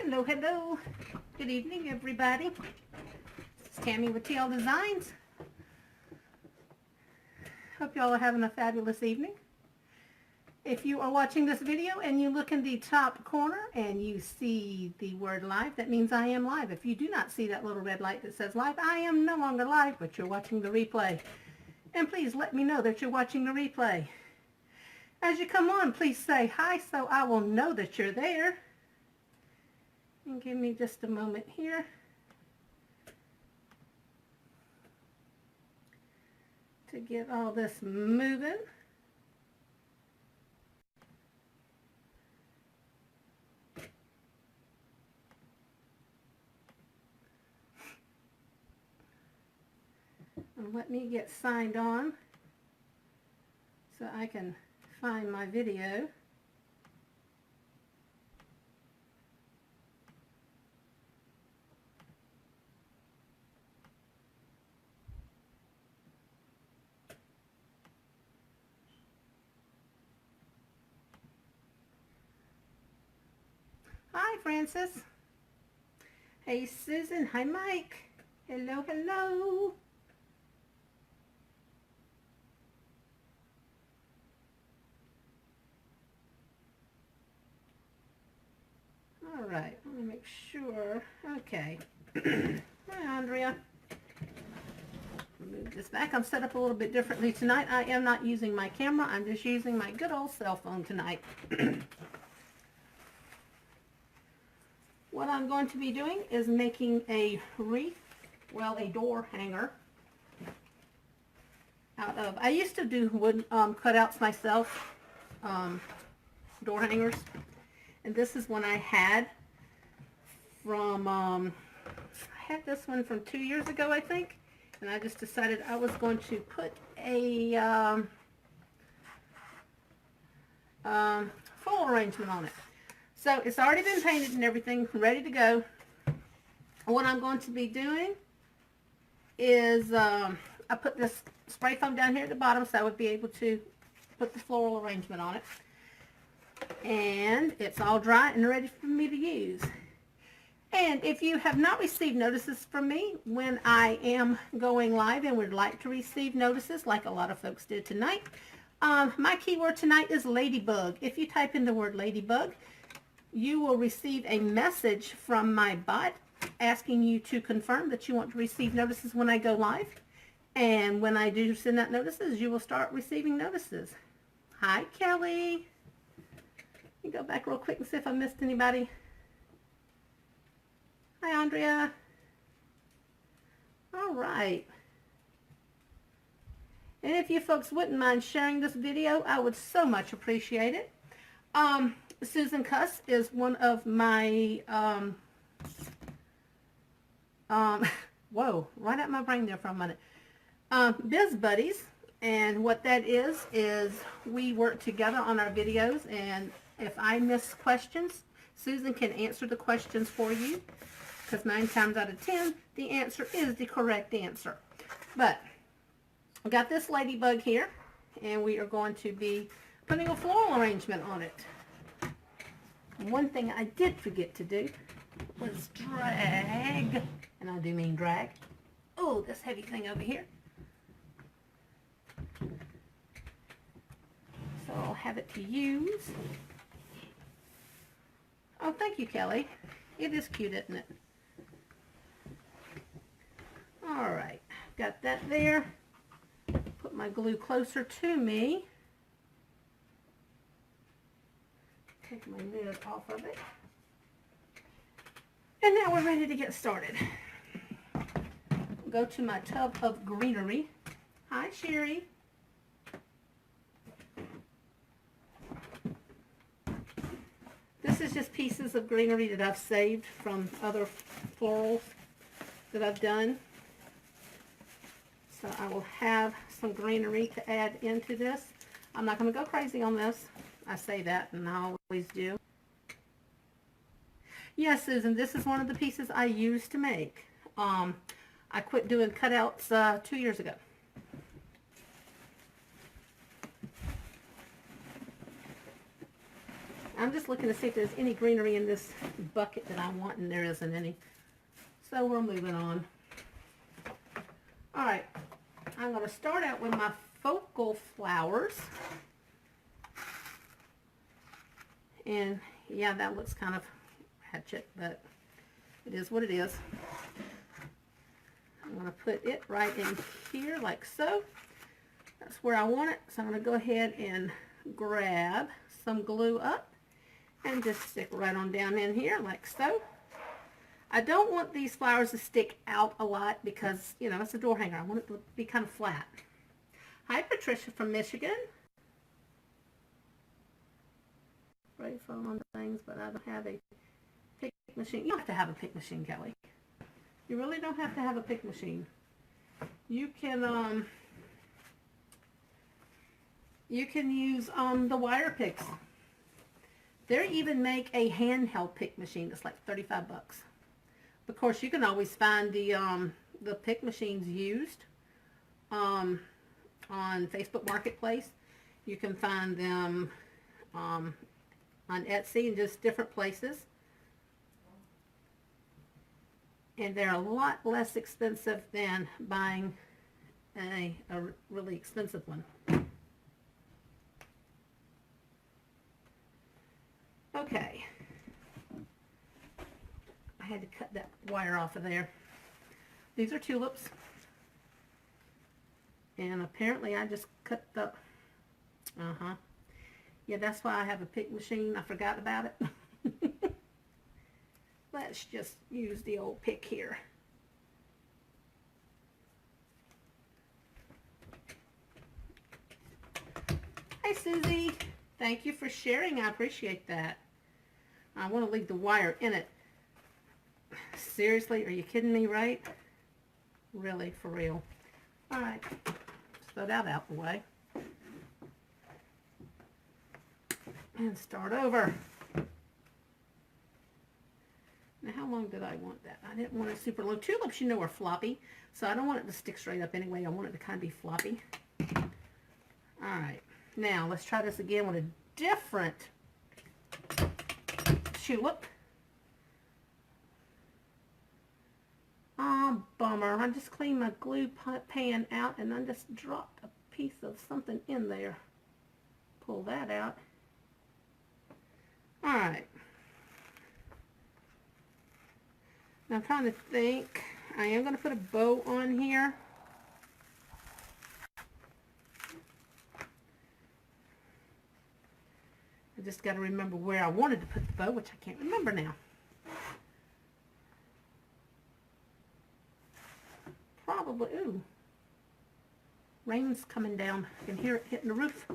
Hello, hello. Good evening, everybody. This is Tammy with TL Designs. Hope y'all are having a fabulous evening. If you are watching this video and you look in the top corner and you see the word live, that means I am live. If you do not see that little red light that says live, I am no longer live, but you're watching the replay. And please let me know that you're watching the replay. As you come on, please say hi so I will know that you're there. And give me just a moment here. To get all this moving. And let me get signed on so I can find my video. Hi, Francis. Hey, Susan. Hi, Mike. Hello, hello. All right, let me make sure. Okay. Hi, Andrea. Move this back. I'm set up a little bit differently tonight. I am not using my camera. I'm just using my good old cell phone tonight. What I'm going to be doing is making a wreath, well, a door hanger out of, I used to do wood cutouts myself, door hangers, and this is one I had from, I had this one from 2 years ago, I think, and I just decided I was going to put a full arrangement on it. So it's already been painted and everything, ready to go. What I'm going to be doing is I put this spray foam down here at the bottom so I would be able to put the floral arrangement on it. And it's all dry and ready for me to use. And if you have not received notices from me when I am going live and would like to receive notices like a lot of folks did tonight, my keyword tonight is ladybug. If you type in the word ladybug, you will receive a message from my bot asking you to confirm that you want to receive notices when I go live. And when I do send out notices, you will start receiving notices. Hi, Kelly. Let me go back real quick and see if I missed anybody. Hi, Andrea. All right. And if you folks wouldn't mind sharing this video, I would so much appreciate it. Susan Cuss is one of my, whoa, right out my brain there for a minute, biz buddies. And what that is we work together on our videos, and if I miss questions, Susan can answer the questions for you, because 9 times out of 10, the answer is the correct answer. But I got this ladybug here, and we are going to be putting a floral arrangement on it. One thing I did forget to do was drag, and I do mean drag, oh, this heavy thing over here. So I'll have it to use. Oh, thank you, Kelly. It is cute, isn't it? All right, got that there. Put my glue closer to me. Take my lid off of it. And now we're ready to get started. Go to my tub of greenery. Hi, Sherry. This is just pieces of greenery that I've saved from other florals that I've done. So I will have some greenery to add into this. I'm not going to go crazy on this. I say that, and I always do. Yes, Susan, this is one of the pieces I used to make. I quit doing cutouts 2 years ago. I'm just looking to see if there's any greenery in this bucket that I want, and there isn't any. So we're moving on. All right, I'm going to start out with my focal flowers. And yeah, that looks kind of hatchet, but it is what it is. I'm going to put it right in here like so. That's where I want it. So I'm going to go ahead and grab some glue up and just stick right on down in here like so. I don't want these flowers to stick out a lot because, you know, it's a door hanger. I want it to be kind of flat. Hi, Patricia from Michigan. Great phone on things, but I don't have a pick machine. You don't have to have a pick machine, Kelly. You really don't have to have a pick machine. You can use the wire picks. They even make a handheld pick machine that's like 35 bucks. Of course, you can always find the pick machines used on Facebook Marketplace. You can find them on Etsy and just different places. And they're a lot less expensive than buying a really expensive one. Okay. I had to cut that wire off of there. These are tulips. And apparently I just cut the... Yeah, that's why I have a pick machine. I forgot about it. Let's just use the old pick here. Hi, Susie. Thank you for sharing. I appreciate that. I want to leave the wire in it. Seriously? Are you kidding me, right? Really, for real. All right. Throw that out the way. And start over. Now, how long did I want that? I didn't want it super long. Tulips, you know, are floppy, so I don't want it to stick straight up anyway. I want it to kind of be floppy. All right. Now, let's try this again with a different tulip. Oh, bummer. I just cleaned my glue pan out, and I just dropped a piece of something in there. Pull that out. All right. Now I'm trying to think. I am going to put a bow on here. I just got to remember where I wanted to put the bow, which I can't remember now. Probably, ooh. Rain's coming down. I can hear it hitting the roof.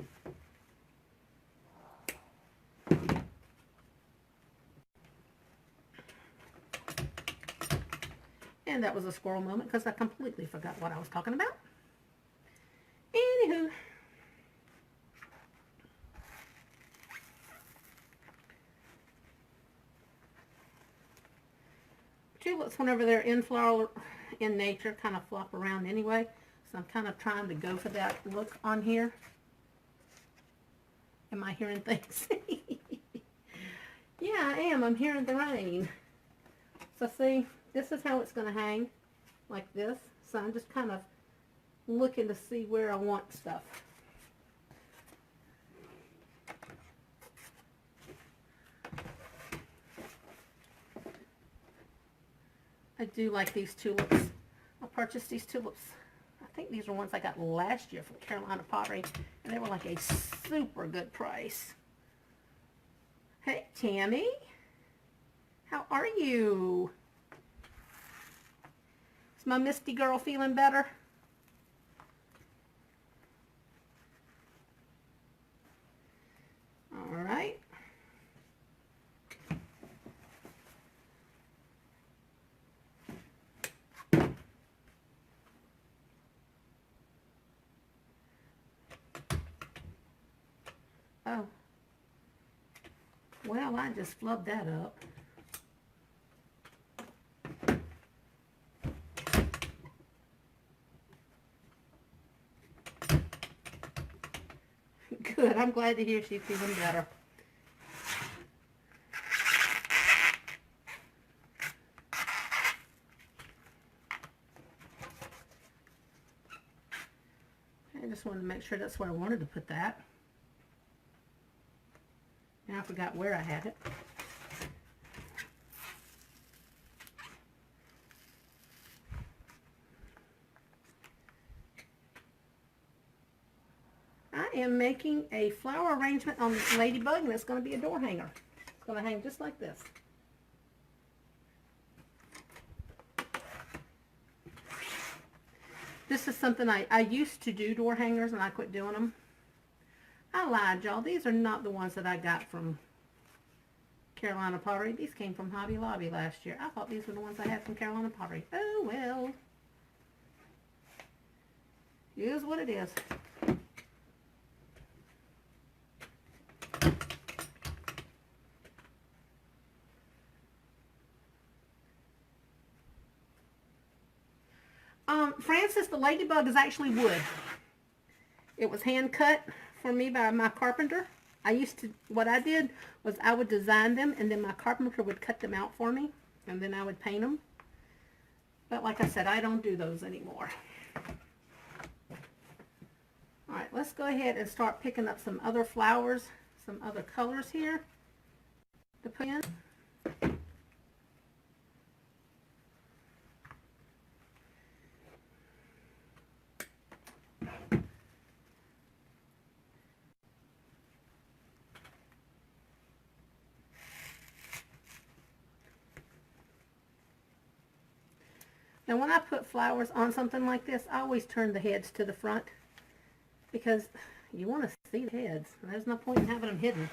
And that was a squirrel moment because I completely forgot what I was talking about. Anywho. Tulips, whenever they're in flower in nature, kind of flop around anyway. So I'm kind of trying to go for that look on here. Am I hearing things? Yeah, I am. I'm hearing the rain. So see, this is how it's going to hang, like this. So I'm just kind of looking to see where I want stuff. I do like these tulips. I purchased these tulips. I think these are ones I got last year from Carolina Pottery, and they were like a super good price. Hey, Tammy. How are you? Is my Misty girl feeling better? All right. Oh. Well, I just flubbed that up. Good. I'm glad to hear she's feeling better. I just wanted to make sure that's where I wanted to put that. Now I forgot where I had it. I am making a flower arrangement on this ladybug, and it's going to be a door hanger. It's going to hang just like this. This is something I used to do, door hangers, and I quit doing them. I lied, y'all. These are not the ones that I got from Carolina Pottery. These came from Hobby Lobby last year. I thought these were the ones I had from Carolina Pottery. Oh, well. Here's what it is. Francis, the ladybug is actually wood. It was hand cut for me by my carpenter. What I did was I would design them, and then my carpenter would cut them out for me, and then I would paint them. But like I said, I don't do those anymore. Alright, let's go ahead and start picking up some other flowers, some other colors here to put in. Now when I put flowers on something like this, I always turn the heads to the front because you want to see the heads. There's no point in having them hidden.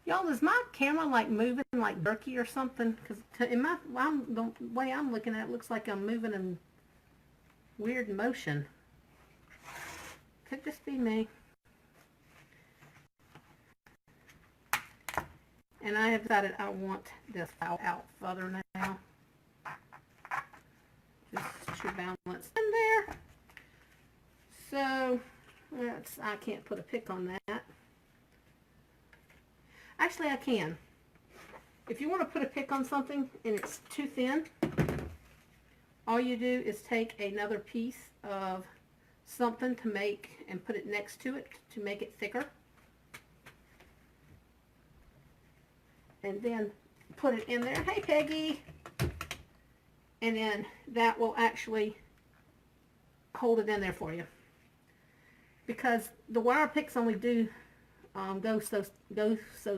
Y'all, is my camera like moving like jerky or something? Because the way I'm looking at it, looks like I'm moving in weird motion. Could just be me. And I have decided I want this out further now. Just to balance in there. So, I can't put a pick on that. Actually, I can. If you want to put a pick on something and it's too thin, all you do is take another piece of something to make and put it next to it to make it thicker. And then put it in there. Hey, Peggy! And then that will actually hold it in there for you. Because the wire picks only do go so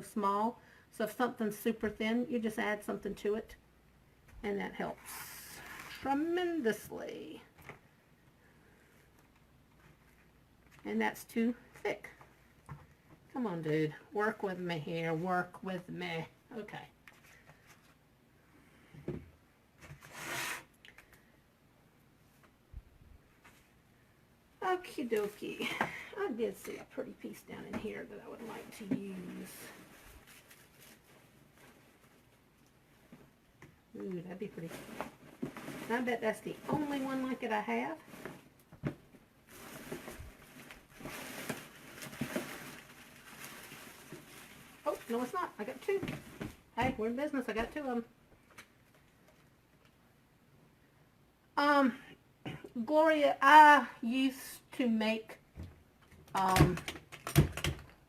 small. So if something's super thin, you just add something to it, and that helps tremendously. And that's too thick. Come on, dude. Work with me here. Work with me. Okay. Okie dokie. I did see a pretty piece down in here that I would like to use. Ooh, that'd be pretty. I bet that's the only one like it I have. Oh, no it's not. I got two. Hey, we're in business. I got two of them. Gloria, I used to make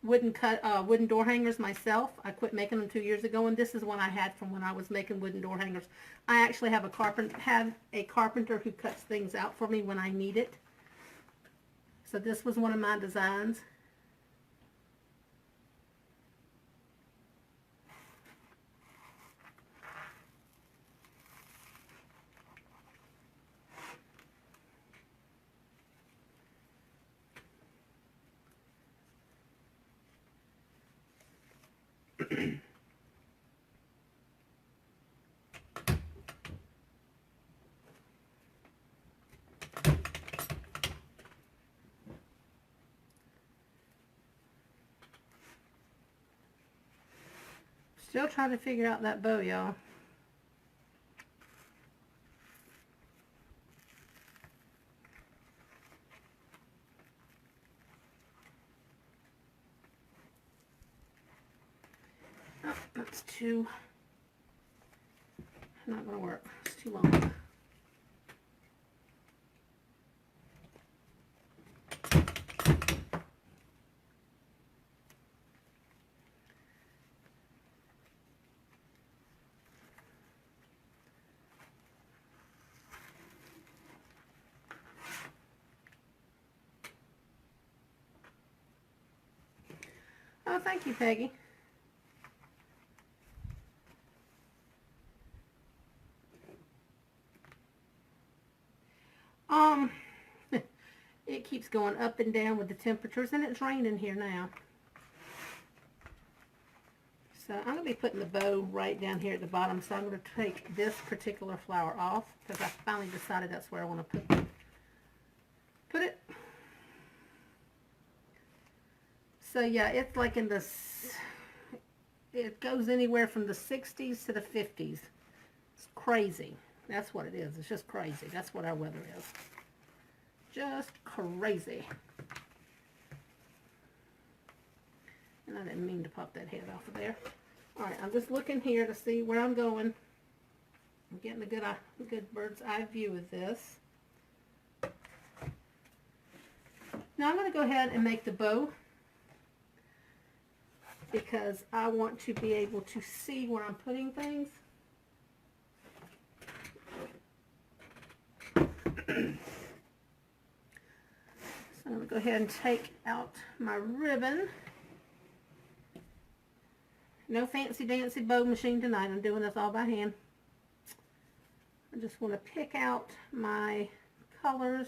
wooden door hangers myself. I quit making them 2 years ago, and this is one I had from when I was making wooden door hangers. I actually have a carpenter who cuts things out for me when I need it. So this was one of my designs. Still trying to figure out that bow, y'all. It's too, not going to work. It's too long. Oh, thank you, Peggy. It keeps going up and down with the temperatures, and it's raining here now. So I'm going to be putting the bow right down here at the bottom, so I'm going to take this particular flower off, because I finally decided that's where I want to put it. So yeah, it's like in the, it goes anywhere from the 60s to the 50s. It's crazy. That's what it is. It's just crazy. That's what our weather is. Just crazy. And I didn't mean to pop that head off of there. Alright, I'm just looking here to see where I'm going. I'm getting a good bird's eye view of this. Now I'm going to go ahead and make the bow, because I want to be able to see where I'm putting things. So I'm going to go ahead and take out my ribbon. No fancy dancy bow machine tonight. I'm doing this all by hand. I just want to pick out my colors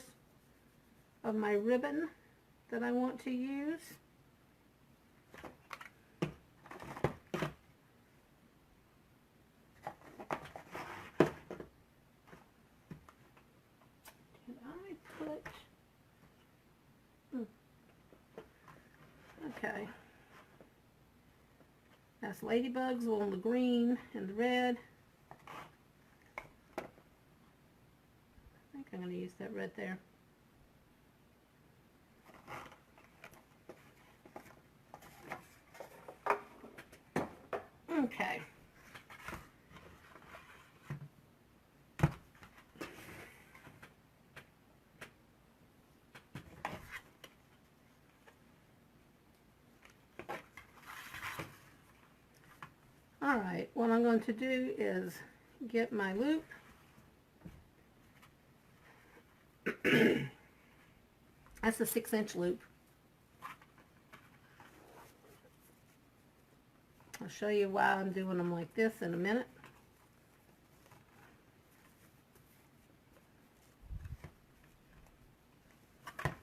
of my ribbon that I want to use. Okay. That's ladybugs on the green and the red. I think I'm going to use that red there. Okay. Alright, what I'm going to do is get my loop. That's a 6-inch loop. I'll show you why I'm doing them like this in a minute. I'm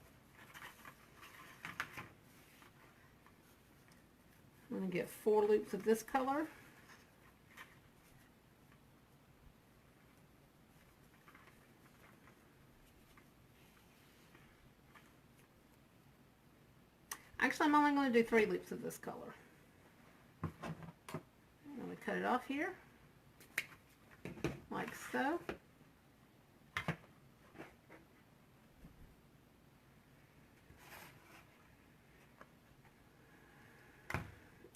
going to get 4 loops of this color. Actually, I'm only going to do 3 loops of this color. I'm going to cut it off here, like so.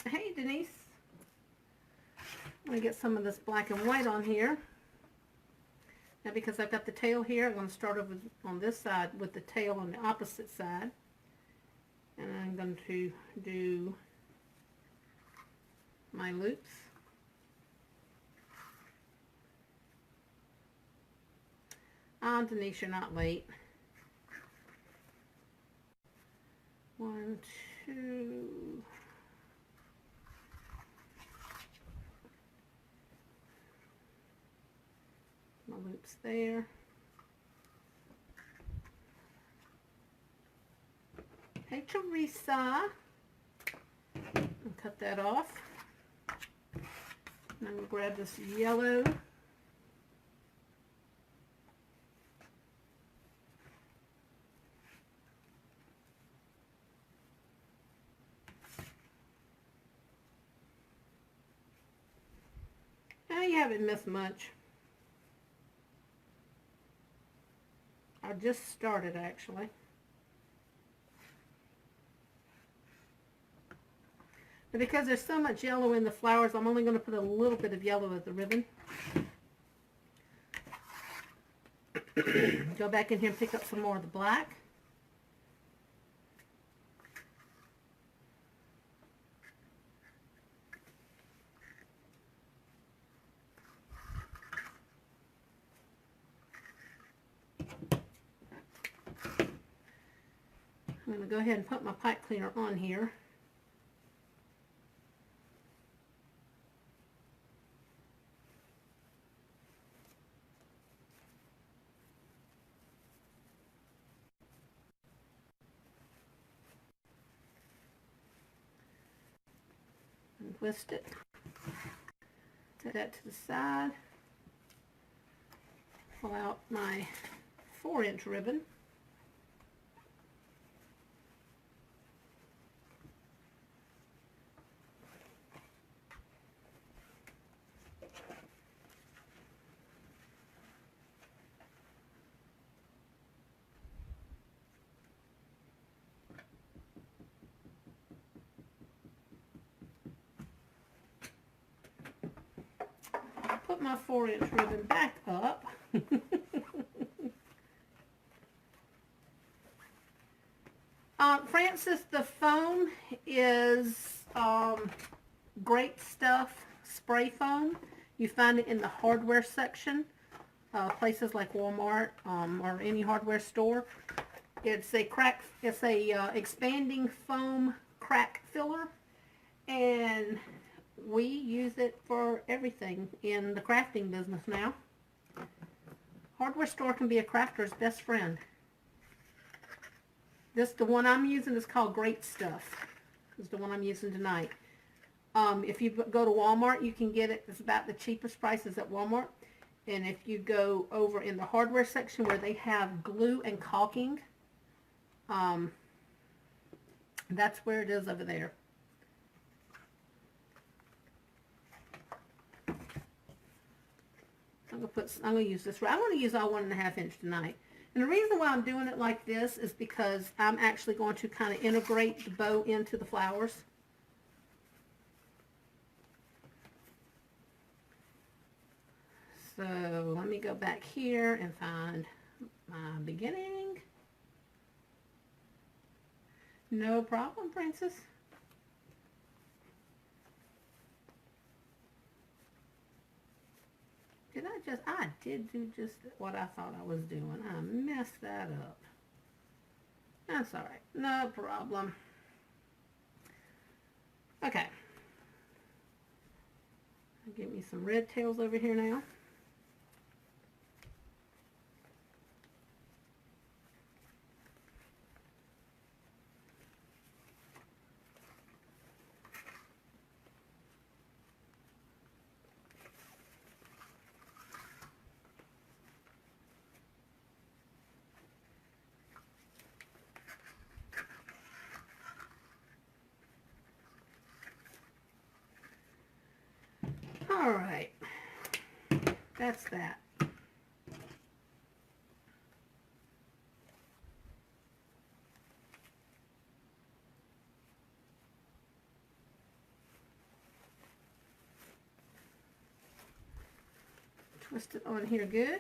Hey, Denise. I'm going to get some of this black and white on here. Now, because I've got the tail here, I'm going to start over on this side with the tail on the opposite side. And I'm going to do my loops. Denise, you're not late. 1, 2. My loops there. Hey, Teresa. I'll cut that off. And I'm going to grab this yellow. Now you haven't missed much. I just started, actually. And because there's so much yellow in the flowers, I'm only going to put a little bit of yellow as the ribbon. Go back in here and pick up some more of the black. I'm going to go ahead and put my pipe cleaner on here. And twist it. Set that to the side. Pull out my 4-inch ribbon. Put my 4-inch ribbon back up. Francis, the foam is Great Stuff spray foam. You find it in the hardware section, places like Walmart or any hardware store. It's a expanding foam crack filler, and we use it for everything in the crafting business now. Hardware store can be a crafter's best friend. The one I'm using is called Great Stuff. This is the one I'm using tonight. If you go to Walmart, you can get it. It's about the cheapest prices at Walmart. And if you go over in the hardware section where they have glue and caulking, that's where it is over there. I'm gonna use this. I'm gonna use all 1.5 inch tonight. And the reason why I'm doing it like this is because I'm actually going to kind of integrate the bow into the flowers. So let me go back here and find my beginning. No problem, Princess. I did do just what I thought I was doing. I messed that up. That's all right. No problem. Okay. Give me some red tails over here now. All right, that's that. Twist it on here good.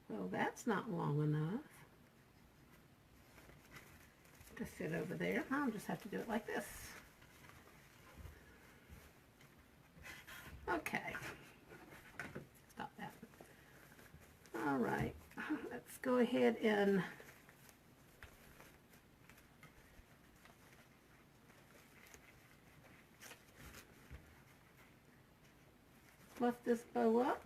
Well, that's not long enough to fit over there. I'll just have to do it like this. Okay. Stop that. All right. Let's go ahead and fluff this bow up.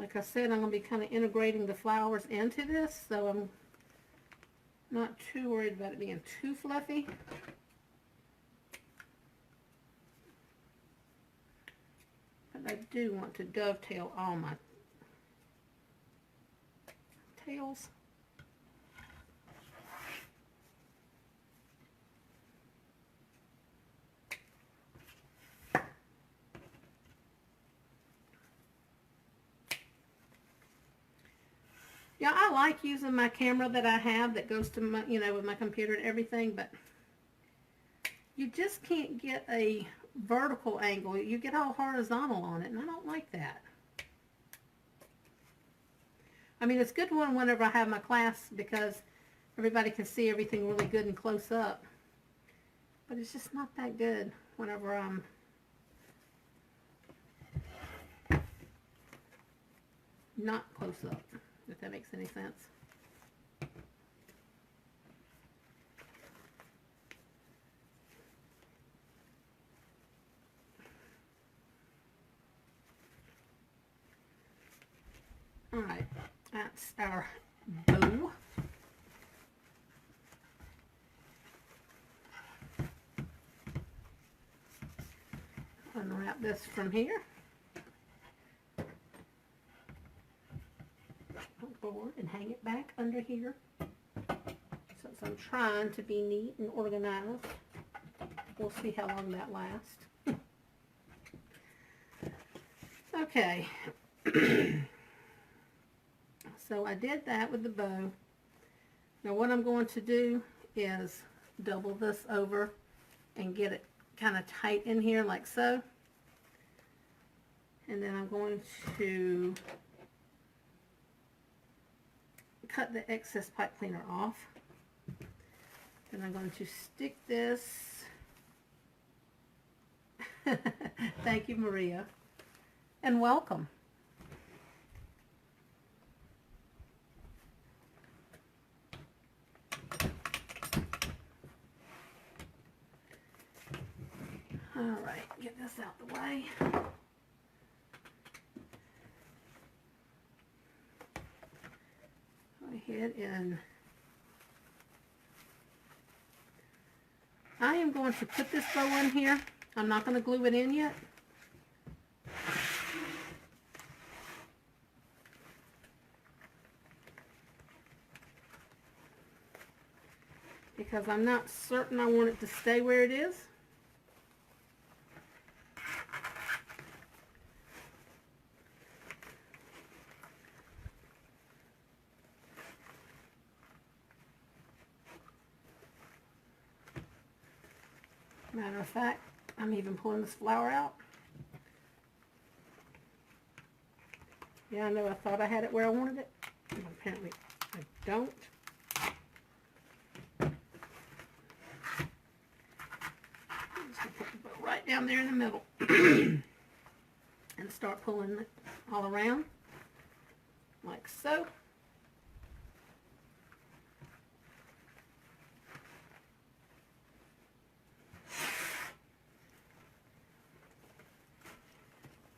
Like I said, I'm going to be kind of integrating the flowers into this, so I'm not too worried about it being too fluffy. But I do want to dovetail all my tails. Yeah, I like using my camera that I have that goes to my, with my computer and everything, but you just can't get a vertical angle. You get all horizontal on it, and I don't like that. I mean, it's good one whenever I have my class because everybody can see everything really good and close up. But it's just not that good whenever I'm not close up, if that makes any sense. Alright, that's our bow. Unwrap this from here. Board and hang it back under here. Since I'm trying to be neat and organized, we'll see how long that lasts. Okay. So I did that with the bow. Now what I'm going to do is double this over and get it kind of tight in here like so. And then I'm going to cut the excess pipe cleaner off. Then I'm going to stick this. Thank you, Maria, and welcome. All right, get this out the way. Go ahead and I am going to put this bow in here. I'm not going to glue it in yet. Because I'm not certain I want it to stay where it is. Matter of fact, I'm even pulling this flower out. Yeah, I know I thought I had it where I wanted it, but apparently I don't. I'm just going to put the bow right down there in the middle and start pulling it all around like so.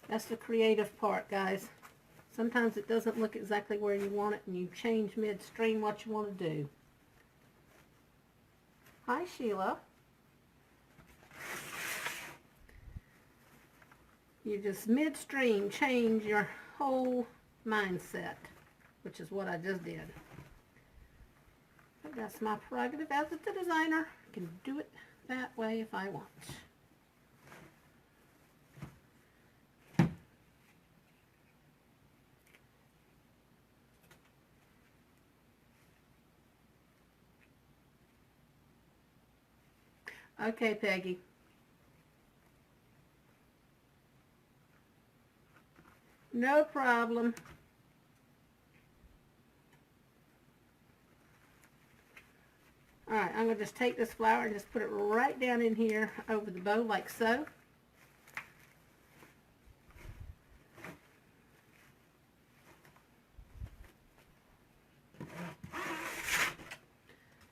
That's the creative part, guys. Sometimes it doesn't look exactly where you want it and you change midstream what you want to do. Hi, Sheila. You just midstream change your whole mindset, which is what I just did. But that's my prerogative as the designer. I can do it that way if I want. Okay, Peggy. No problem. Alright, I'm going to just take this flower and just put it right down in here over the bow like so.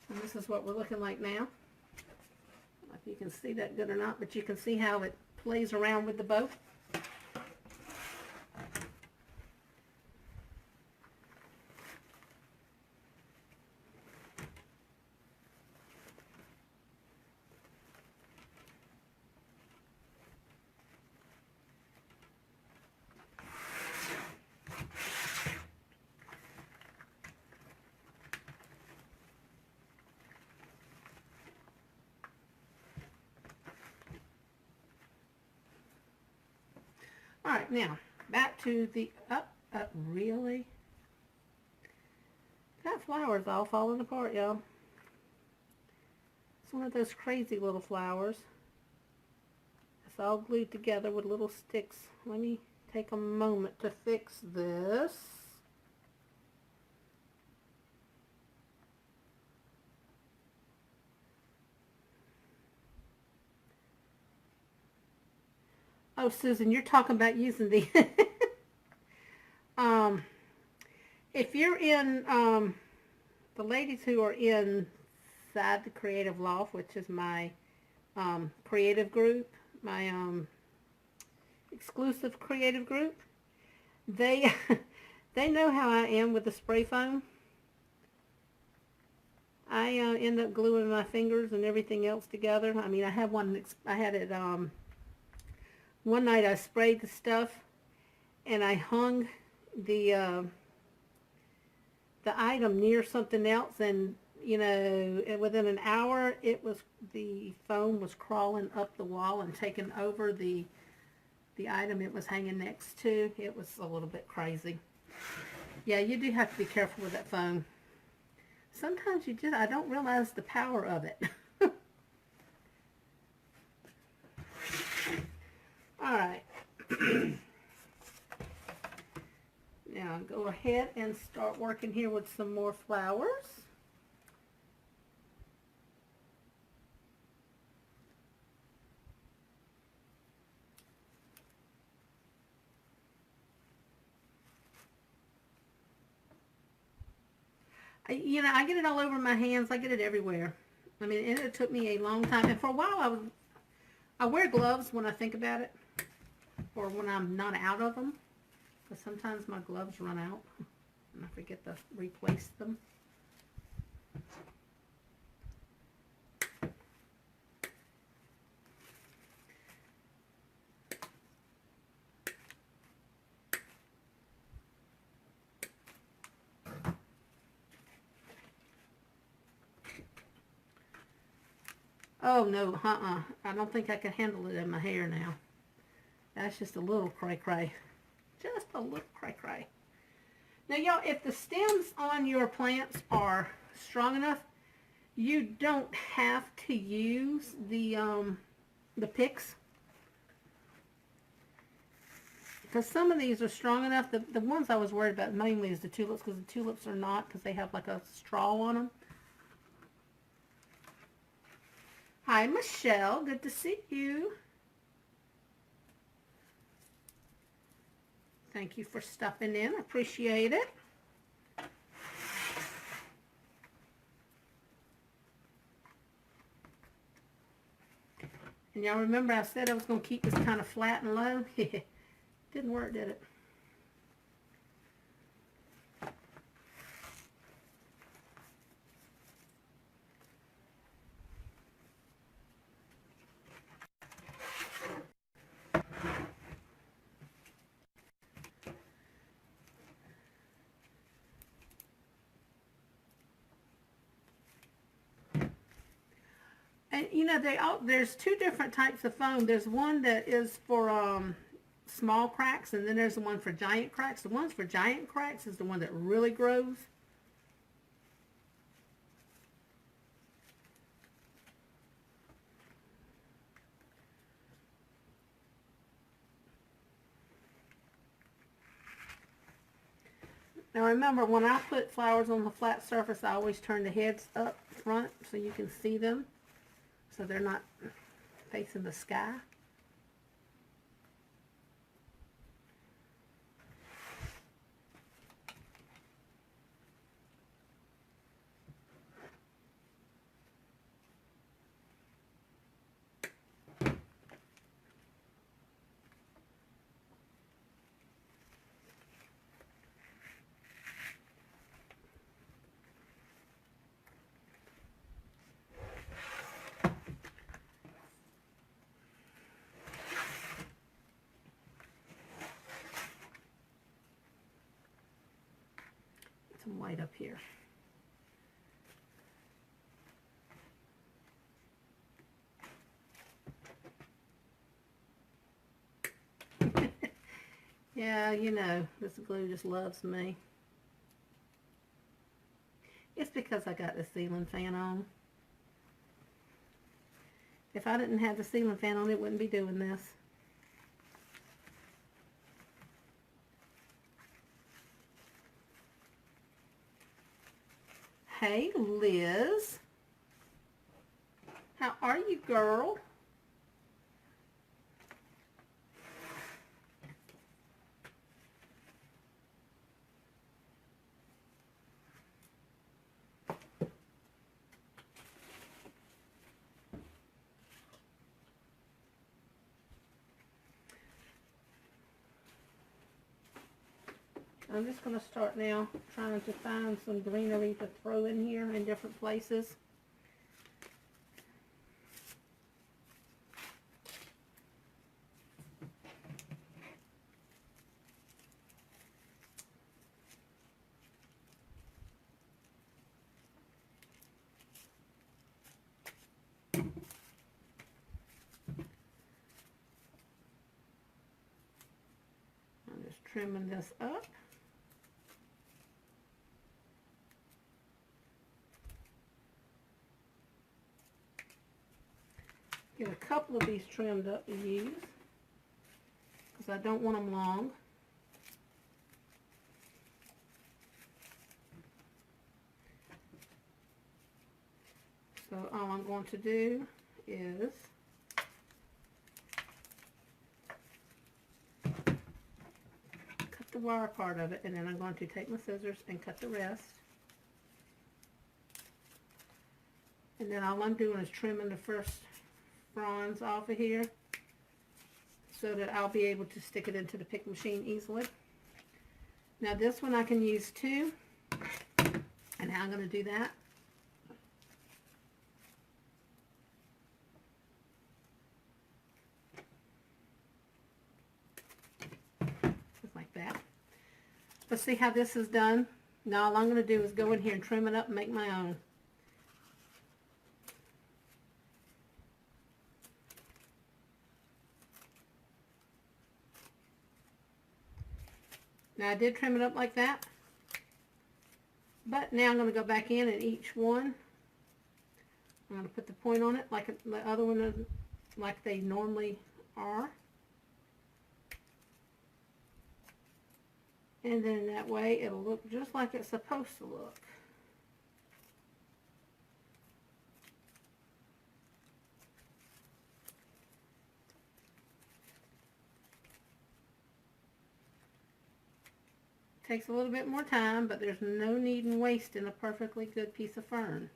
And this is what we're looking like now. I don't know if you can see that good or not, but you can see how it plays around with the bow. All right, now back to the really? That flower's all falling apart, y'all. It's one of those crazy little flowers. It's all glued together with little sticks. Let me take a moment to fix this. Oh, Susan, you're talking about using the if you're in the ladies who are inside the Creative Loft, which is my creative group, my exclusive creative group, they they know how I am with the spray foam. I end up gluing my fingers and everything else together. I mean, I had it one night I sprayed the stuff and I hung the item near something else, and you know, within an hour the foam was crawling up the wall and taking over the item it was hanging next to. It was a little bit crazy. Yeah, you do have to be careful with that foam. Sometimes I don't realize the power of it. Alright. Now go ahead and start working here with some more flowers. I get it all over my hands. I get it everywhere. I mean, it took me a long time. And for a while, I wear gloves when I think about it, or when I'm not out of them, because sometimes my gloves run out and I forget to replace them. Oh no, I don't think I can handle it in my hair now. That's just a little cray-cray. Just a little cray-cray. Now y'all, if the stems on your plants are strong enough, you don't have to use the picks. Because some of these are strong enough. The ones I was worried about mainly is the tulips, because the tulips are not, because they have like a straw on them. Hi, Michelle. Good to see you. Thank you for stopping in. I appreciate it. And y'all remember I said I was going to keep this kind of flat and low? Didn't work, did it? And you know, there's two different types of foam. There's one that is for small cracks, and then there's the one for giant cracks. The ones for giant cracks is the one that really grows. Now remember, when I put flowers on the flat surface, I always turn the heads up front so you can see them, so they're not facing the sky. Some white up here. Yeah, you know, this glue just loves me. It's because I got the ceiling fan on. If I didn't have the ceiling fan on, it wouldn't be doing this. Hey, Liz. How are you, girl? I'm just going to start now trying to find some greenery to throw in here in different places. I'm just trimming this up. Get a couple of these trimmed up to use because I don't want them long. So all I'm going to do is cut the wire part of it, and then I'm going to take my scissors and cut the rest. And then all I'm doing is trimming the first fronds off of here so that I'll be able to stick it into the pick machine easily. Now this one I can use too, and how I'm going to do that. Just like that. But see how this is done? Now all I'm going to do is go in here and trim it up and make my own. Now I did trim it up like that, but now I'm going to go back in and each one, I'm going to put the point on it like the other one, like they normally are. And then that way it'll look just like it's supposed to look. Takes a little bit more time, but there's no need in wasting a perfectly good piece of fern.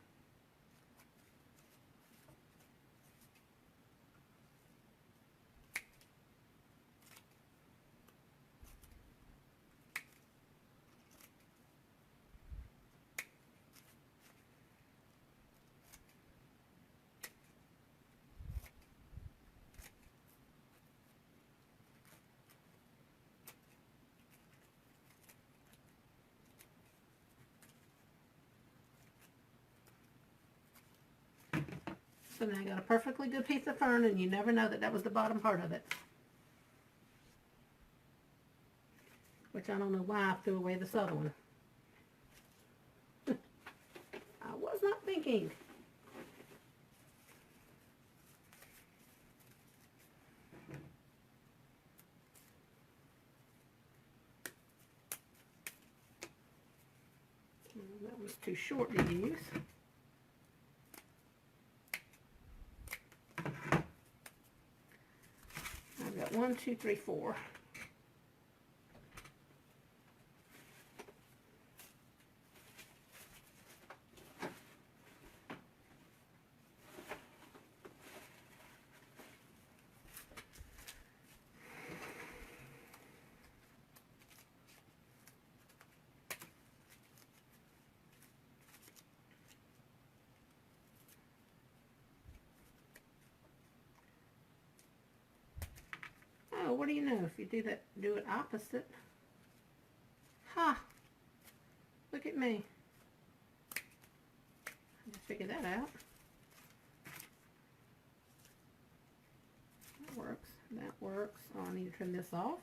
So now I got a perfectly good piece of fern, and you never know that that was the bottom part of it. Which I don't know why I threw away this other one. I was not thinking. That was too short to use. I've got 1, 2, 3, 4. Oh, what do you know? If you do that, do it opposite. Ha! Look at me. I just figured that out. That works. That works. Oh, I need to trim this off.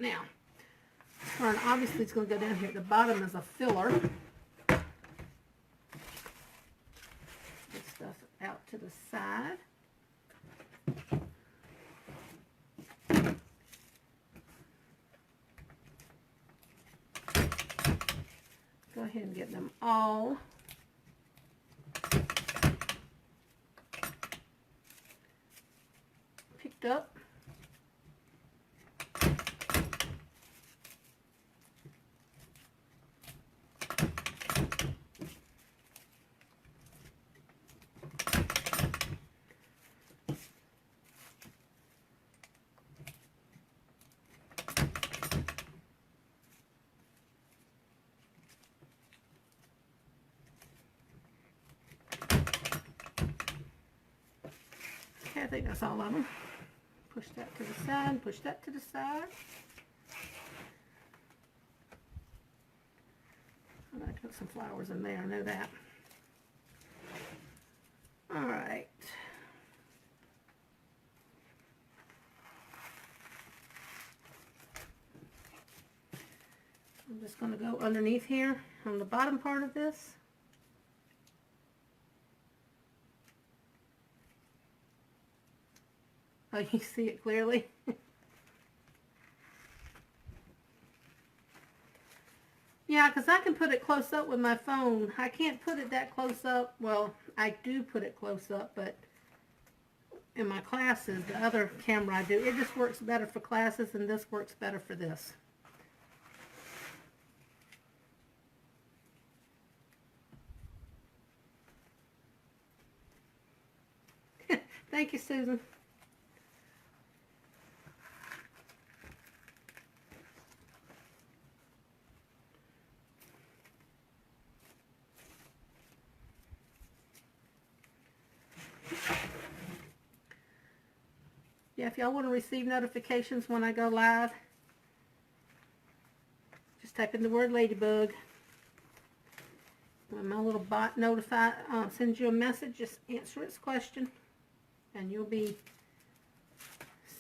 Now, fern obviously is going to go down here at the bottom as a filler. Get stuff out to the side. Go ahead and get them all picked up. Okay, I think that's all of them. Push that to the side, push that to the side. I'm going to put some flowers in there, I know that. All right. I'm just going to go underneath here on the bottom part of this. Oh, you see it clearly? Yeah, because I can put it close up with my phone. I can't put it that close up. Well, I do put it close up, but in my classes, the other camera I do, it just works better for classes, and this works better for this. Thank you, Susan. Yeah, if y'all want to receive notifications when I go live, just type in the word Ladybug. When my little bot sends you a message, just answer its question, and you'll be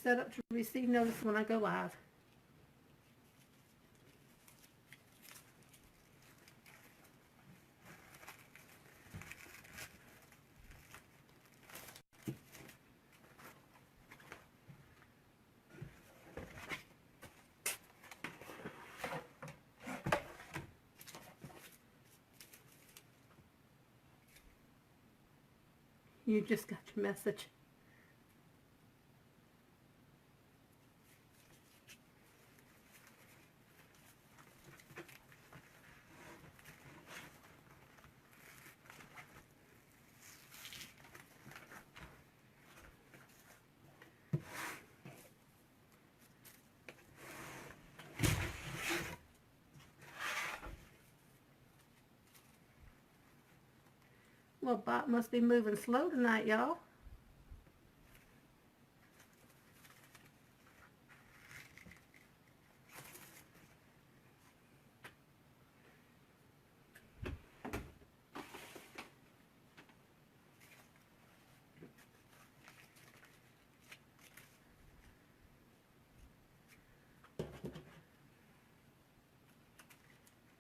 set up to receive notice when I go live. You just got your message. Well, bot must be moving slow tonight, y'all.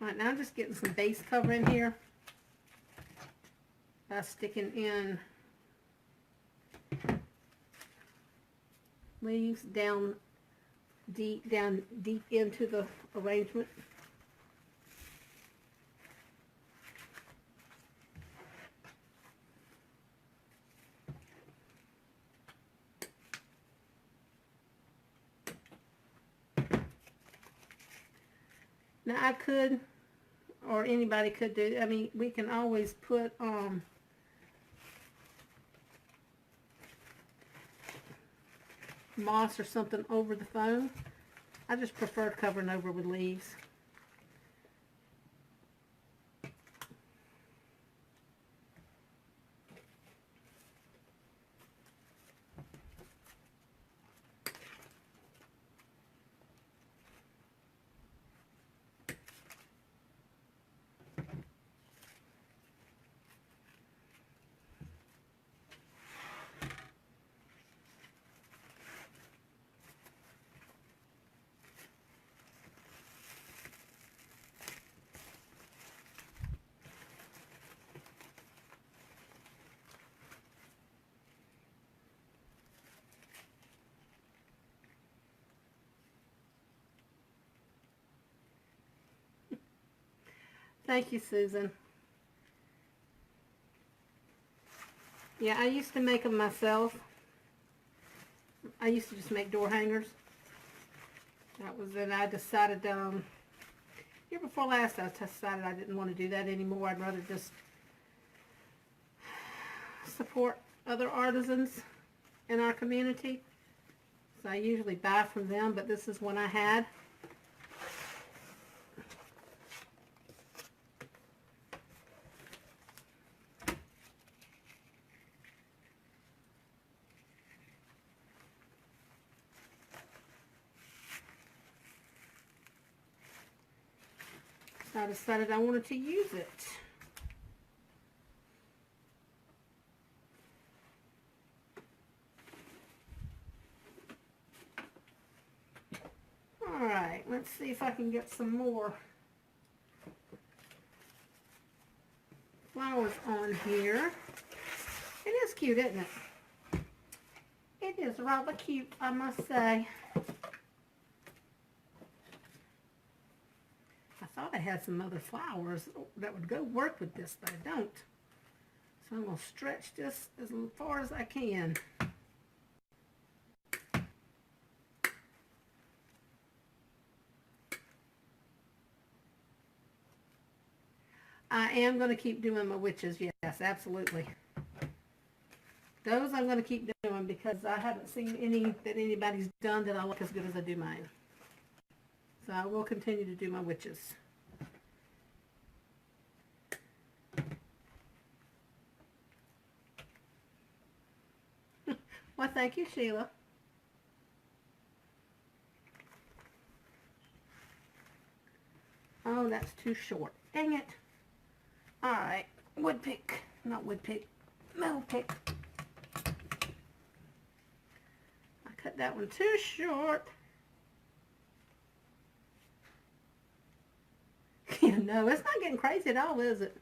All right, now I'm just getting some base cover in here by sticking in leaves down deep into the arrangement. Now I could, or anybody could do, I mean, we can always put moss or something over the foam. I just prefer covering over with leaves. Thank you, Susan. Yeah, I used to make them myself. I used to just make door hangers. That was it. I decided, year before last, I decided I didn't want to do that anymore. I'd rather just support other artisans in our community. So I usually buy from them, but this is one I had. So I decided I wanted to use it. Alright, let's see if I can get some more flowers on here. It is cute, isn't it? It is rather cute, I must say. I thought I had some other flowers that would go work with this, but I don't. So I'm going to stretch this as far as I can. I am going to keep doing my witches, yes, absolutely. Those I'm going to keep doing because I haven't seen any that anybody's done that I like as good as I do mine. So I will continue to do my witches. Well, thank you, Sheila. Oh, that's too short. Dang it. Alright, wood pick. Not wood pick. Metal pick. I cut that one too short. Yeah, no, it's not getting crazy at all, is it?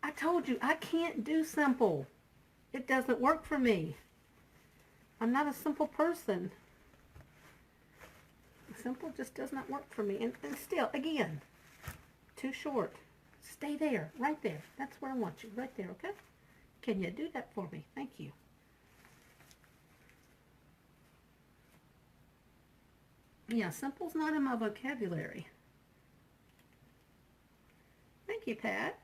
I told you, I can't do simple. It doesn't work for me. I'm not a simple person. Simple just does not work for me. And still, again, too short. Stay there, right there. That's where I want you, right there, okay? Can you do that for me? Thank you. Yeah, simple's not in my vocabulary. Thank you, Pat.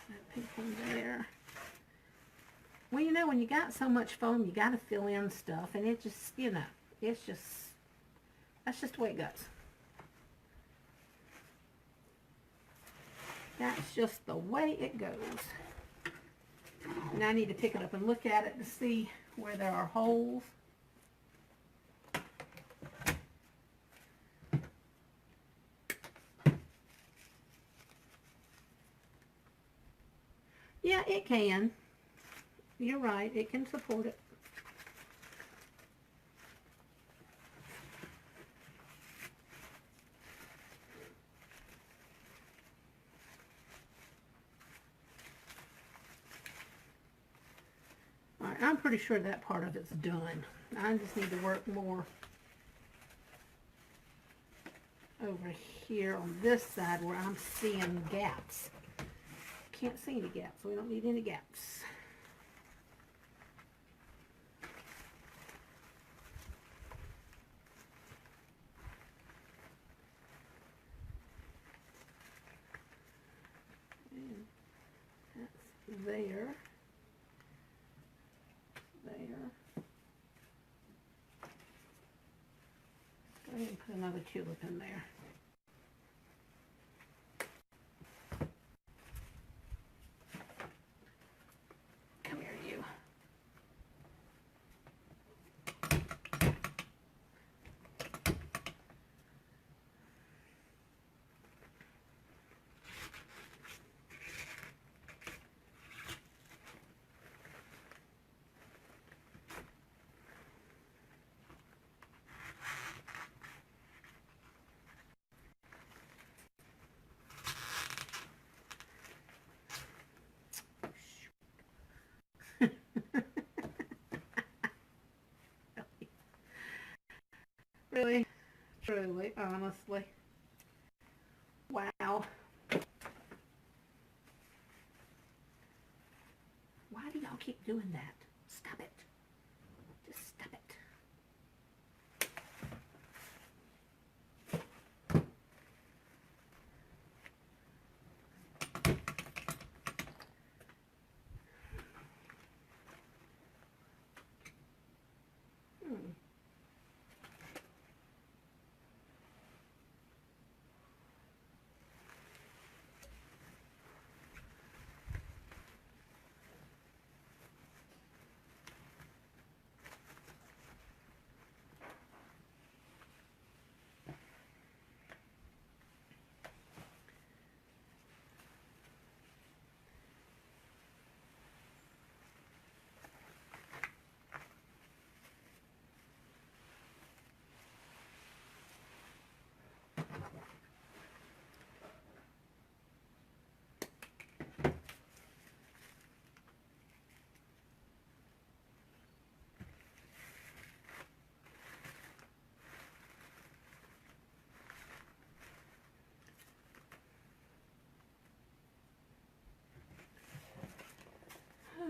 That pink one there. Well, you know, when you got so much foam, you got to fill in stuff, and it just, you know, it's just, that's just the way it goes. That's just the way it goes. Now I need to pick it up and look at it to see where there are holes. Yeah, it can. You're right, it can support it. Alright, I'm pretty sure that part of it's done. I just need to work more over here on this side where I'm seeing gaps. Can't see any gaps, so we don't need any gaps. And that's there. There. Go ahead and put another tulip in there. Come here, you. Really, truly, honestly. Wow. Why do y'all keep doing that? Stop it. Just stop it.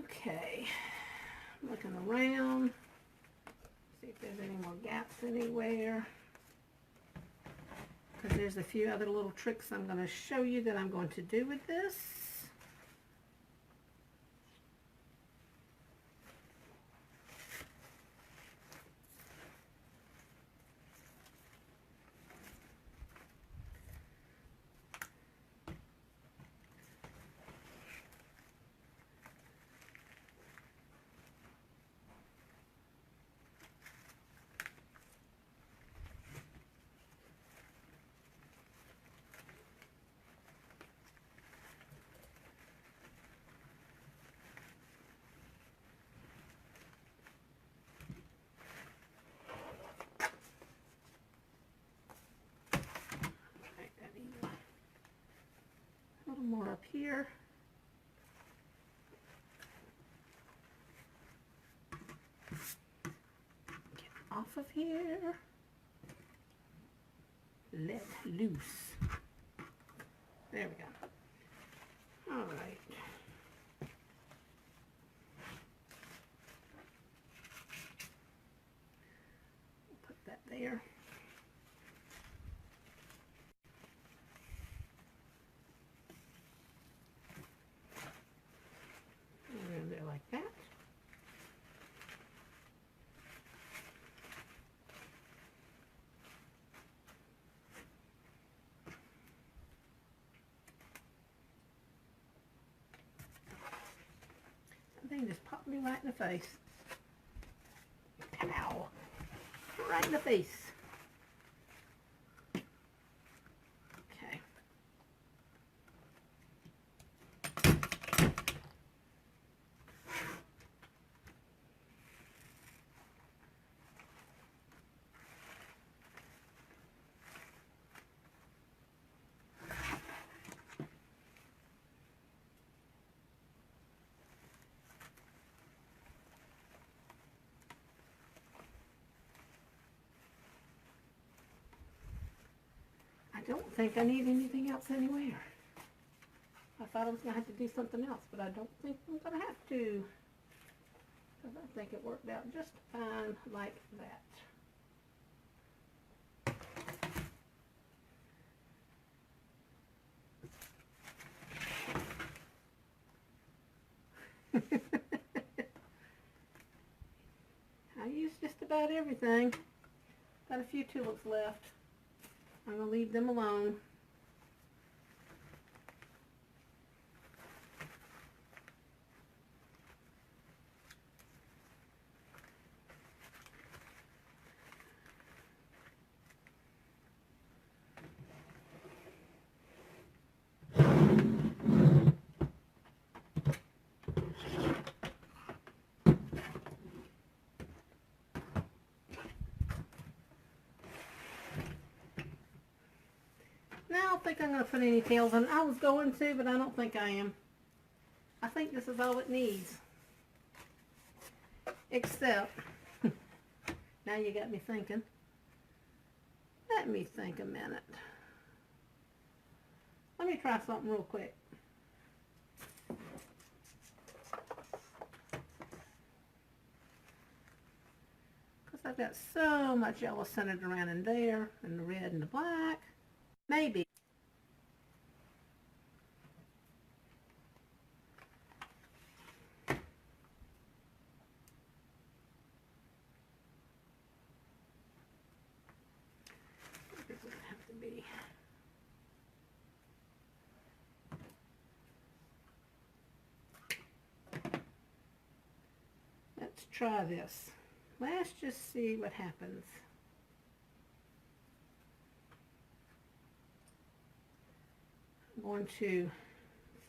Okay, looking around, see if there's any more gaps anywhere. Because there's a few other little tricks I'm going to show you that I'm going to do with this. A little more up here. Get off of here. Let loose. There we go. All right. Put that there. And there like that. That thing just popped me right in the face. Pow! Right in the face. Okay. I don't think I need anything else anywhere. I thought I was going to have to do something else, but I don't think I'm going to have to. Because I think it worked out just fine like that. I used just about everything. Got a few tulips left. I'm going to leave them alone. Now I don't think I'm going to put any tails on. I was going to, but I don't think I am. I think this is all it needs. Except, now you got me thinking, Let me think a minute. Let me try something real quick. Because I've got so much yellow centered around in there, and the red and the black. Maybe. This would have to be. Let's try this. Let's just see what happens. I'm going to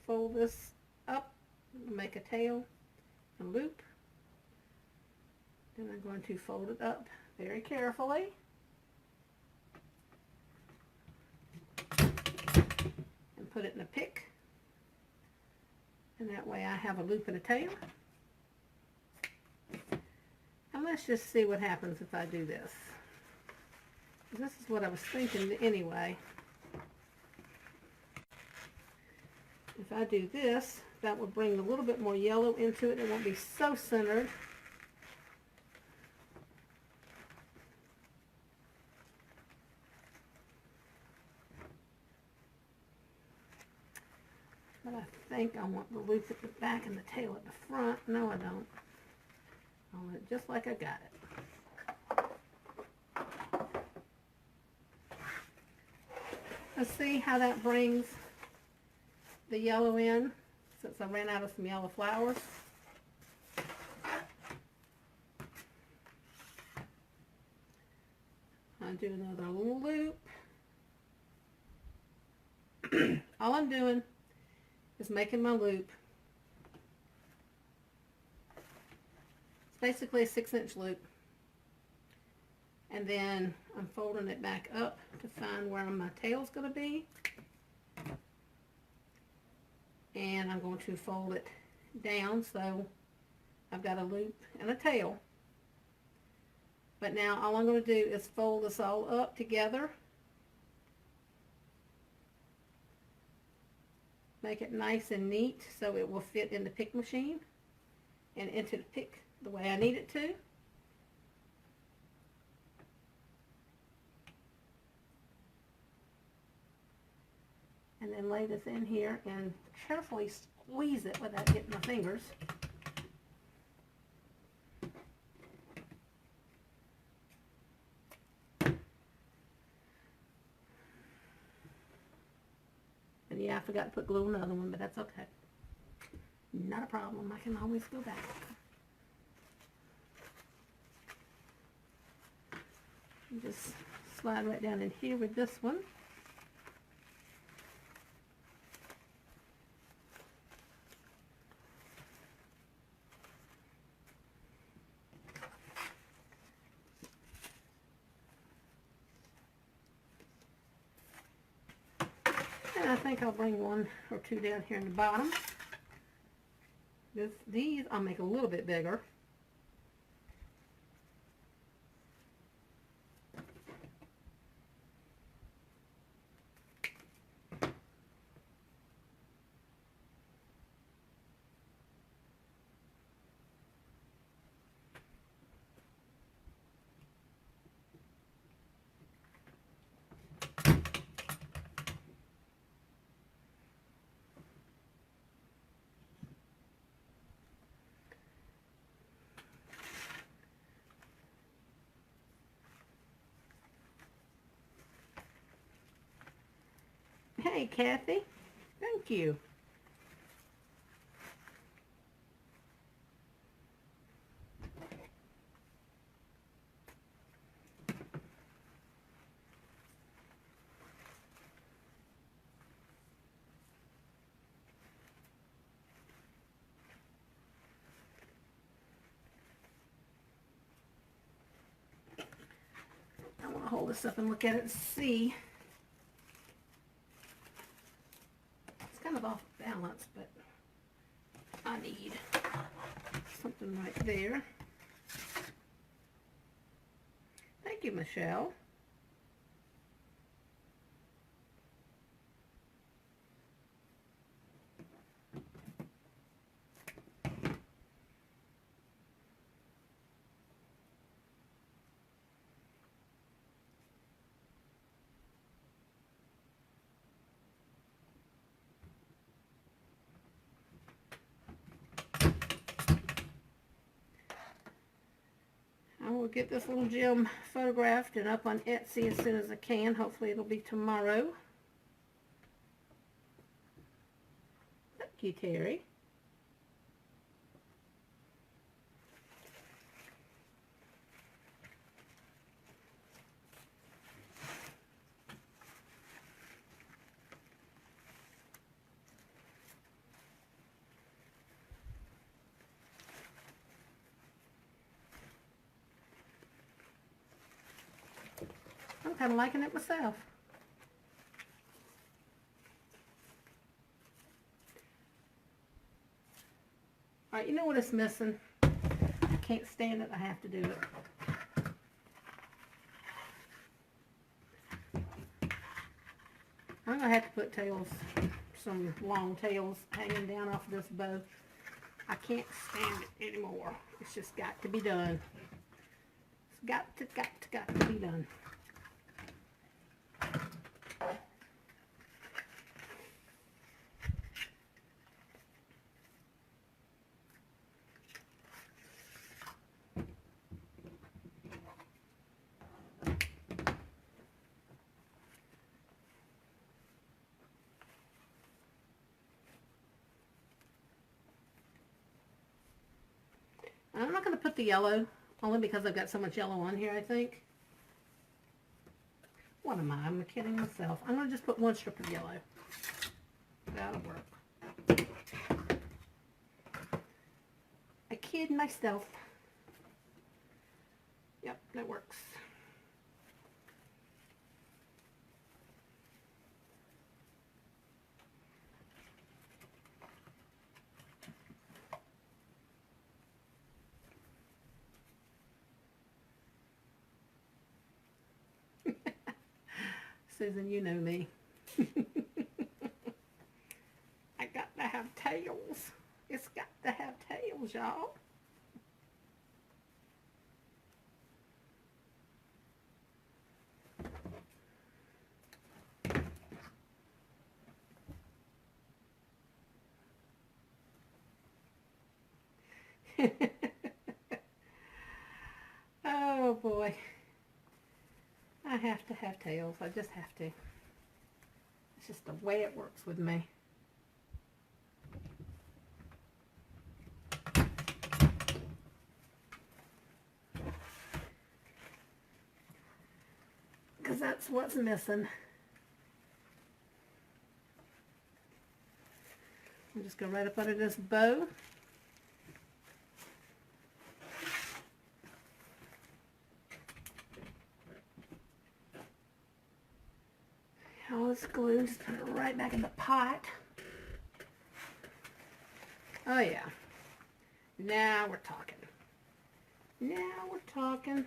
fold this up, make a tail, a loop. Then I'm going to fold it up very carefully. And put it in a pick. And that way I have a loop and a tail. And let's just see what happens if I do this. This is what I was thinking anyway. If I do this, that will bring a little bit more yellow into it. It won't be so centered. But I think I want the loop at the back and the tail at the front. No, I don't. I want it just like I got it. Let's see how that brings the yellow in, since I ran out of some yellow flowers. I'll do another little loop. All I'm doing is making my loop. It's basically a 6-inch loop. And then I'm folding it back up to find where my tail's going to be. And I'm going to fold it down so I've got a loop and a tail. But now all I'm going to do is fold this all up together. Make it nice and neat so it will fit in the pick machine and into the pick the way I need it to. And then lay this in here and carefully squeeze it without getting my fingers. And yeah, I forgot to put glue on another one, but that's okay. Not a problem. I can always go back. And just slide right down in here with this one. And I think I'll bring one or two down here in the bottom. These I'll make a little bit bigger. Hey, Kathy. Thank you. I want to hold this up and look at it and see. Kind of off balance, but I need something right there. Thank you, Michelle. will get this little gem photographed and up on Etsy as soon as I can. Hopefully it'll be tomorrow. Thank you, Terry. I'm kind of liking it myself. Alright, you know what it's missing? I can't stand it. I have to do it. I'm going to have to put tails, some long tails hanging down off of this bow. I can't stand it anymore. It's just got to be done. It's got to be done. I'm not going to put the yellow, only because I've got so much yellow on here, I think. What am I? I'm kidding myself. I'm going to just put one strip of yellow. That'll work. I kid myself. Yep, that works. Susan, you know me. I got to have tails. It's got to have tails, y'all. Oh boy. I have to have tails. I just have to. It's just the way it works with me. Because that's what's missing. I'll just go right up under this bow. All this glue, just put it right back in the pot. Oh yeah. Now we're talking. Now we're talking.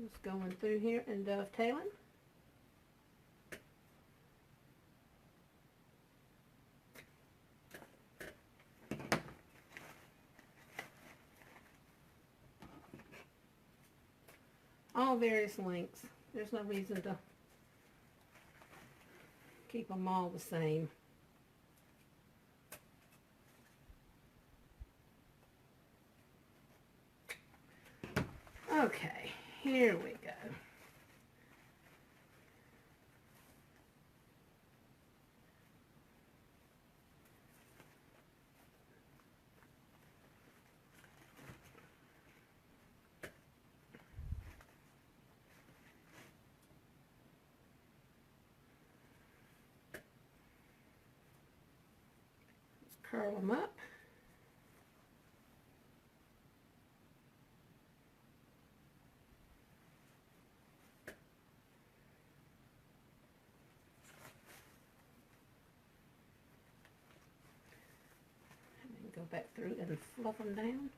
Just going through here and dovetailing. All various lengths. There's no reason to keep them all the same. Okay, here we go. Curl them up. And then go back through and fluff them down.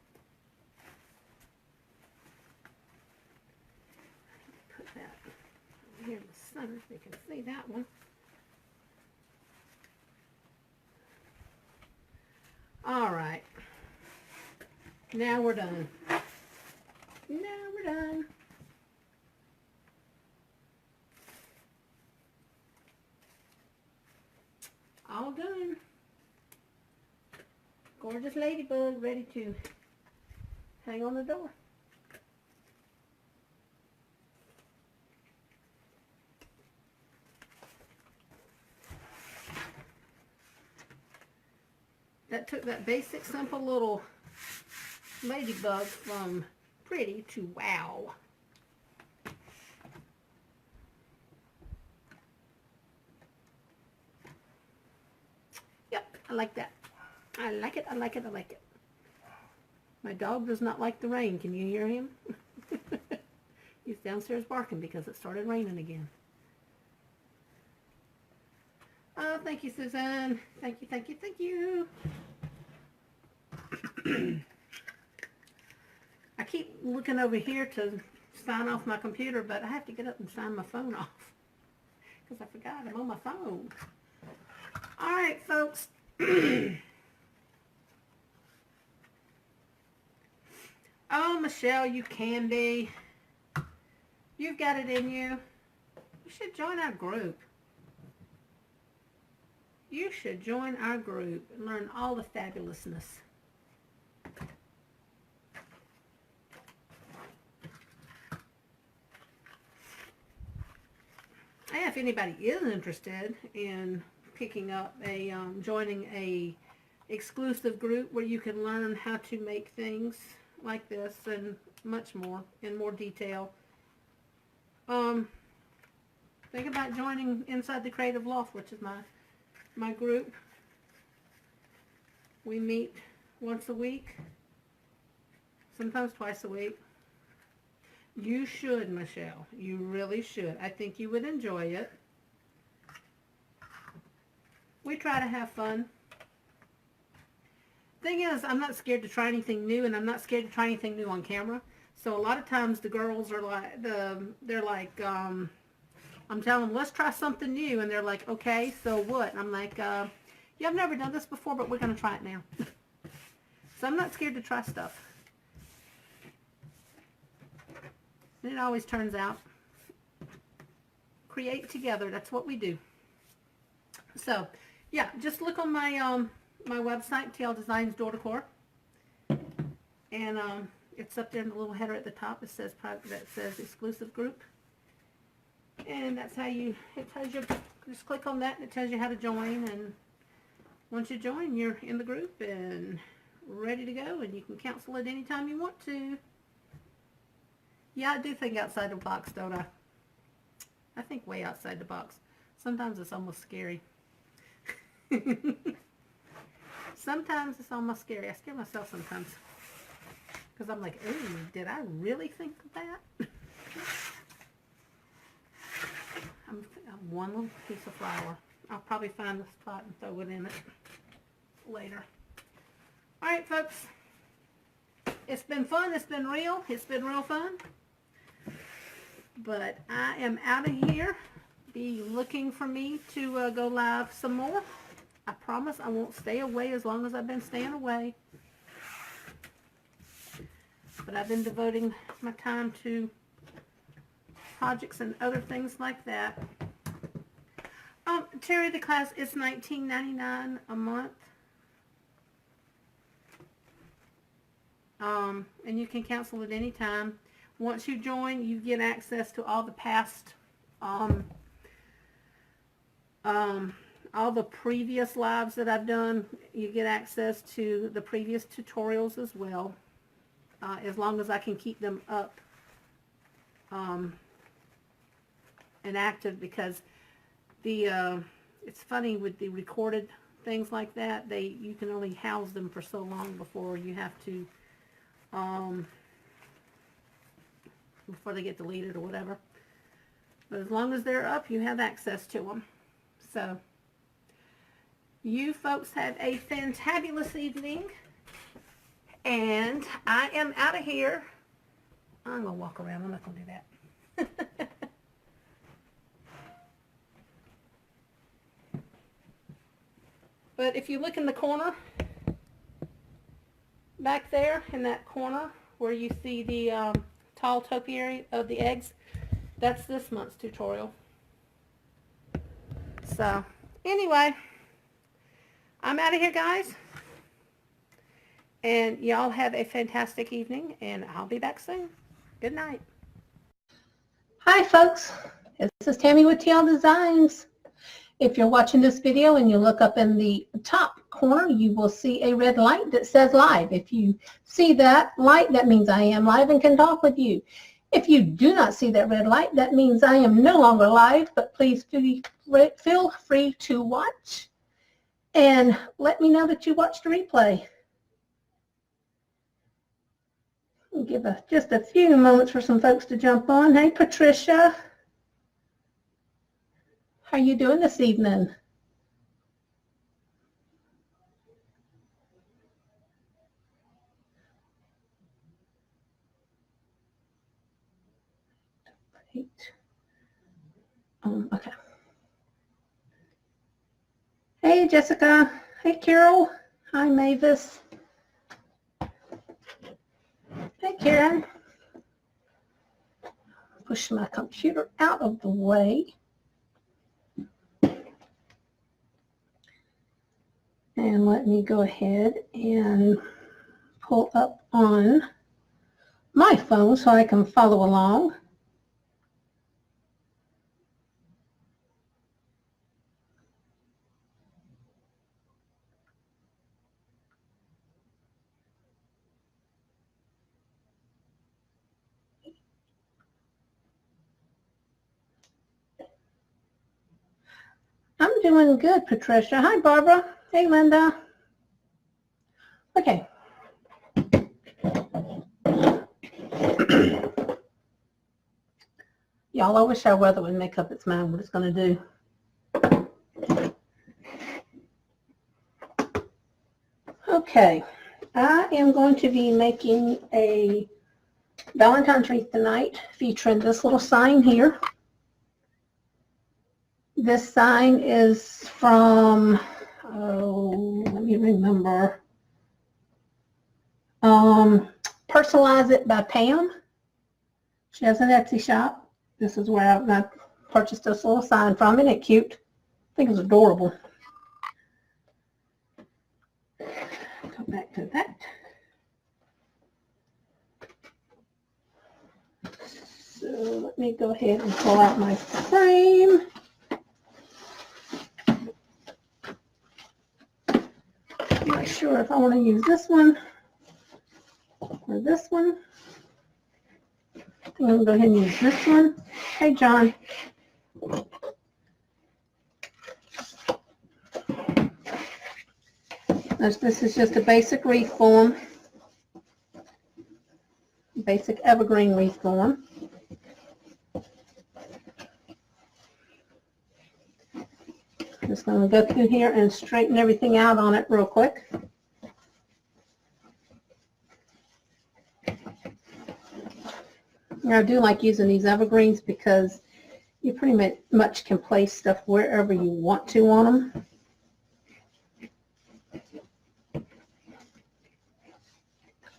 Put that over here in the center so you can see that one. All right, now we're done. Now we're done. Gorgeous ladybug ready to hang on the door. That took that basic, simple little ladybug from pretty to wow. Yep, I like that. I like it, I like it, I like it. My dog does not like the rain. Can you hear him? He's downstairs barking because it started raining again. Oh, thank you, Suzanne. Thank you, thank you, thank you. I keep looking over here to sign off my computer, but I have to get up and sign my phone off because I forgot I'm on my phone. All right, folks. Oh, Michelle, you can be. You've got it in you. You should join our group. You should join our group and learn all the fabulousness. And if anybody is interested in picking up a, joining a exclusive group where you can learn how to make things like this and much more in more detail, think about joining Inside the Creative Loft, which is my group. We meet once a week, sometimes twice a week. You should, Michelle. You really should. I think you would enjoy it. We try to have fun. Thing is, I'm not scared to try anything new, and I'm not scared to try anything new on camera. So a lot of times the girls are like, they're like, I'm telling them, let's try something new, and they're like, okay, so what? And I'm like, yeah, I've never done this before, but we're going to try it now. So I'm not scared to try stuff. And it always turns out. Create together. That's what we do. So, yeah, just look on my my website, TL Designs Door Decor, and it's up there in the little header at the top. It says private. That says exclusive group, and that's how you. It tells you. Just click on that, and it tells you how to join. And once you join, you're in the group and ready to go. And you can cancel it anytime you want to. Yeah, I do think outside the box, don't I? I think way outside the box. Sometimes it's almost scary. Sometimes it's almost scary. I scare myself sometimes. Because I'm like, ooh, did I really think of that? I'm one little piece of flour. I'll probably find the spot and throw it in it later. Alright, folks. It's been fun. It's been real. It's been real fun. But I am out of here. Be looking for me to go live some more. I promise I won't stay away as long as I've been staying away. But I've been devoting my time to projects and other things like that. Terry, the class is $19.99 a month. And you can cancel at any time. Once you join, you get access to all the past, all the previous lives that I've done. You get access to the previous tutorials as well, as long as I can keep them up and active, because the it's funny with the recorded things like that, you can only house them for so long before you have to before they get deleted or whatever. But as long as they're up, you have access to them. So you folks have a fantabulous evening, and I am out of here. I'm gonna walk around. I'm not gonna do that. But if you look in the corner back there, in that corner where you see the tall topiary of the eggs, that's this month's tutorial. So anyway, I'm out of here, guys. And y'all have a fantastic evening, and I'll be back soon. Good night. Hi, folks. This is Tammy with TL Designs. If you're watching this video and you look up in the top corner, you will see a red light that says live. If you see that light, that means I am live and can talk with you. If you do not see that red light, that means I am no longer live, but please feel free to watch and let me know that you watched the replay. We'll give just a few moments for some folks to jump on. Hey, Patricia. How are you doing this evening? Okay. Hey, Jessica. Hey, Carol. Hi, Mavis. Hey, Karen. Push my computer out of the way. And let me go ahead and pull up on my phone so I can follow along. I'm doing good, Patricia. Hi, Barbara. Hey, Linda. Okay. Y'all, I wish our weather would make up its mind what it's going to do. Okay. I am going to be making a Valentine's wreath tonight featuring this little sign here. This sign is from, let me remember, Personalize It by Pam. She has an Etsy shop. This is where I purchased this little sign from. Isn't it cute? I think it's adorable. Go back to that. So let me go ahead and pull out my frame. I'm not sure if I want to use this one or this one. I think I'm going to go ahead and use this one. Hey, John. This is just a basic wreath form. Basic evergreen wreath form. I'm just going to go through here and straighten everything out on it real quick. I do like using these evergreens because you pretty much can place stuff wherever you want to on them.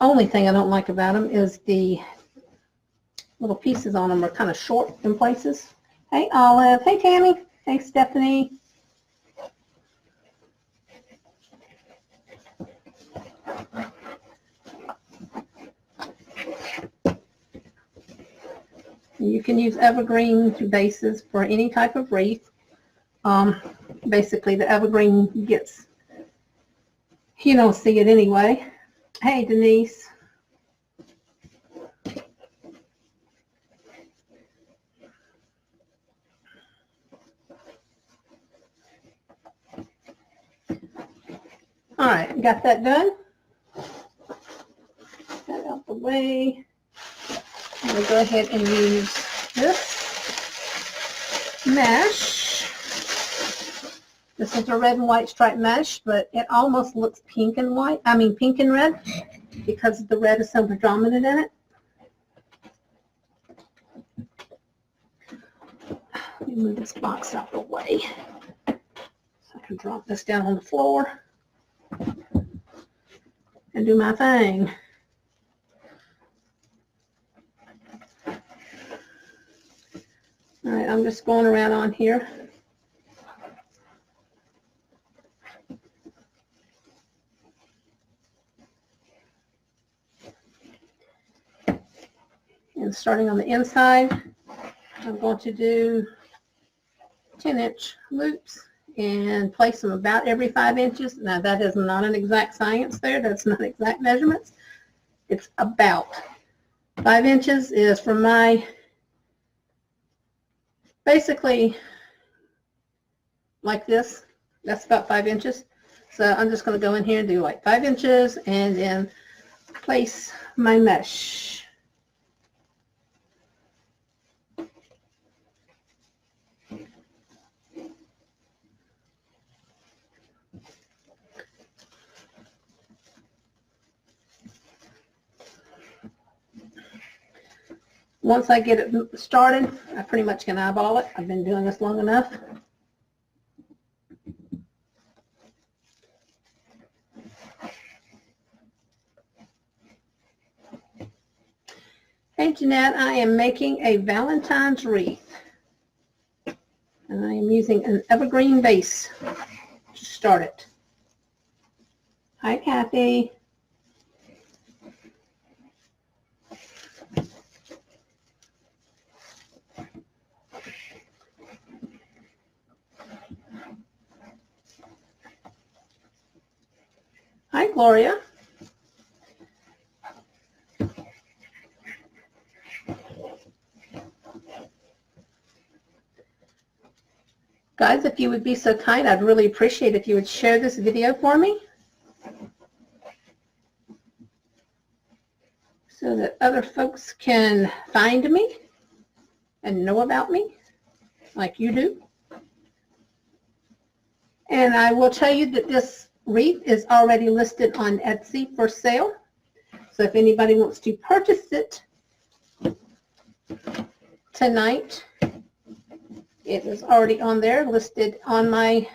Only thing I don't like about them is the little pieces on them are kind of short in places. Hey, Olive. Hey, Tammy. Hey, Stephanie. You can use evergreen bases for any type of wreath. Basically, the evergreen gets, you don't see it anyway. Hey, Denise. All right, got that done. Get that out the way. I'm going to go ahead and use this mesh. This is a red and white striped mesh, but it almost looks pink and white. I mean pink and red because the red is so predominant in it. Let me move this box out the way so I can drop this down on the floor and do my thing. All right, I'm just going around on here. starting on the inside. I'm going to do 10-inch loops and place them about every 5 inches. Now that is not an exact science there. That's not exact measurements. It's about 5 inches is from my, basically like this. That's about 5 inches. So I'm just going to go in here and do like 5 inches and then place my mesh. Once I get it started, I pretty much can eyeball it. I've been doing this long enough. Hey Jeanette, I am making a Valentine's wreath. And I am using an evergreen base to start it. Hi Kathy. Hi, Gloria. Guys, if you would be so kind, I'd really appreciate if you would share this video for me so that other folks can find me and know about me like you do. And I will tell you that this wreath is already listed on Etsy for sale. So if anybody wants to purchase it tonight, it is already on there, listed on my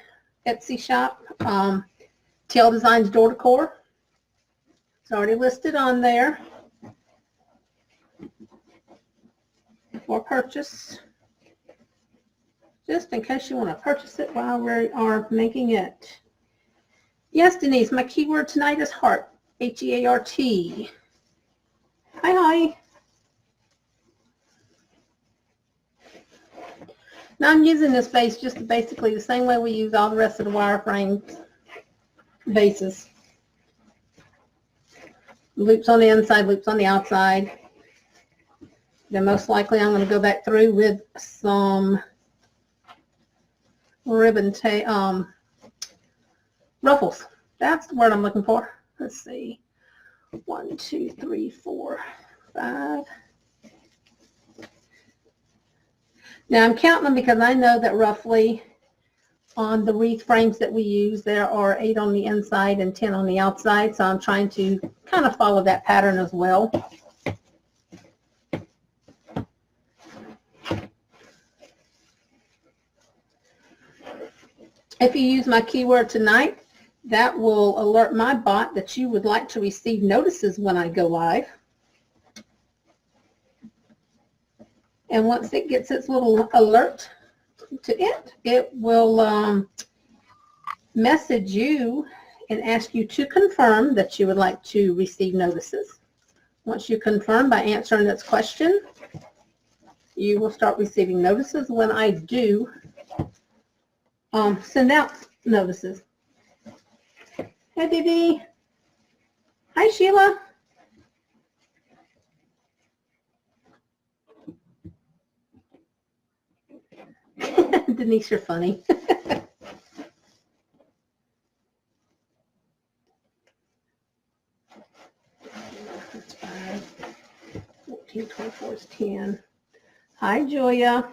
Etsy shop, TL Designs Door Decor. It's already listed on there for purchase, just in case you want to purchase it while we are making it. Yes, Denise, my keyword tonight is heart, H-E-A-R-T. Hi, hi. Now I'm using this base just basically the same way we use all the rest of the wireframe bases. Loops on the inside, loops on the outside. Then most likely I'm going to go back through with some ribbon ruffles. That's the word I'm looking for. Let's see. 1, 2, 3, 4, 5. Now I'm counting them because I know that roughly on the wreath frames that we use, there are 8 on the inside and 10 on the outside. So I'm trying to kind of follow that pattern as well. If you use my keyword tonight, that will alert my bot that you would like to receive notices when I go live. And once it gets its little alert to it, it will message you and ask you to confirm that you would like to receive notices. Once you confirm by answering its question, you will start receiving notices when I do send out notices. Hey, baby. Hi, Sheila. Denise, you're funny. That's 5. 14, 24 is 10. Hi, Julia.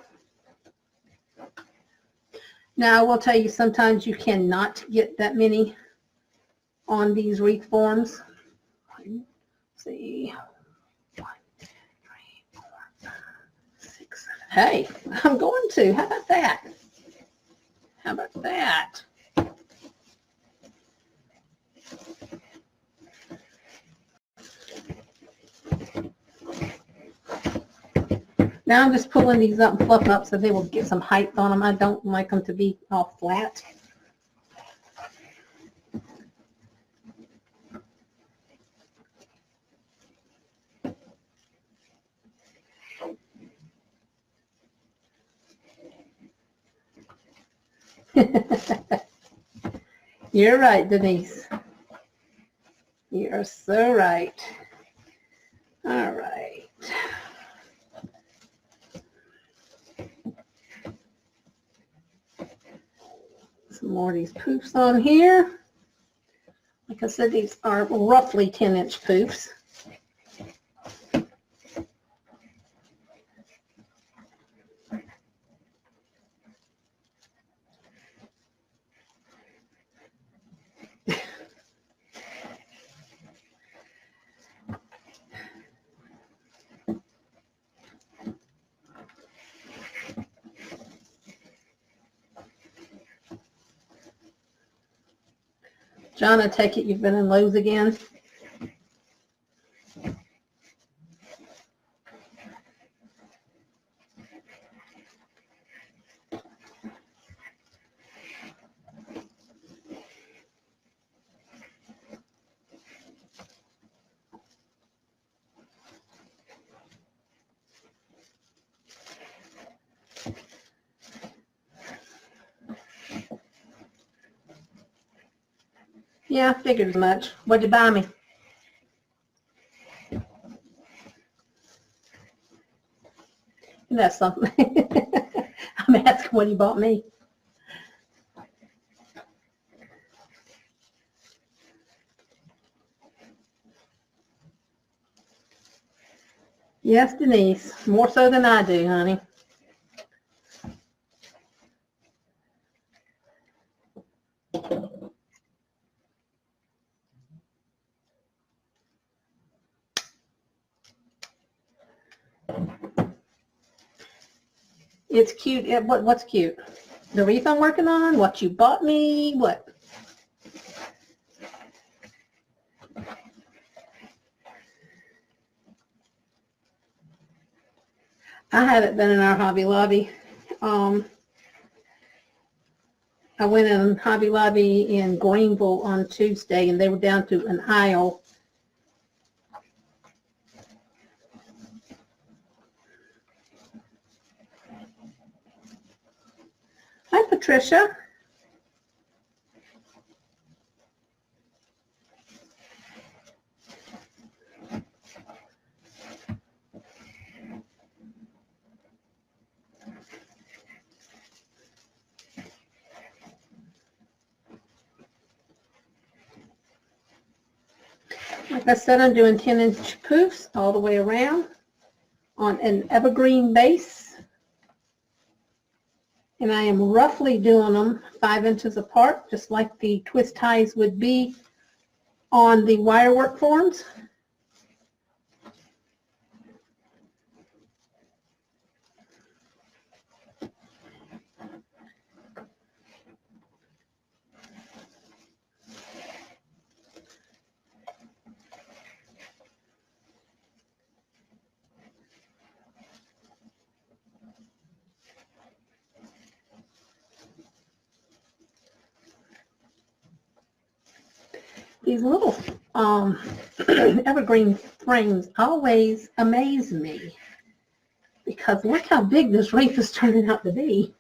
Now, I will tell you, sometimes you cannot get that many on these wreath forms. Let's see. 1, 2, 3, 4, 5, 6, 7. Hey, I'm going to. How about that? How about that? Now I'm just pulling these up and fluffing up so they will get some height on them. I don't like them to be all flat. You're right, Denise. You are so right. All right. Some more of these poofs on here. Like I said, these are roughly 10-inch poofs. John, I take it you've been in Lowe's again? Yeah, I figured as much. What'd you buy me? That's something. I'm asking what he bought me. Yes, Denise. More so than I do, honey. It's cute. What's cute? The wreath I'm working on? What you bought me? What? I haven't been in our Hobby Lobby. I went in Hobby Lobby in Greenville on Tuesday, and they were down to an aisle. Hi, Patricia. Like I said, I'm doing 10-inch poofs all the way around on an evergreen base. And I am roughly doing them 5 inches apart, just like the twist ties would be on the wire work forms. These little evergreen frames always amaze me because look how big this wreath is turning out to be.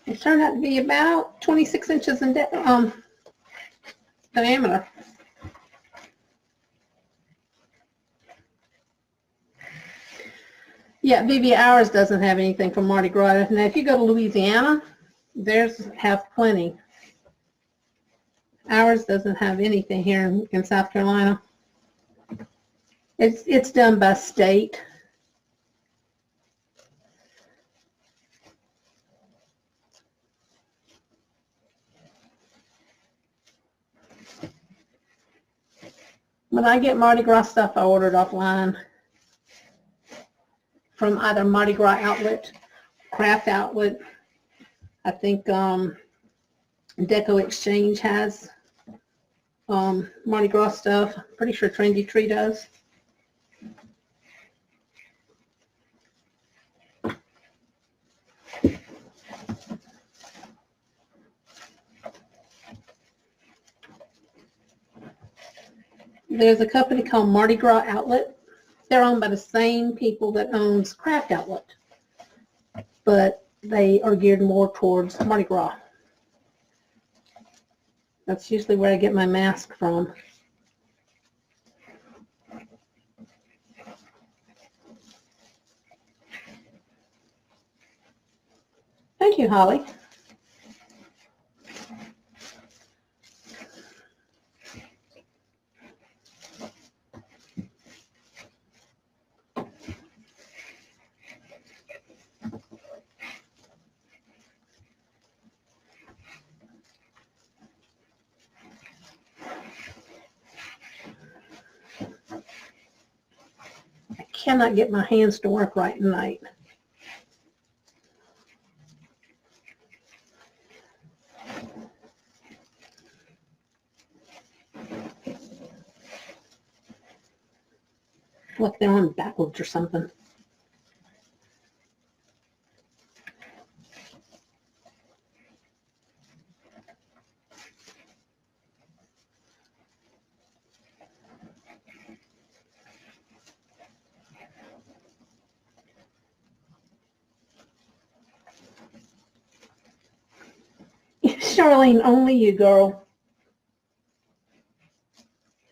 It turned out to be about 26 inches in diameter. Yeah, BB Ours doesn't have anything from Mardi Gras. Now, if you go to Louisiana, theirs have plenty. Ours doesn't have anything here in South Carolina. It's done by state. When I get Mardi Gras stuff, I order it offline from either Mardi Gras Outlet, Craft Outlet. I think Deco Exchange has Mardi Gras stuff. Pretty sure Trendy Tree does. There's a company called Mardi Gras Outlet. They're owned by the same people that owns Craft Outlet. But they are geared more towards Mardi Gras. That's usually where I get my mask from. Thank you, Holly. I cannot get my hands to work right tonight. Look, they're on backwards or something. Charlene, only you, girl.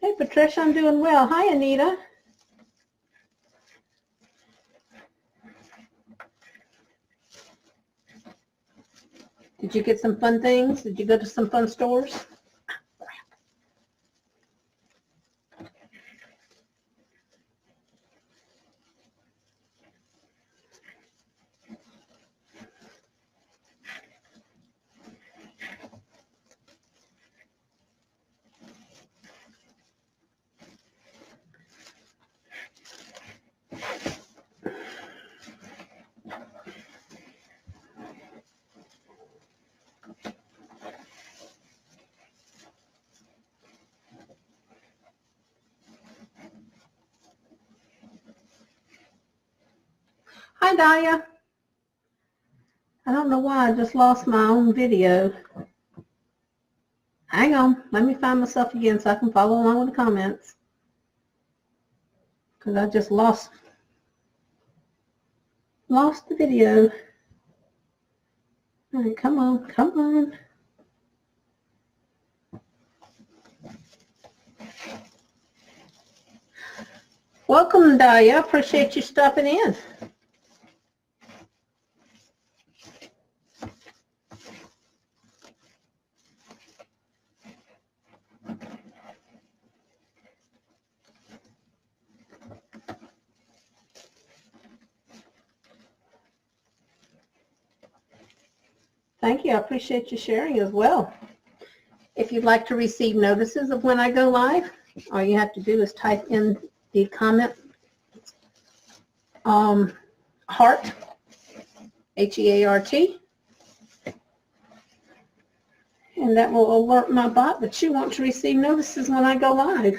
Hey, Patricia, I'm doing well. Hi, Anita. Did you get some fun things? Did you go to some fun stores? Hi, Daya. I don't know why I just lost my own video. Hang on. Let me find myself again so I can follow along with the comments. Because I just lost the video. All right, come on, come on. Welcome, Daya. Appreciate you stopping in. Thank you. I appreciate you sharing as well. If you'd like to receive notices of when I go live, all you have to do is type in the comment heart, H-E-A-R-T, and that will alert my bot that you want to receive notices when I go live.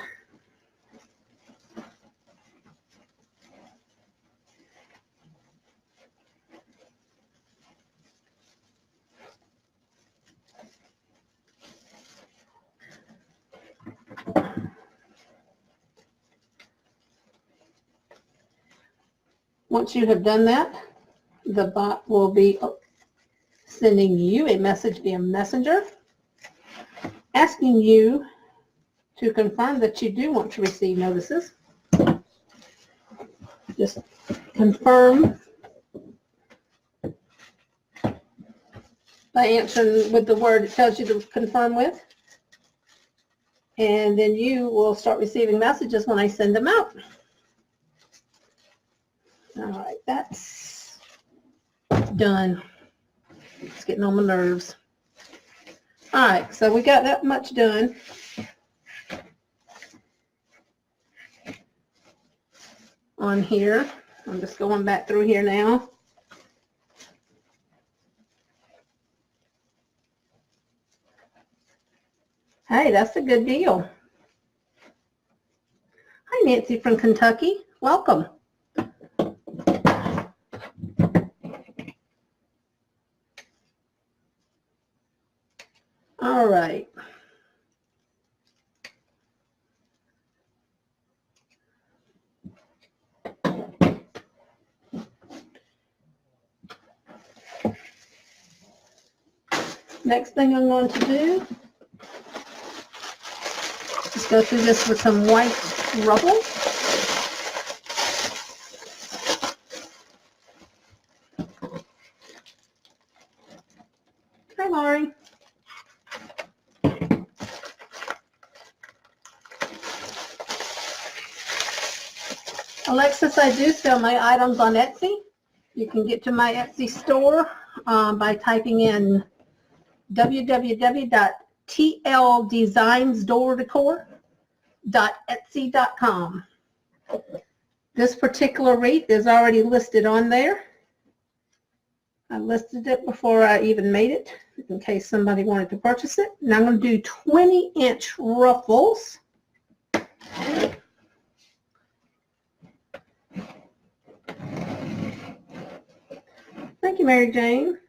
Once you have done that, the bot will be sending you a message via Messenger asking you to confirm that you do want to receive notices. Just confirm by answering with the word it tells you to confirm with. And then you will start receiving messages when I send them out. All right, that's done. It's getting on my nerves. All right, so we got that much done. On here, I'm just going back through here now. Hey, that's a good deal. Hi, Nancy from Kentucky. Welcome. All right. Next thing I'm going to do is go through this with some white rubble. Hi, Laurie. Alexis, I do sell my items on Etsy. You can get to my Etsy store by typing in www.tldesignsdoordecor.etsy.com. This particular wreath is already listed on there. I listed it before I even made it, in case somebody wanted to purchase it. Now I'm going to do 20-inch ruffles. Thank you, Mary Jane.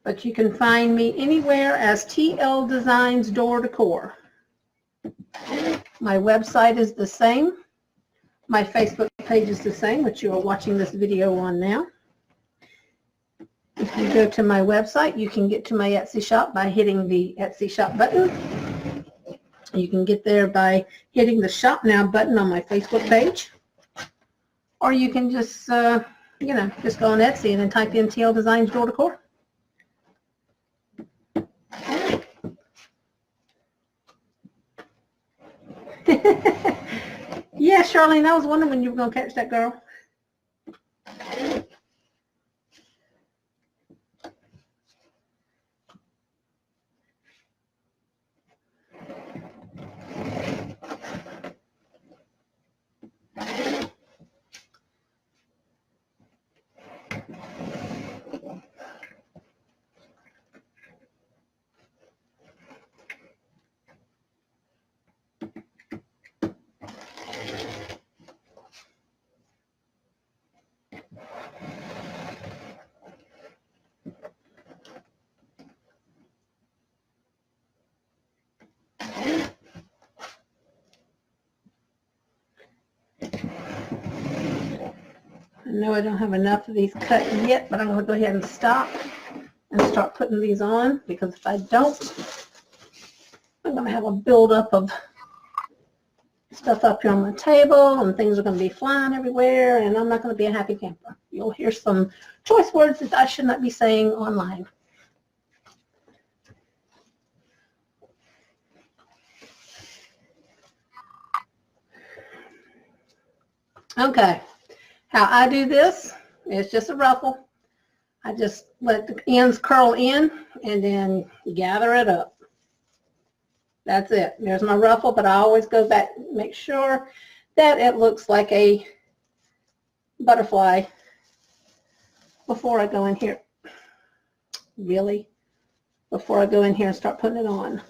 But you can find me anywhere as TL Designs Door Decor. My website is the same. My Facebook page is the same, which you are watching this video on now. If you go to my website, you can get to my Etsy shop by hitting the Etsy shop button. You can get there by hitting the Shop Now button on my Facebook page. Or you can just, just go on Etsy and then type in TL Designs Door Decor. Yeah, Charlene, I was wondering when you were going to catch that girl. I know I don't have enough of these cut yet, but I'm going to go ahead and stop and start putting these on, because if I don't, I'm going to have a buildup of stuff up here on my table, and things are going to be flying everywhere, and I'm not going to be a happy camper. You'll hear some choice words that I should not be saying online. Okay, how I do this is just a ruffle. I just let the ends curl in and then gather it up. That's it. There's my ruffle, but I always go back and make sure that it looks like a butterfly before I go in here. Really? Before I go in here and start putting it on.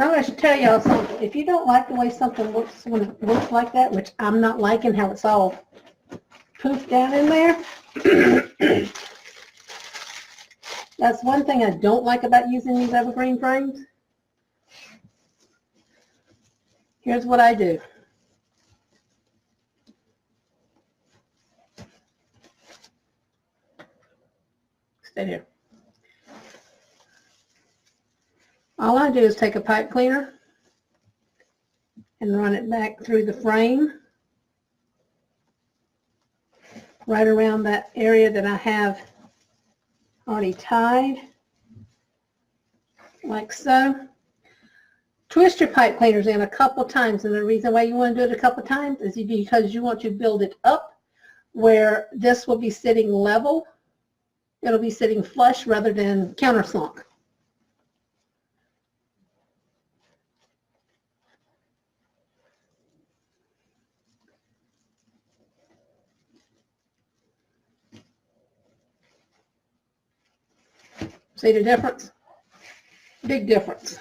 I'm going to tell y'all something. If you don't like the way something looks when it looks like that, which I'm not liking how it's all poofed down in there, that's one thing I don't like about using these evergreen frames. Here's what I do. Stay here. All I do is take a pipe cleaner and run it back through the frame, right around that area that I have already tied, like so. twist your pipe cleaners in a couple times, and the reason why you want to do it a couple times is because you want to build it up where this will be sitting level. It'll be sitting flush rather than countersunk. See the difference? Big difference.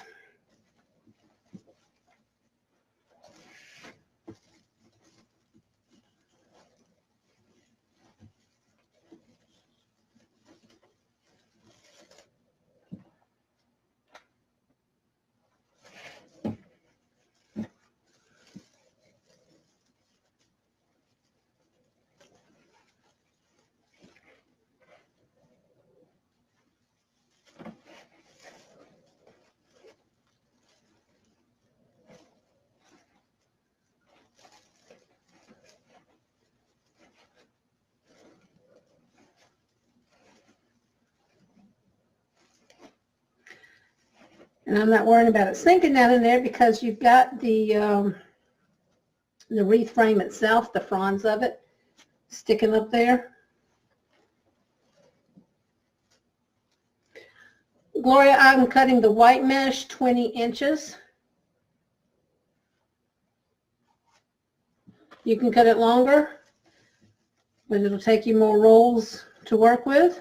And I'm not worrying about it sinking down in there because you've got the wreath frame itself, the fronds of it, sticking up there. Gloria, I'm cutting the white mesh 20 inches. You can cut it longer, but it'll take you more rolls to work with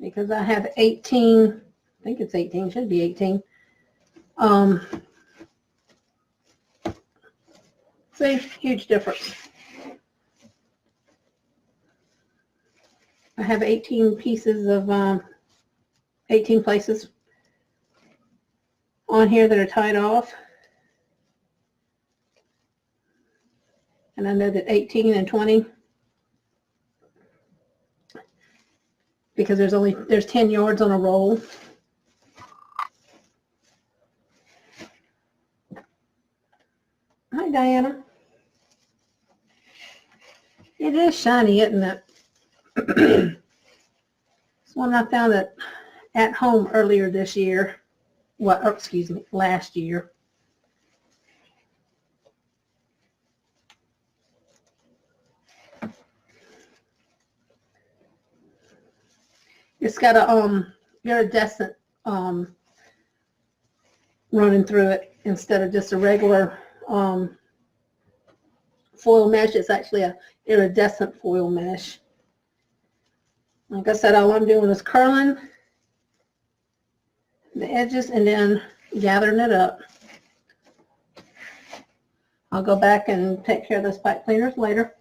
because I have 18, I think it's 18, should be 18. See, huge difference. I have 18 pieces of, 18 places on here that are tied off. And I know that 18 and 20, because there's 10 yards on a roll. Hi, Diana. It is shiny, isn't it? It's one I found at home earlier this year. Well, excuse me, last year. It's got a iridescent running through it instead of just a regular foil mesh. It's actually a iridescent foil mesh. Like I said, all I'm doing is curling the edges and then gathering it up. I'll go back and take care of those pipe cleaners later.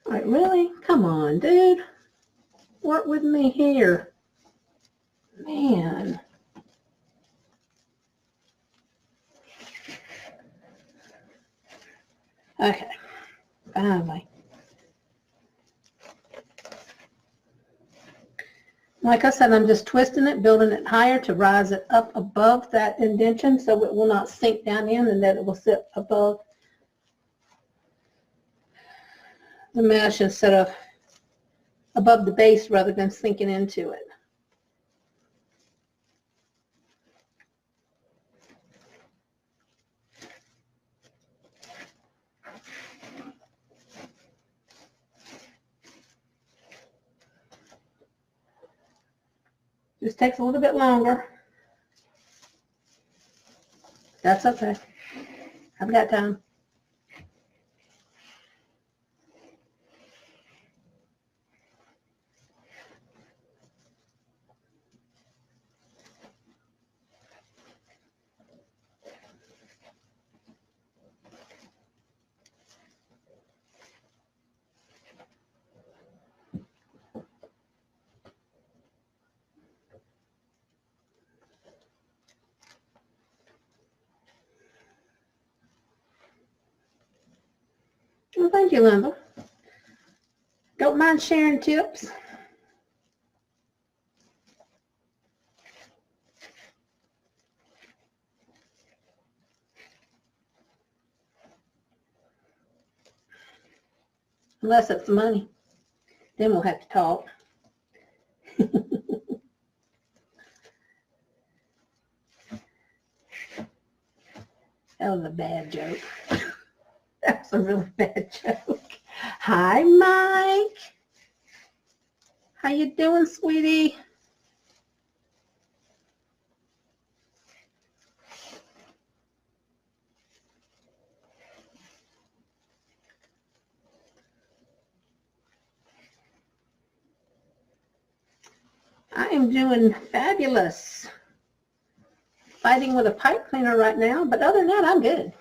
All right, really? Come on, dude. Work with me here. Man. Okay. Finally. Like I said, I'm just twisting it, building it higher to rise it up above that indentation so it will not sink down in and that it will sit above the mesh instead of above the base rather than sinking into it. Just takes a little bit longer. That's okay. I've got time. Well, thank you, Linda. Don't mind sharing tips. unless it's money. Then we'll have to talk. That was a bad joke. That was a really bad joke. Hi, Mike. How you doing, sweetie? I am doing fabulous. Fighting with a pipe cleaner right now, but other than that, I'm good.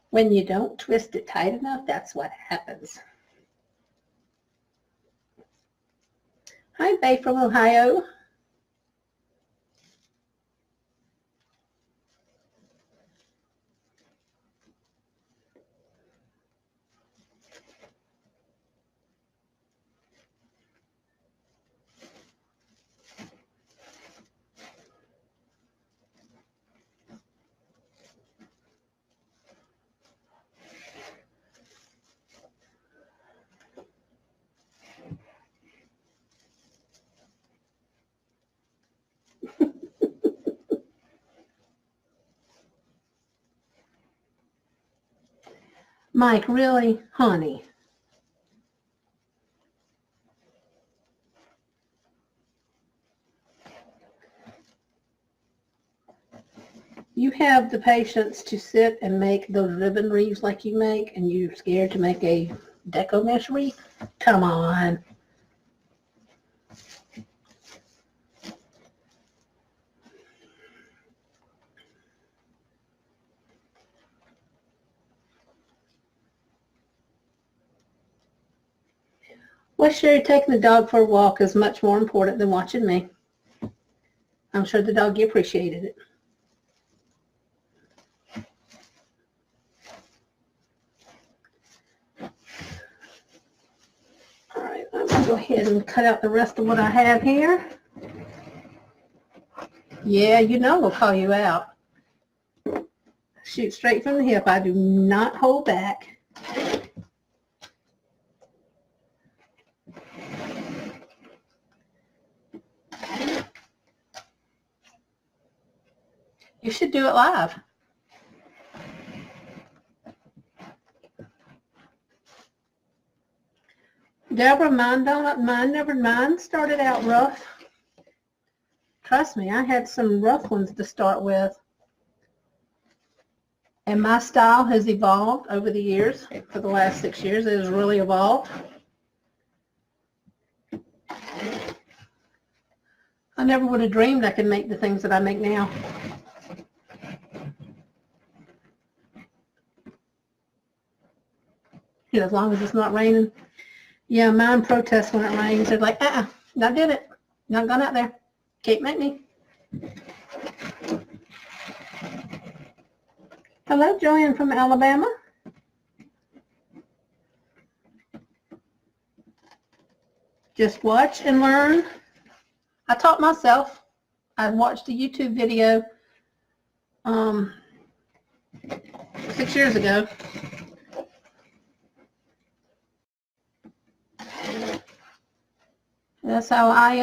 When you don't twist it tight enough, that's what happens. Hi, Bay from Ohio. Mike, really, honey? You have the patience to sit and make those ribbon wreaths like you make, and you're scared to make a deco mesh wreath? Come on. Well, Sherry, taking the dog for a walk is much more important than watching me. I'm sure the doggy appreciated it. All right, I'm going to go ahead and cut out the rest of what I have here. Yeah, you know we'll call you out. Shoot straight from the hip. I do not hold back. You should do it live. Deborah, mine started out rough. Trust me, I had some rough ones to start with. And my style has evolved over the years. For the last 6 years, it has really evolved. I never would have dreamed I could make the things that I make now. You know, as long as it's not raining. Yeah, mine protest when it rains. They're like, not did it. Not gone out there. Can't make me. Hello, Joanne from Alabama. Just watch and learn. I taught myself. I watched a YouTube video 6 years ago. That's how I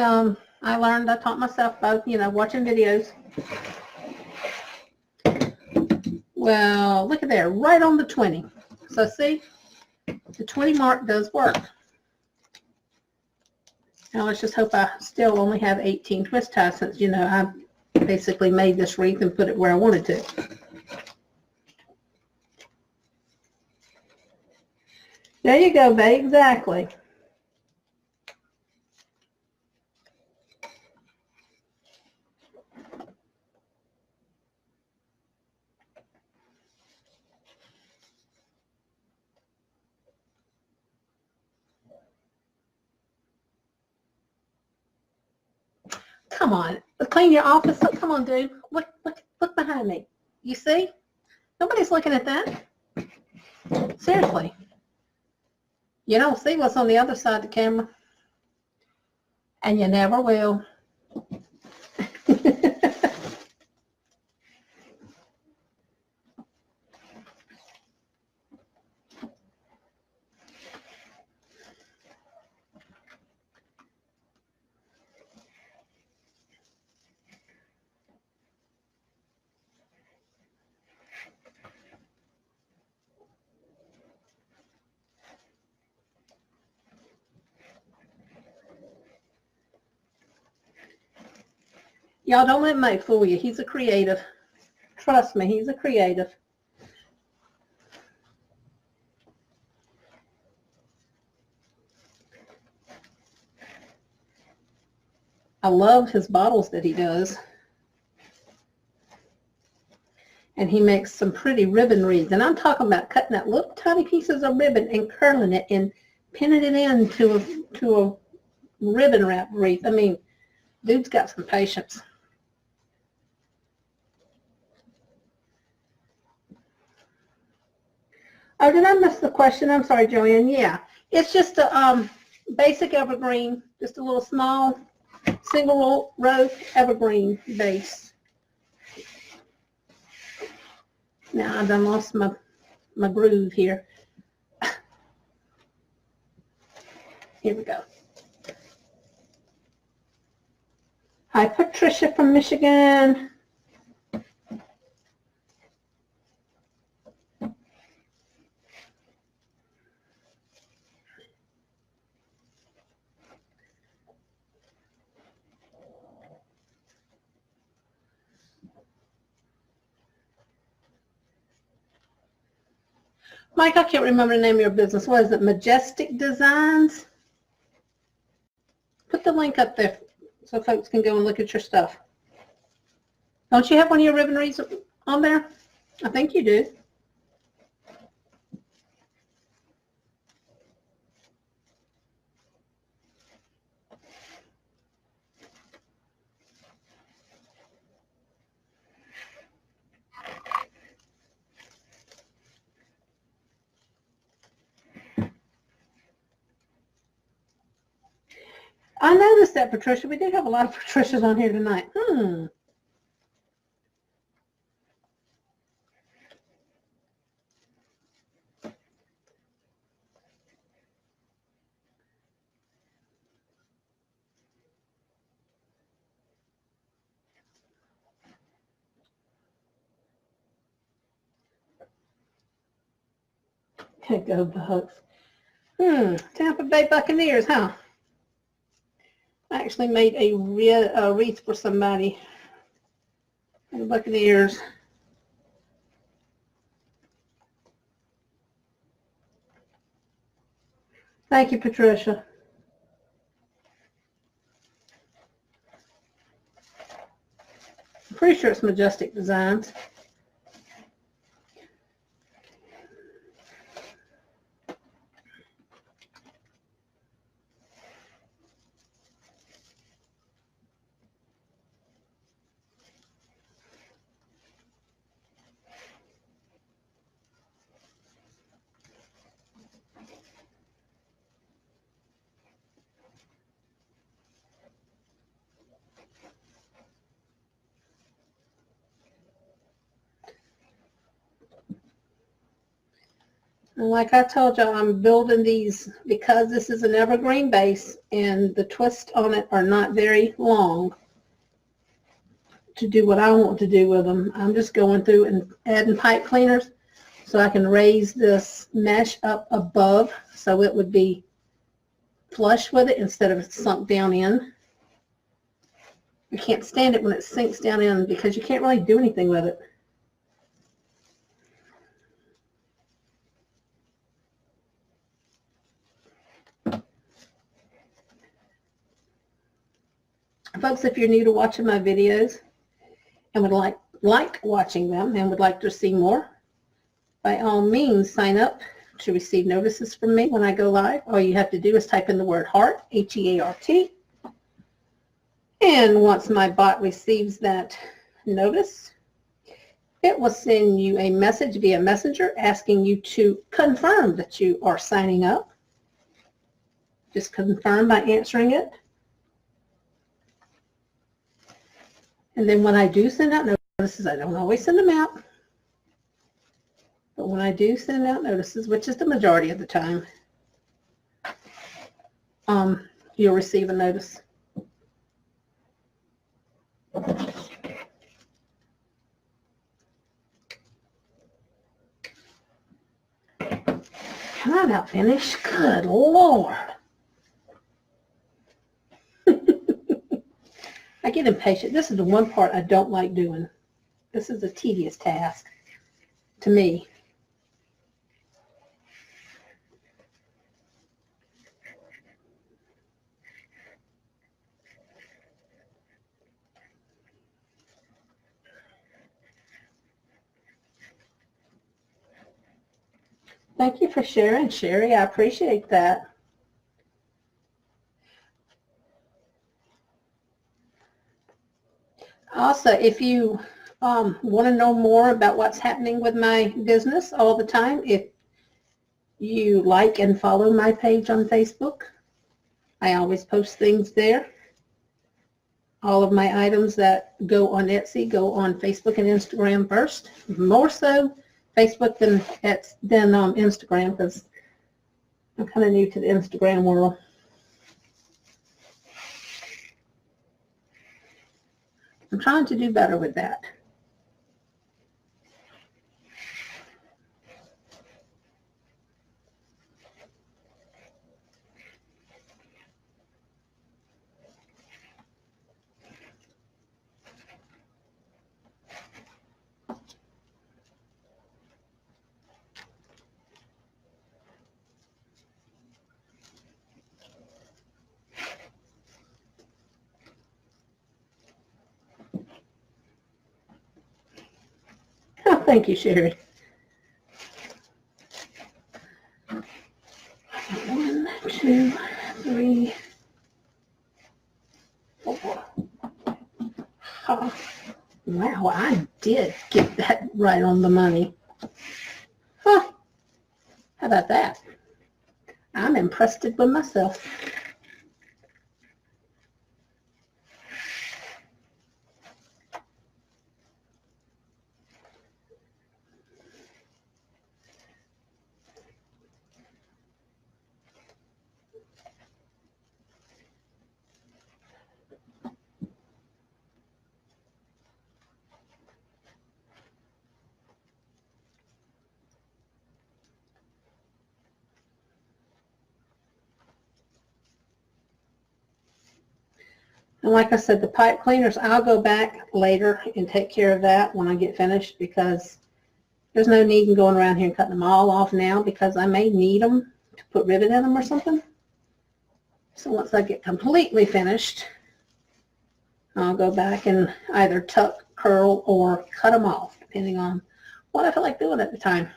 learned. I taught myself by, watching videos. Well, look at there, right on the 20. So see, the 20 mark does work. Now let's just hope I still only have 18 twist ties since, I basically made this wreath and put it where I wanted to. There you go, babe, exactly. Come on. Clean your office. Look, come on, dude. Look behind me. You see? Nobody's looking at that. Seriously. You don't see what's on the other side of the camera. And you never will. Y'all don't let Mike fool you. He's a creative. Trust me, he's a creative. I love his bottles that he does. And he makes some pretty ribbon wreaths. And I'm talking about cutting out little tiny pieces of ribbon and curling it and pinning it into a ribbon wrap wreath. I mean, dude's got some patience. Oh, did I miss the question? I'm sorry, Joanne. Yeah, it's just a basic evergreen, just a little small single row evergreen base. Now I've done lost my groove here. Here we go. Hi, Patricia from Michigan. Mike, I can't remember the name of your business. What is it? Majestic Designs? Put the link up there so folks can go and look at your stuff. Don't you have one of your ribbon wreaths on there? I think you do. I noticed that, Patricia. We did have a lot of Patricias on here tonight. Okay, go Bucks. Tampa Bay Buccaneers, huh? I actually made a wreath for somebody. The Buccaneers. Thank you, Patricia. I'm pretty sure it's Majestic Designs. And like I told y'all, I'm building these because this is an evergreen base and the twists on it are not very long to do what I want to do with them. I'm just going through and adding pipe cleaners so I can raise this mesh up above so it would be flush with it instead of sunk down in. You can't stand it when it sinks down in because you can't really do anything with it. Folks, if you're new to watching my videos and would like watching them and would like to see more, by all means sign up to receive notices from me when I go live. All you have to do is type in the word heart, H-E-A-R-T, And once my bot receives that notice, it will send you a message via Messenger asking you to confirm that you are signing up. Just confirm by answering it. And then when I do send out notices, I don't always send them out. But when I do send out notices, which is the majority of the time, you'll receive a notice. Can I not finish? Good Lord. I get impatient. This is the one part I don't like doing. This is a tedious task to me. Thank you for sharing, Sherry. I appreciate that. Also, if you want to know more about what's happening with my business all the time, if you like and follow my page on Facebook, I always post things there. All of my items that go on Etsy go on Facebook and Instagram first. More so Facebook than Instagram, because I'm kind of new to the Instagram world. I'm trying to do better with that. Oh, thank you, Sherry. 1, 2, 3, 4. Oh, wow, I did get that right on the money. Huh. How about that? I'm impressed with myself. And like I said, the pipe cleaners, I'll go back later and take care of that when I get finished, because there's no need in going around here and cutting them all off now, because I may need them to put ribbon in them or something. So once I get completely finished, I'll go back and either tuck, curl, or cut them off, depending on what I feel like doing at the time.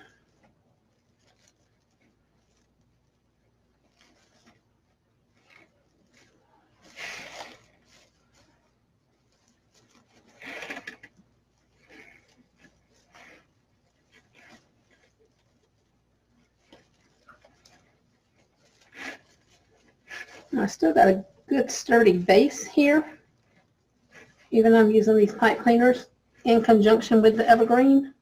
I still got a good sturdy base here, even though I'm using these pipe cleaners in conjunction with the evergreen.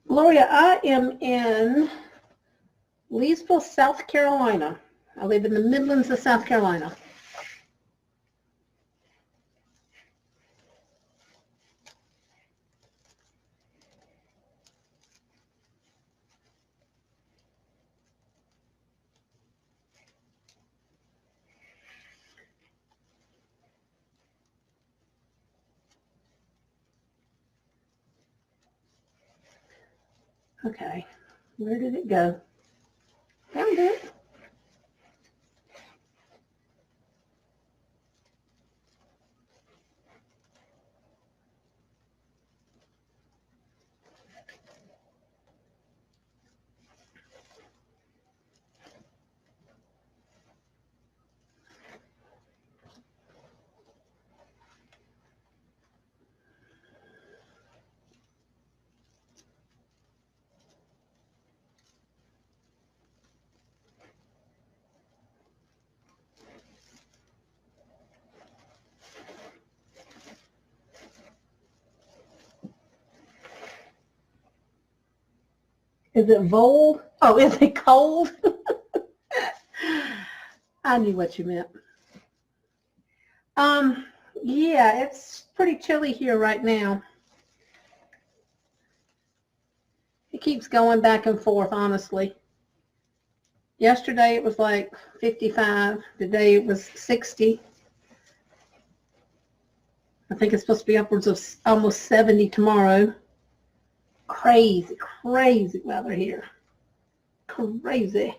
Gloria, I am in Leesville, South Carolina. I live in the Midlands of South Carolina. Okay, where did it go? Found it. Is it vold? Oh, is it cold? I knew what you meant. Yeah, it's pretty chilly here right now. It keeps going back and forth, honestly. Yesterday it was like 55. Today it was 60. I think it's supposed to be upwards of almost 70 tomorrow. Crazy, crazy weather here. Crazy.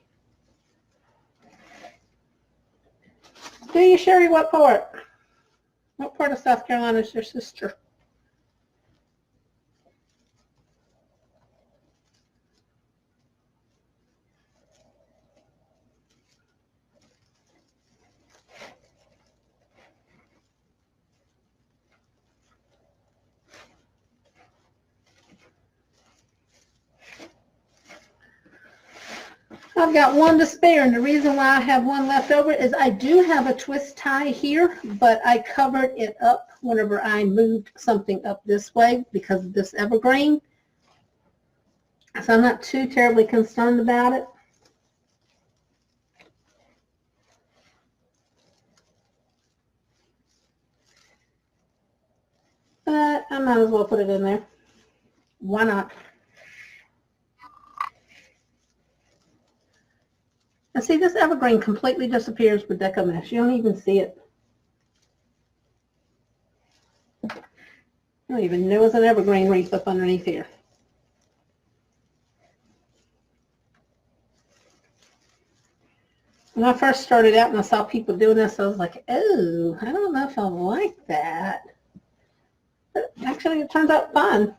Do you, Sherry? What part? What part of South Carolina is your sister? I've got one to spare, and the reason why I have one left over is I do have a twist tie here, but I covered it up whenever I moved something up this way because of this evergreen. So I'm not too terribly concerned about it. But I might as well put it in there. Why not? And see, this evergreen completely disappears with Deco Mesh. You don't even see it. I don't even know it's an evergreen wreath up underneath here. When I first started out and I saw people doing this, I was like, oh, I don't know if I like that. But actually, it turns out fun.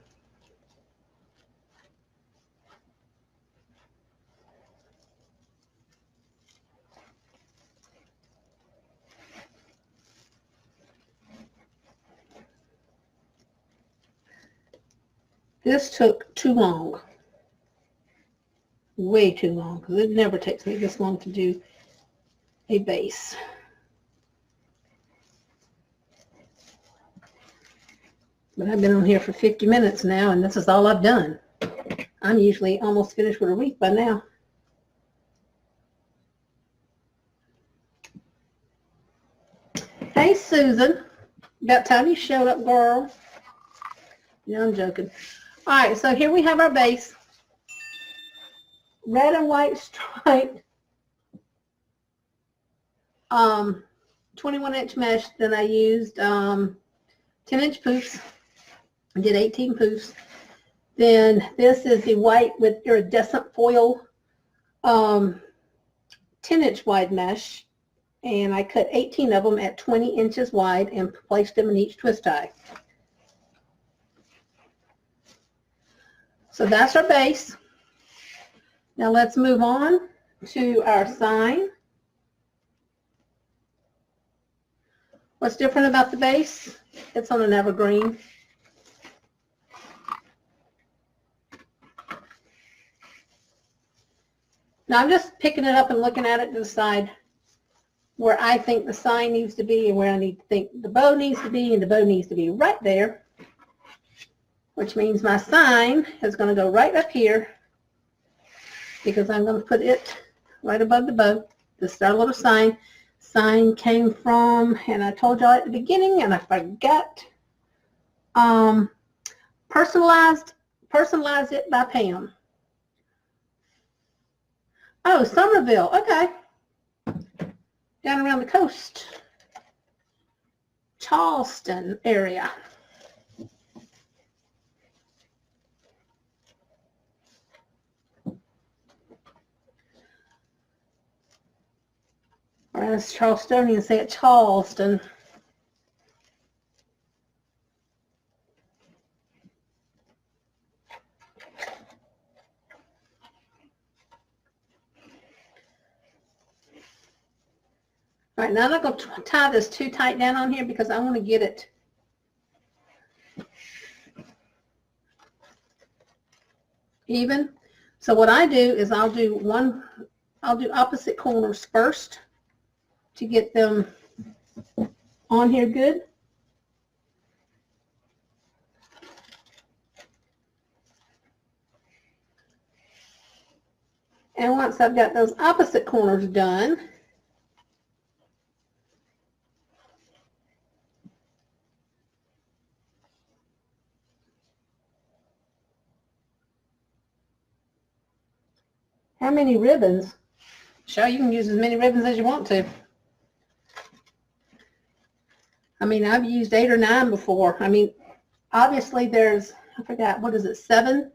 This took too long. Way too long, because it never takes me this long to do a base. But I've been on here for 50 minutes now, and this is all I've done. I'm usually almost finished with a wreath by now. Hey, Susan. About time you showed up, girl. No, I'm joking. All right, so here we have our base. Red and white striped 21-inch mesh. Then I used 10-inch poofs. I did 18 poofs. Then this is the white with iridescent foil 10-inch wide mesh. And I cut 18 of them at 20 inches wide and placed them in each twist tie. So that's our base. Now let's move on to our sign. What's different about the base? It's on an evergreen. Now I'm just picking it up and looking at it to decide where I think the sign needs to be and where I need to think the bow needs to be, and the bow needs to be right there, which means my sign is going to go right up here because I'm going to put it right above the bow. This is our little sign. Sign came from, and I told y'all at the beginning, and I forgot, Personalize It by Pam. Oh, Somerville. Okay. Down around the coast. Charleston area. As Charlestonians say it, Charleston. All right, now I'm not going to tie this too tight down on here because I want to get it even. So what I do is I'll do opposite corners first to get them on here good. And once I've got those opposite corners done, how many ribbons? Sure, you can use as many ribbons as you want to. I mean, I've used 8 or 9 before. I mean, obviously there's, I forgot, what is it, 7?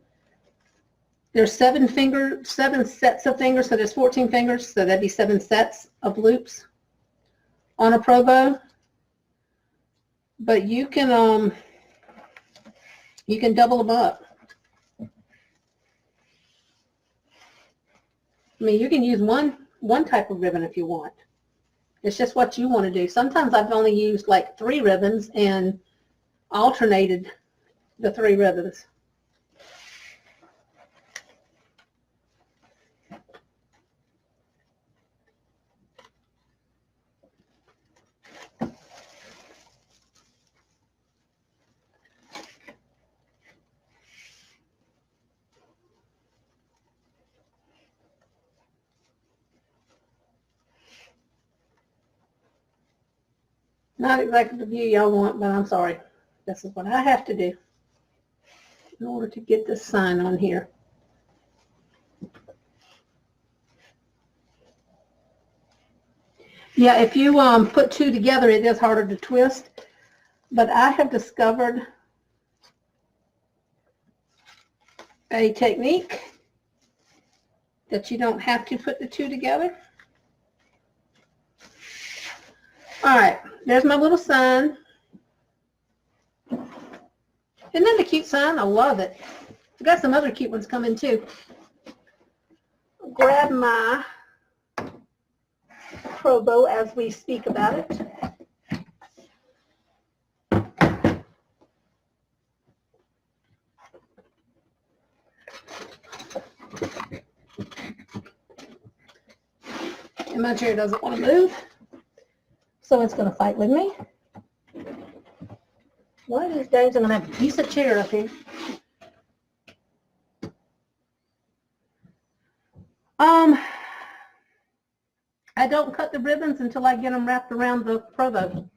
There's 7 sets of fingers, so there's 14 fingers, so that'd be 7 sets of loops on a Pro Bow. But you can double them up. I mean, you can use one type of ribbon if you want. It's just what you want to do. Sometimes I've only used like 3 ribbons and alternated the 3 ribbons. Not exactly the view y'all want, but I'm sorry. This is what I have to do in order to get this sign on here. Yeah, if you put 2 together, it is harder to twist. But I have discovered a technique that you don't have to put the 2 together. All right, there's my little sign. Isn't that a cute sign? I love it. I've got some other cute ones coming too. I'll grab my Pro Bow as we speak about it. And my chair doesn't want to move, so it's going to fight with me. One of these days I'm going to have a piece of chair up here. I don't cut the ribbons until I get them wrapped around the Pro Bow.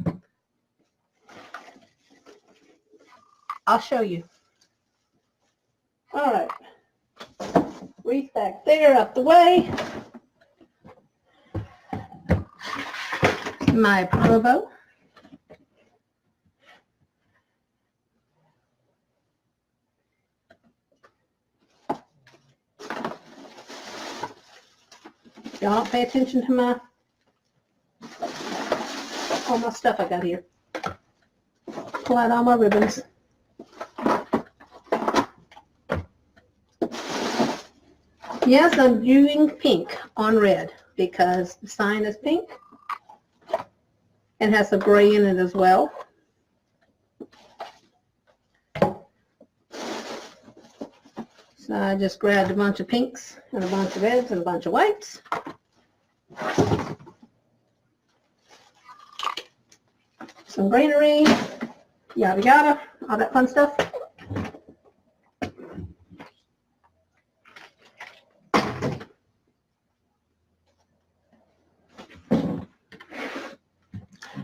I'll show you. All right. Wreath back there, up the way. My Pro Bow. Y'all pay attention to all my stuff I got here. Pull out all my ribbons. Yes, I'm doing pink on red because the sign is pink and has some gray in it as well. So I just grabbed a bunch of pinks and a bunch of reds and a bunch of whites. Some greenery, yada yada, all that fun stuff.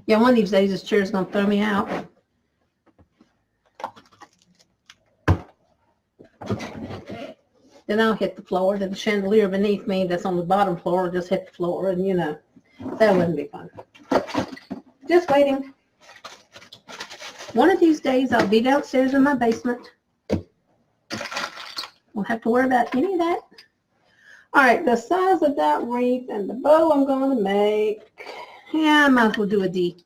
Yeah, one of these days this chair is going to throw me out. Then I'll hit the floor. Then the chandelier beneath me that's on the bottom floor will just hit the floor, and you know, that wouldn't be fun. Just waiting. One of these days I'll be downstairs in my basement. Won't have to worry about any of that. All right, the size of that wreath and the bow I'm going to make, yeah, I might as well do a D.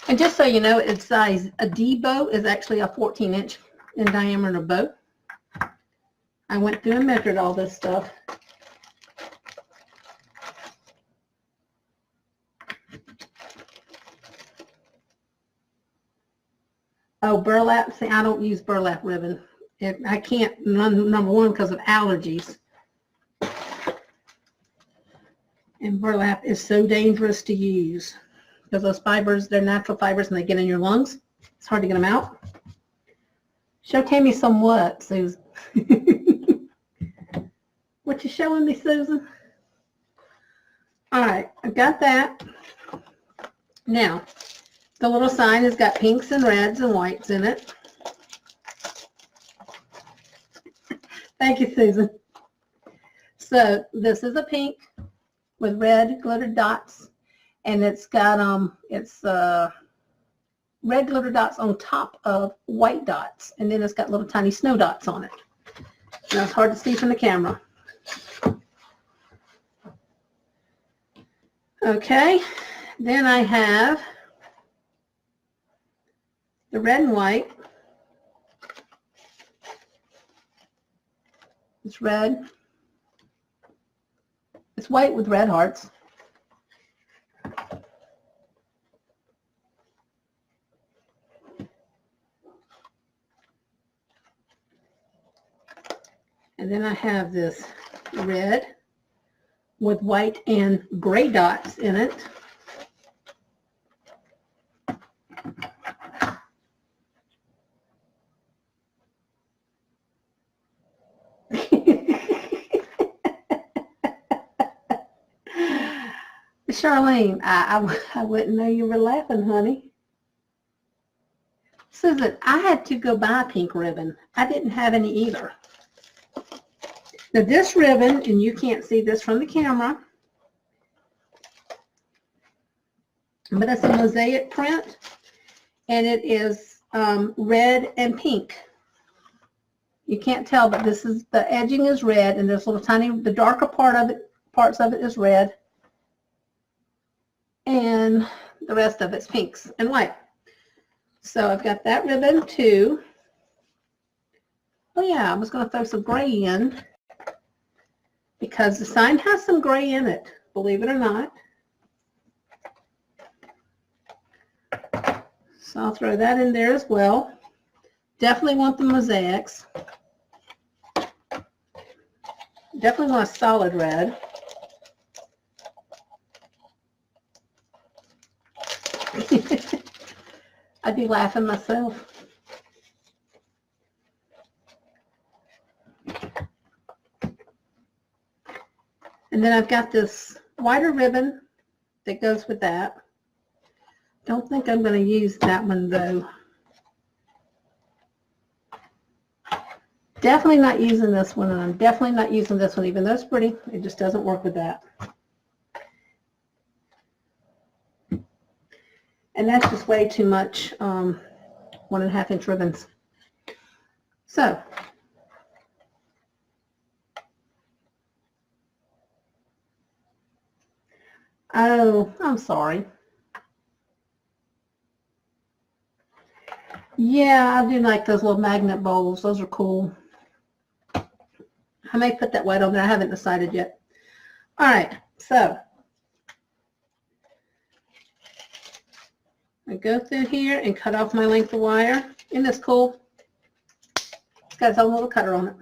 And just so you know, it's size, a D bow is actually a 14-inch in diameter bow. I went through and measured all this stuff. Oh, burlap. See, I don't use burlap ribbon. I can't, number one, because of allergies. And burlap is so dangerous to use because those fibers, they're natural fibers and they get in your lungs. It's hard to get them out. Show Tammy some what, Susan? What you showing me, Susan? All right, I've got that. Now, the little sign has got pinks and reds and whites in it. Thank you, Susan. So this is a pink with red glittered dots, and it's got red glitter dots on top of white dots, and then it's got little tiny snow dots on it. Now it's hard to see from the camera. Okay, then I have the red and white. It's red. It's white with red hearts. And then I have this red with white and gray dots in it. Charlene, I wouldn't know you were laughing, honey. Susan, I had to go buy pink ribbon. I didn't have any either. Now this ribbon, and you can't see this from the camera, but it's a mosaic print, and it is red and pink. You can't tell, but this is, the edging is red, and there's little tiny, the darker parts of it is red, and the rest of it's pinks and white. So I've got that ribbon too. Oh yeah, I was going to throw some gray in because the sign has some gray in it, believe it or not. So I'll throw that in there as well. Definitely want the mosaics. Definitely want a solid red. I'd be laughing myself. And then I've got this wider ribbon that goes with that. Don't think I'm going to use that one though. Definitely not using this one, and I'm definitely not using this one, even though it's pretty. It just doesn't work with that. And that's just way too much 1.5 inch ribbons. So, oh, I'm sorry. Yeah, I do like those little magnet bowls. Those are cool. I may put that white on there. I haven't decided yet. All right, so I go through here and cut off my length of wire. Isn't this cool? It's got its own little cutter on it.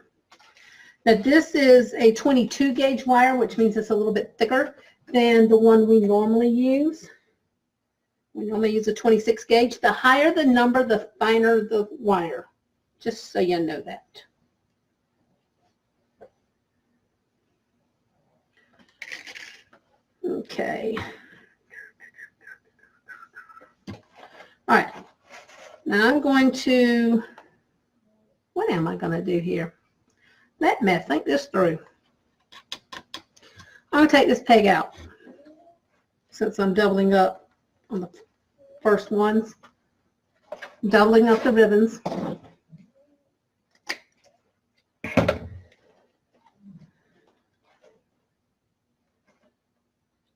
Now this is a 22 gauge wire, which means it's a little bit thicker than the one we normally use. We normally use a 26 gauge. The higher the number, the finer the wire, just so you know that. Okay. All right. Now I'm going to, what am I going to do here? Let me think this through. I'm going to take this peg out. since I'm doubling up on the first ones, doubling up the ribbons.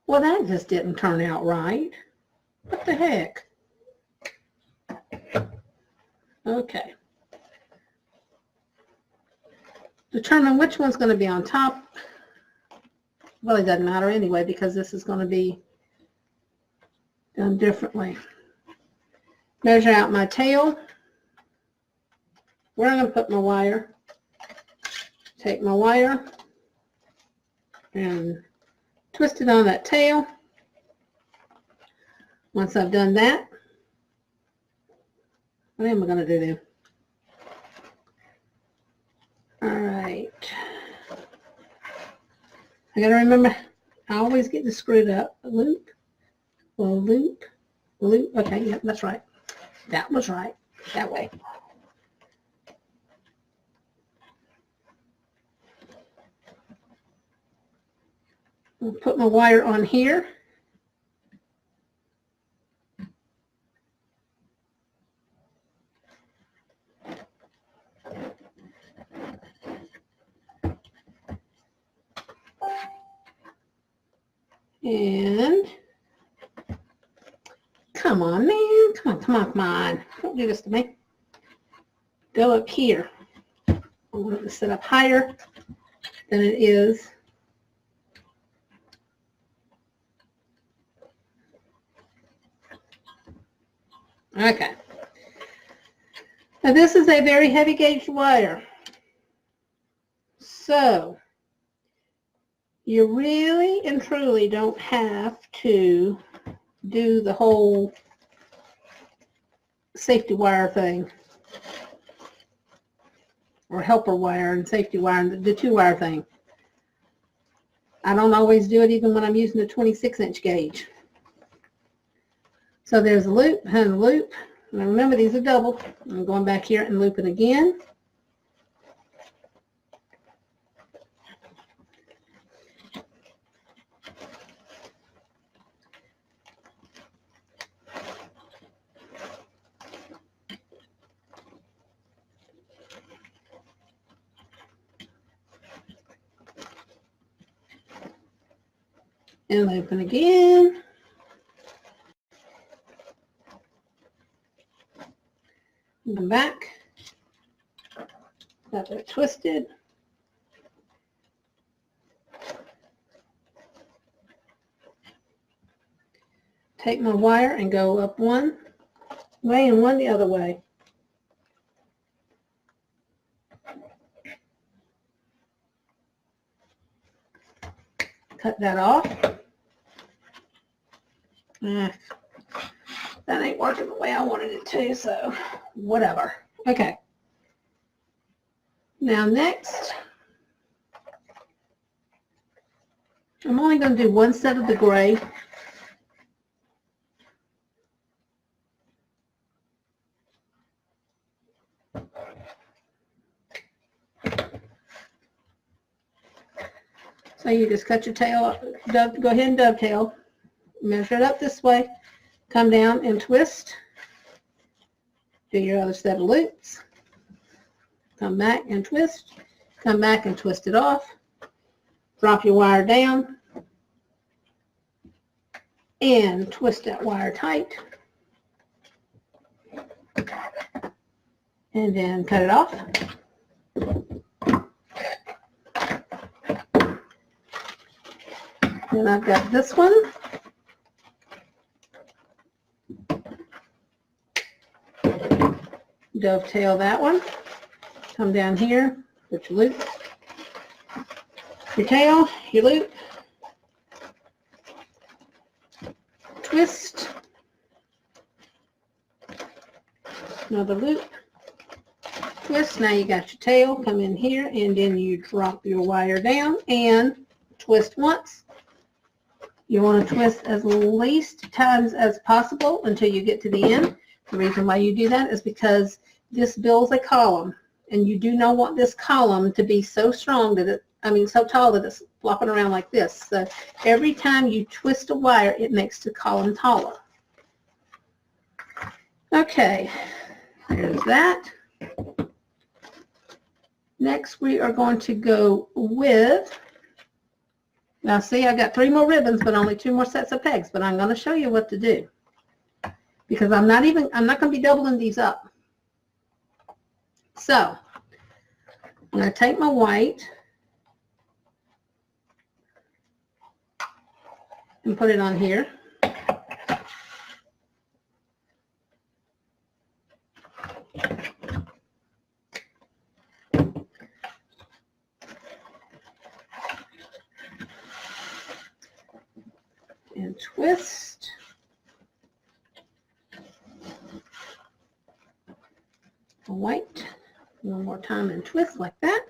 Well, that just didn't turn out right. What the heck? Okay. Determine which one's going to be on top. Well, it doesn't matter anyway because this is going to be done differently. Measure out my tail. Where I'm going to put my wire. Take my wire and twist it on that tail. Once I've done that, what am I going to do then? All right. I got to remember, I always get this screwed up. Loop, well, loop, loop. Okay, yep, that's right. That was right. That way. I'll put my wire on here. And come on, man. Come on, come on, come on. Don't do this to me. Go up here. I want it to sit up higher than it is. Okay. Now this is a very heavy gauge wire. So you really and truly don't have to do the whole safety wire thing, or helper wire and safety wire and the 2-wire thing. I don't always do it even when I'm using a 26-inch gauge. So there's a loop and a loop. Now remember, these are double. I'm going back here and loop it again. And open again. Come back. Got that twisted. Take my wire and go up one way and one the other way. Cut that off. That ain't working the way I wanted it to, so whatever. Okay. Now next, I'm only going to do one set of the gray. So you just cut your tail, go ahead and dovetail, measure it up this way, come down and twist, do your other set of loops, come back and twist, come back and twist it off, drop your wire down, and twist that wire tight, and then cut it off. Then I've got this one. Dovetail that one. Come down here, put your loop, your tail, your loop, twist, another loop, twist. Now you got your tail. Come in here and then you drop your wire down and twist once. You want to twist as least times as possible until you get to the end. The reason why you do that is because this builds a column, and you do not want this column to be so strong that it so tall that it's flopping around like this. So every time you twist a wire, it makes the column taller. Okay, there's that. Next, we are going to go with, now see, I got 3 more ribbons, but only 2 more sets of pegs, but I'm going to show you what to do. Because I'm not going to be doubling these up. So, I'm going to take my white and put it on here. And twist. The white. One more time and twist like that.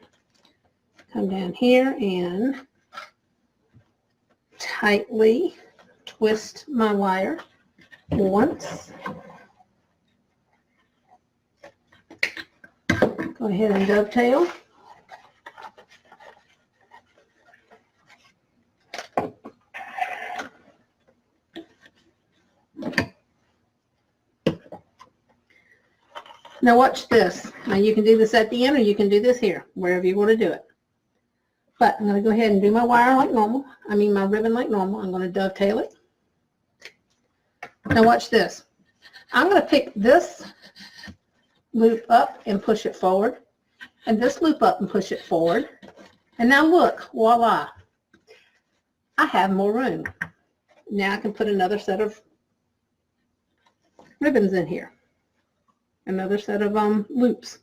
Come down here and tightly twist my wire once. Go ahead and dovetail. Now watch this. Now you can do this at the end or you can do this here, wherever you want to do it. But I'm going to go ahead and do my wire like normal. My ribbon like normal. I'm going to dovetail it. Now watch this. I'm going to pick this loop up and push it forward. And this loop up and push it forward. And now look, voila. I have more room. Now I can put another set of ribbons in here. Another set of loops.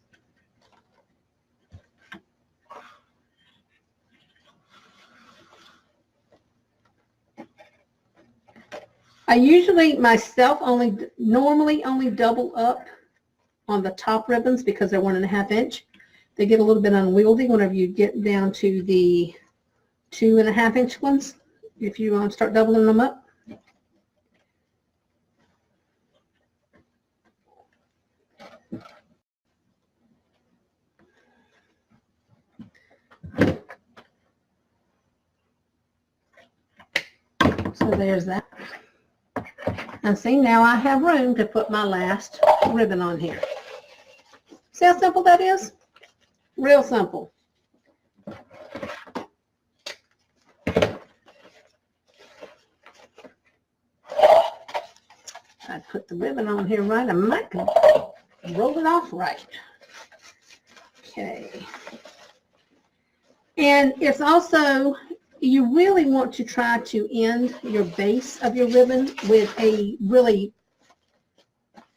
I usually myself normally only double up on the top ribbons because they're 1.5 inch. They get a little bit unwieldy whenever you get down to the 2.5 inch ones. If you want to start doubling them up. So there's that. And see, now I have room to put my last ribbon on here. See how simple that is? Real simple. I'd put the ribbon on here right. I might roll it off right. Okay. And it's also, you really want to try to end your base of your ribbon with a really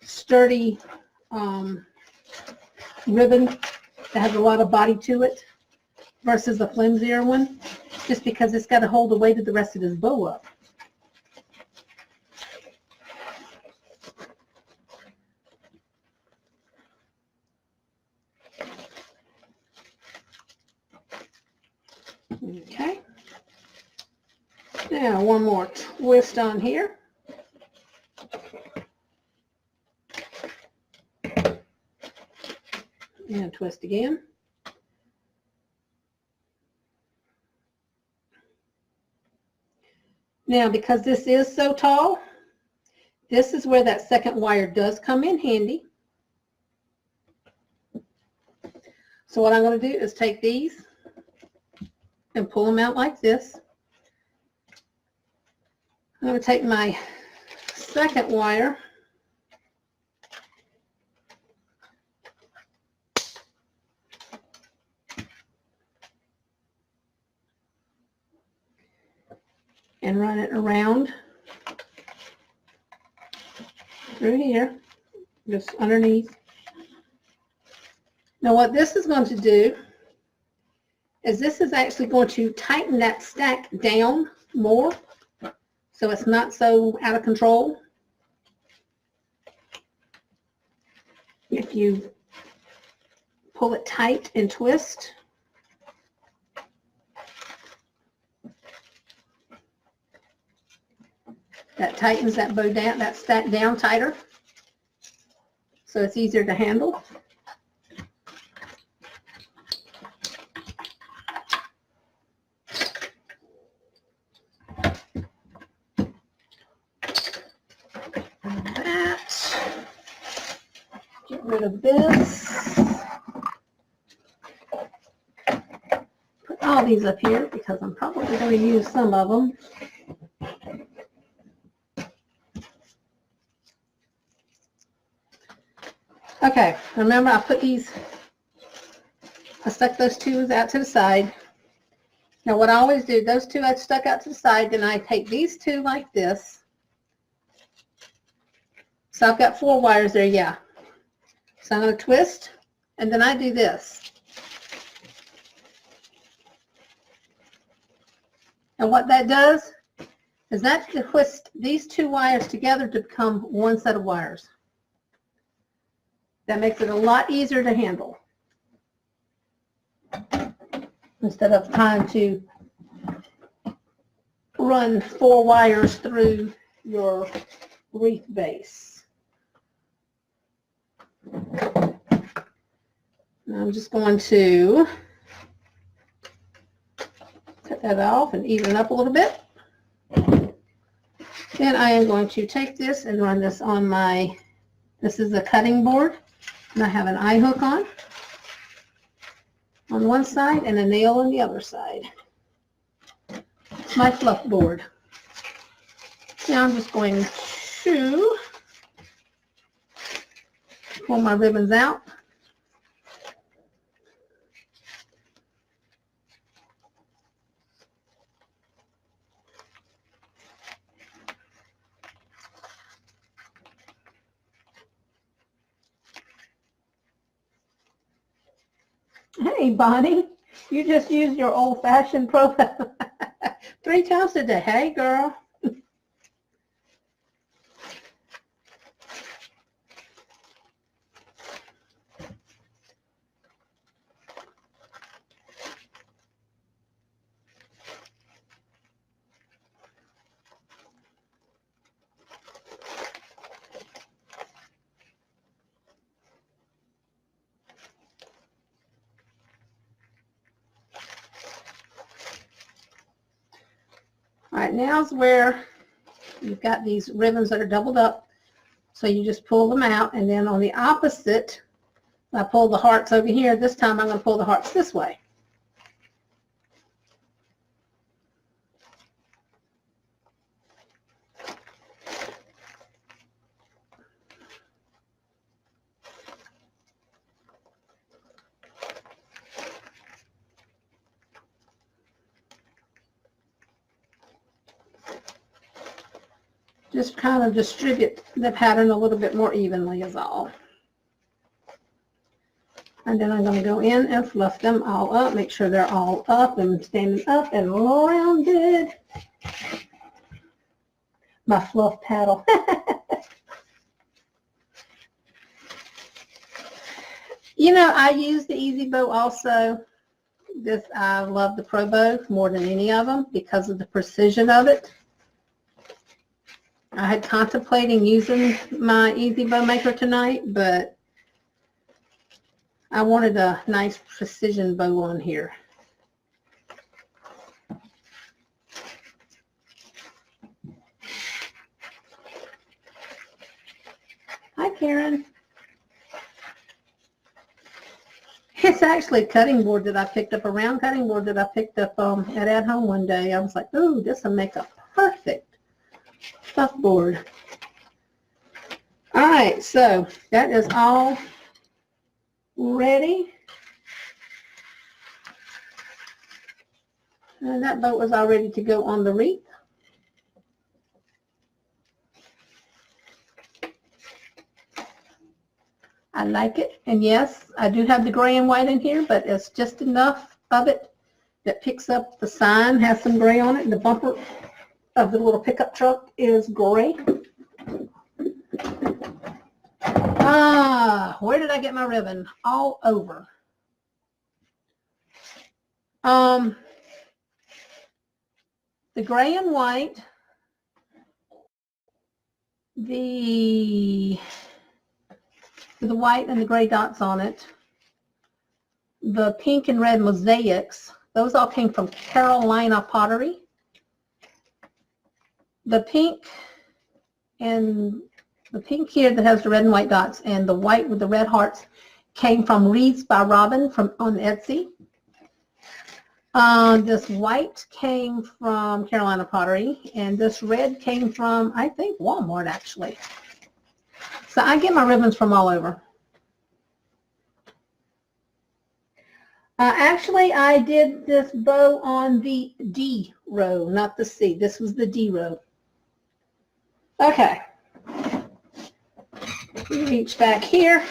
sturdy ribbon that has a lot of body to it versus a flimsier one, just because it's got to hold the weight of the rest of this bow up. Okay. Now one more twist on here. And twist again. Now because this is so tall, this is where that second wire does come in handy. So what I'm going to do is take these and pull them out like this. I'm going to take my second wire and run it around through here, just underneath. Now what this is going to do is this is actually going to tighten that stack down more so it's not so out of control. If you pull it tight and twist, that tightens that bow down, that stack down tighter, so it's easier to handle. rid of this. Put all these up here because I'm probably going to use some of them. Okay, remember I put these, I stuck those two out to the side. Now what I always do, those two I stuck out to the side, then I take these two like this. So I've got 4 wires there, yeah. So I'm going to twist, and then I do this. And what that does is that twists these 2 wires together to become one set of wires. That makes it a lot easier to handle instead of trying to run 4 wires through your wreath base. Now I'm just going to cut that off and even it up a little bit. Then I am going to take this and run this on my, this is a cutting board, and I have an eye hook on one side and a nail on the other side. It's my fluff board. Now I'm just going to pull my ribbons out. Hey, Bonnie, you just used your old-fashioned profile 3 times a day. Hey, girl. All right, now's where you've got these ribbons that are doubled up. So you just pull them out, and then on the opposite, I pull the hearts over here. This time I'm going to pull the hearts this way. Just kind of distribute the pattern a little bit more evenly is all. And then I'm going to go in and fluff them all up, make sure they're all up and standing up and rounded. My fluff paddle. You know, I use the Easy Bow also. I love the Pro Bow more than any of them because of the precision of it. I had contemplating using my Easy Bow Maker tonight, but I wanted a nice precision bow on here. Hi, Karen. It's actually a cutting board that I picked up, a round cutting board that I picked up at home one day. I was like, ooh, this will make a perfect fluff board. All right, so that is all ready. And that boat was all ready to go on the wreath. I like it, and yes, I do have the gray and white in here, but it's just enough of it that picks up the sign, has some gray on it, and the bumper of the little pickup truck is gray. Where did I get my ribbon? All over. The gray and white, the white and the gray dots on it, the pink and red mosaics, those all came from Carolina Pottery. The pink and The pink here that has the red and white dots and the white with the red hearts came from Wreaths by Robin on Etsy. This white came from Carolina Pottery, and this red came from, I think, Walmart, actually. So I get my ribbons from all over. Actually, I did this bow on the D row, not the C. This was the D row. Okay. We reach back here,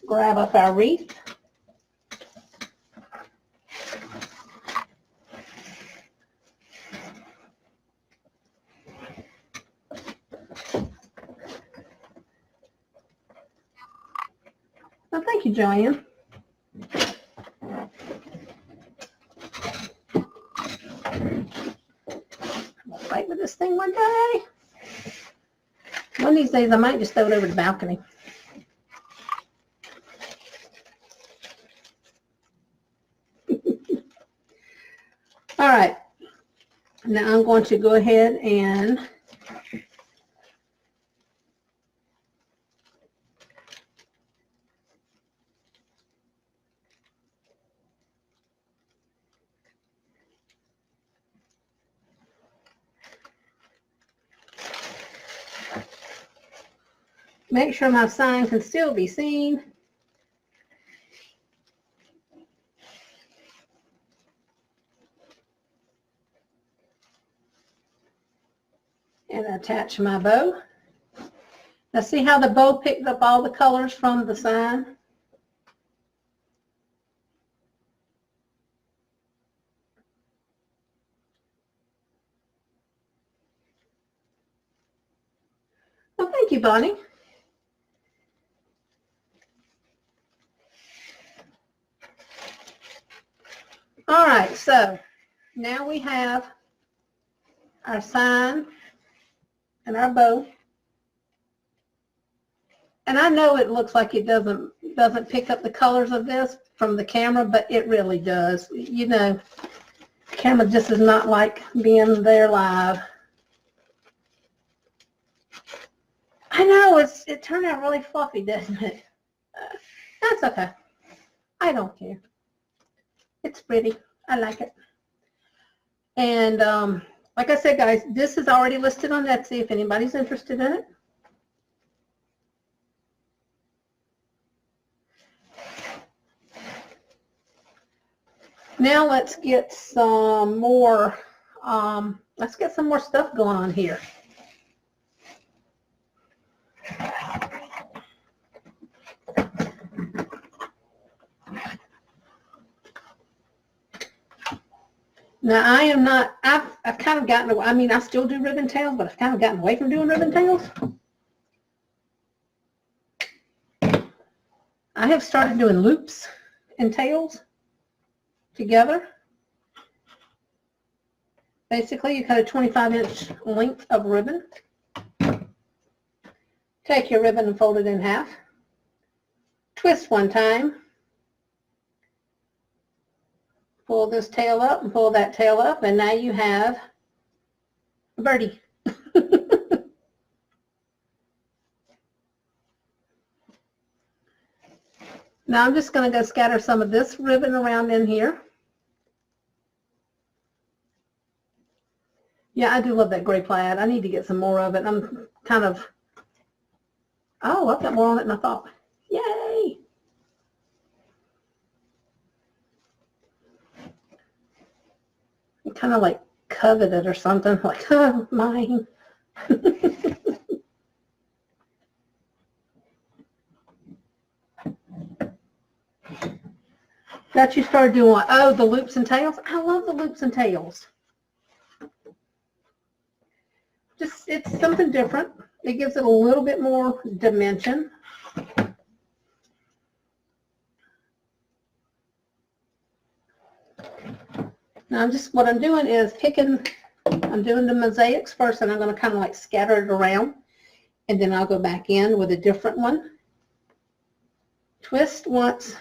grab up our wreath. Oh, thank you, Joanne. I'll fight with this thing one day. One of these days, I might just throw it over the balcony. All right. Now I'm going to go ahead and make sure my sign can still be seen. And attach my bow. Now see how the bow picked up all the colors from the sign? Oh, thank you, Bonnie. All right, so now we have our sign and our bow. And I know it looks like it doesn't pick up the colors of this from the camera, but it really does. You know, the camera just is not like being there live. I know, it turned out really fluffy, doesn't it? That's okay. I don't care. It's pretty. I like it. And like I said, guys, this is already listed on Etsy if anybody's interested in it. Now let's get some more. Let's get some more stuff going on here. Now I am not, I've kind of gotten away, I mean, I still do ribbon tails, but I've kind of gotten away from doing ribbon tails. I have started doing loops and tails together. Basically, you cut a 25-inch length of ribbon. Take your ribbon and fold it in half. Twist one time. Pull this tail up and pull that tail up, and now you have a birdie. Now I'm just going to go scatter some of this ribbon around in here. Yeah, I do love that gray plaid. I need to get some more of it. I'm kind of, oh, I've got more on it than I thought. Yay! I kind of like covet it or something, like, oh, mine. That you started doing what? Oh, the loops and tails? I love the loops and tails. Just, it's something different. It gives it a little bit more dimension. Now what I'm doing is I'm doing the mosaics first, and I'm going to kind of like scatter it around, and then I'll go back in with a different one. Twist once,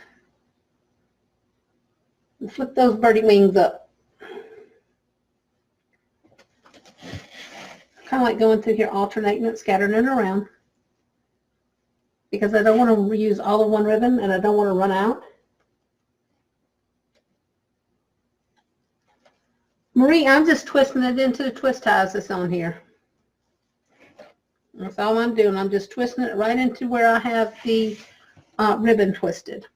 and flip those birdie wings up. Kind like going through here, alternating it, scattering it around, because I don't want to reuse all of one ribbon and I don't want to run out. Marie, I'm just twisting it into the twist ties that's on here. That's all I'm doing. I'm just twisting it right into where I have the ribbon twisted.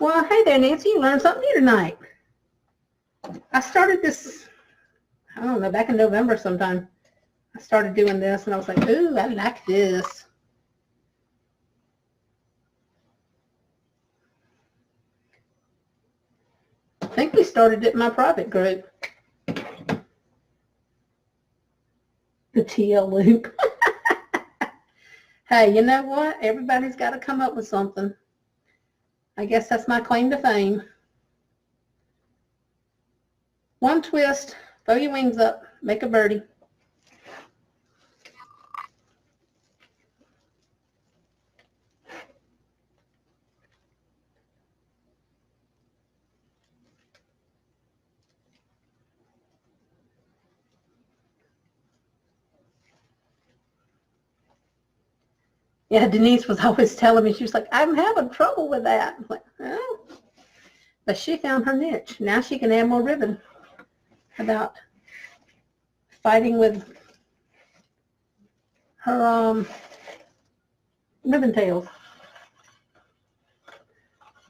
Well, hey there, Nancy. You learned something new tonight. I started this, I don't know, back in November sometime. I started doing this, and I was like, ooh, I like this. I think we started it in my private group. The TL loop. Hey, you know what? Everybody's got to come up with something. I guess that's my claim to fame. One twist, throw your wings up, make a birdie. Yeah, Denise was always telling me, she was like, I'm having trouble with that. I'm like, oh. But she found her niche. Now she can add more ribbon without fighting with her ribbon tails.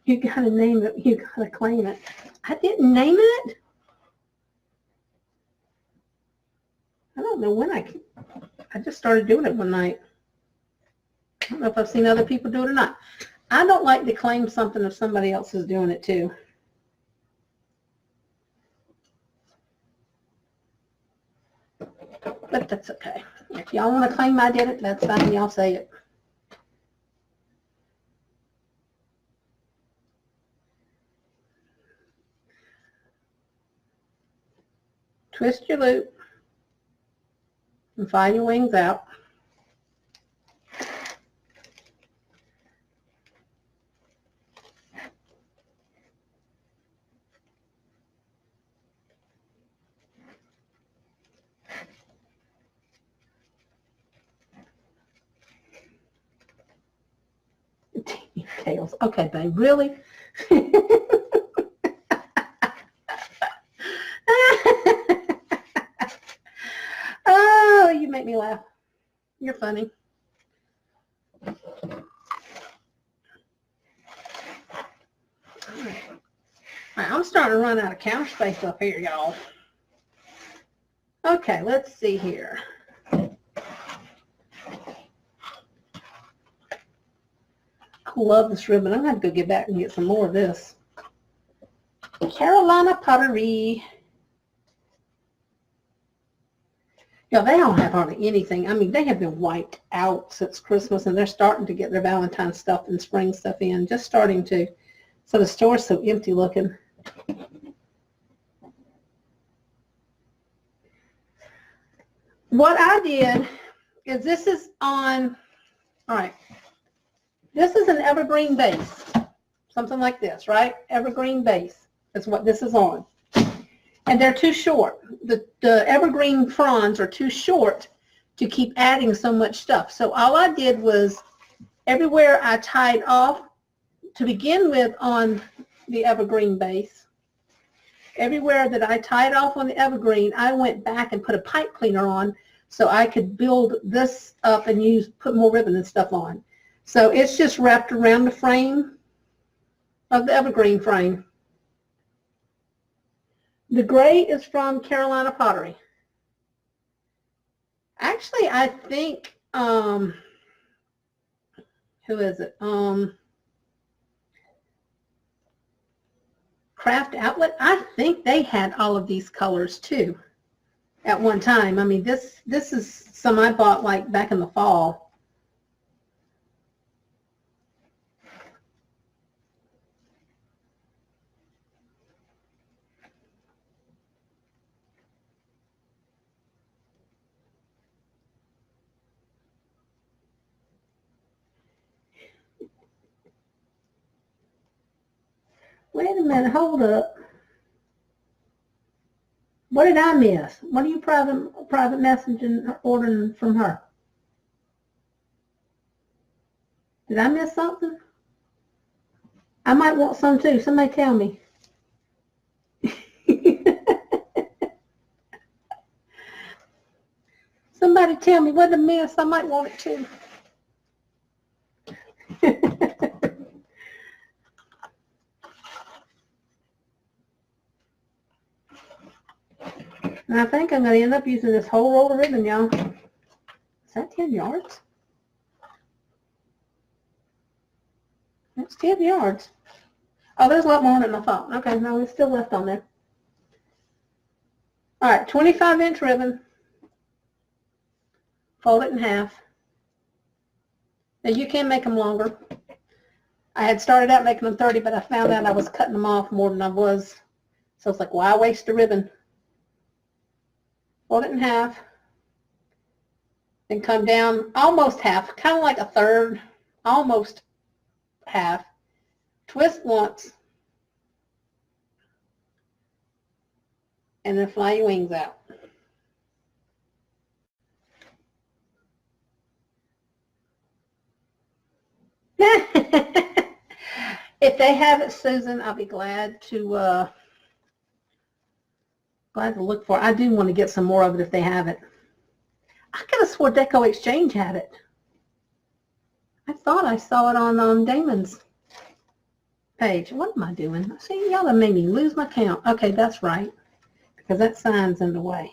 You gotta name it. You gotta claim it. I didn't name it. I don't know when I just started doing it one night. I don't know if I've seen other people do it or not. I don't like to claim something if somebody else is doing it too. But that's okay. If y'all want to claim I did it, that's fine. Y'all say it. Twist your loop and fly your wings out. Tails. Okay, babe, really? Oh, you make me laugh. You're funny. All right. I'm starting to run out of counter space up here, y'all. Okay, let's see here. I love this ribbon. I'm going to have to go get back and get some more of this. Carolina Pottery. Yeah, they don't have hardly anything. I mean, they have been wiped out since Christmas, and they're starting to get their Valentine's stuff and spring stuff in. Just starting to. So the store's so empty looking. What I did is this is on, all right, this is an evergreen base. Something like this, right? Evergreen base is what this is on. And they're too short. The evergreen fronds are too short to keep adding so much stuff. So all I did was everywhere I tied off to begin with on the evergreen base, everywhere that I tied off on the evergreen, I went back and put a pipe cleaner on so I could build this up and put more ribbon and stuff on. So it's just wrapped around the frame of the evergreen frame. The gray is from Carolina Pottery. Actually, I think, who is it? Craft Outlet. I think they had all of these colors too at one time. I mean, this is some I bought like back in the fall. Wait a minute, hold up. What did I miss? What are you private messaging ordering from her? Did I miss something? I might want some too. Somebody tell me. Somebody tell me what I missed. I might want it too. And I think I'm going to end up using this whole roll of ribbon, y'all. Is that 10 yards? That's 10 yards. Oh, there's a lot more than I thought. Okay, no, it's still left on there. All right, 25-inch ribbon. Fold it in half. Now, you can make them longer. I had started out making them 30, but I found out I was cutting them off more than I was. So it's like, why waste the ribbon? Fold it in half. Then come down almost half, kind of like a third, almost half. Twist once. And then fly your wings out. If they have it, Susan, I'll be glad to look for it. I do want to get some more of it if they have it. I could have swore Deco Exchange had it. I thought I saw it on Damon's page. What am I doing? See, y'all have made me lose my count. Okay, that's right, because that sign's in the way.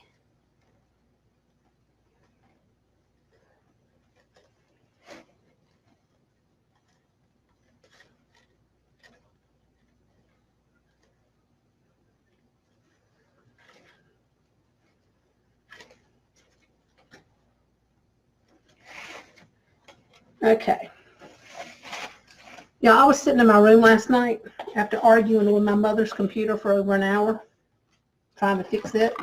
Okay. Yeah, I was sitting in my room last night after arguing with my mother's computer for over an hour, trying to fix it.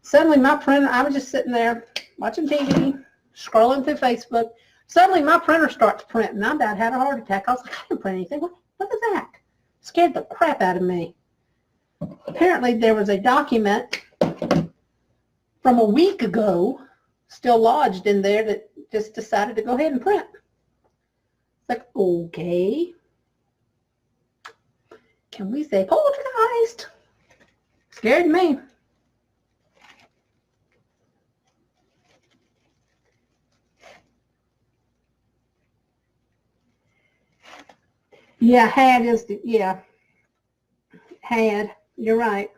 Suddenly my printer, I was just sitting there watching TV, scrolling through Facebook. Suddenly my printer starts printing. I about had a heart attack. I was like, I didn't print anything. What is that? Scared the crap out of me. Apparently there was a document from a week ago still lodged in there that just decided to go ahead and print. It's like, okay. Can we say poltergeist? Scared me. Yeah, had is, yeah. Had, you're right.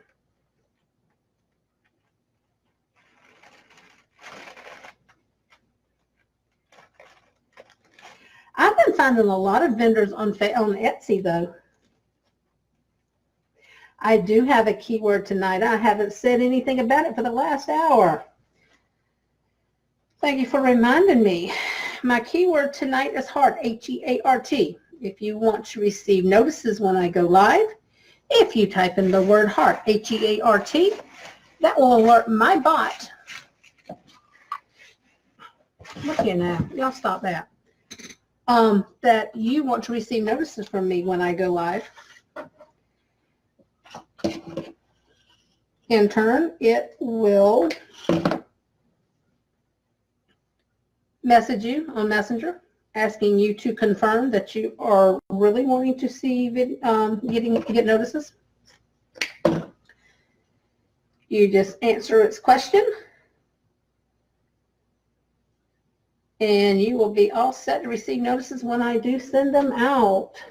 I've been finding a lot of vendors on Etsy, though. I do have a keyword tonight. I haven't said anything about it for the last hour. Thank you for reminding me. My keyword tonight is heart, H-E-A-R-T. If you want to receive notices when I go live, if you type in the word heart, H-E-A-R-T, that will alert my bot. Look here now. Y'all stop that. That you want to receive notices from me when I go live. In turn, it will message you on Messenger, asking you to confirm that you are really wanting to see get notices. You just answer its question, and you will be all set to receive notices when I do send them out.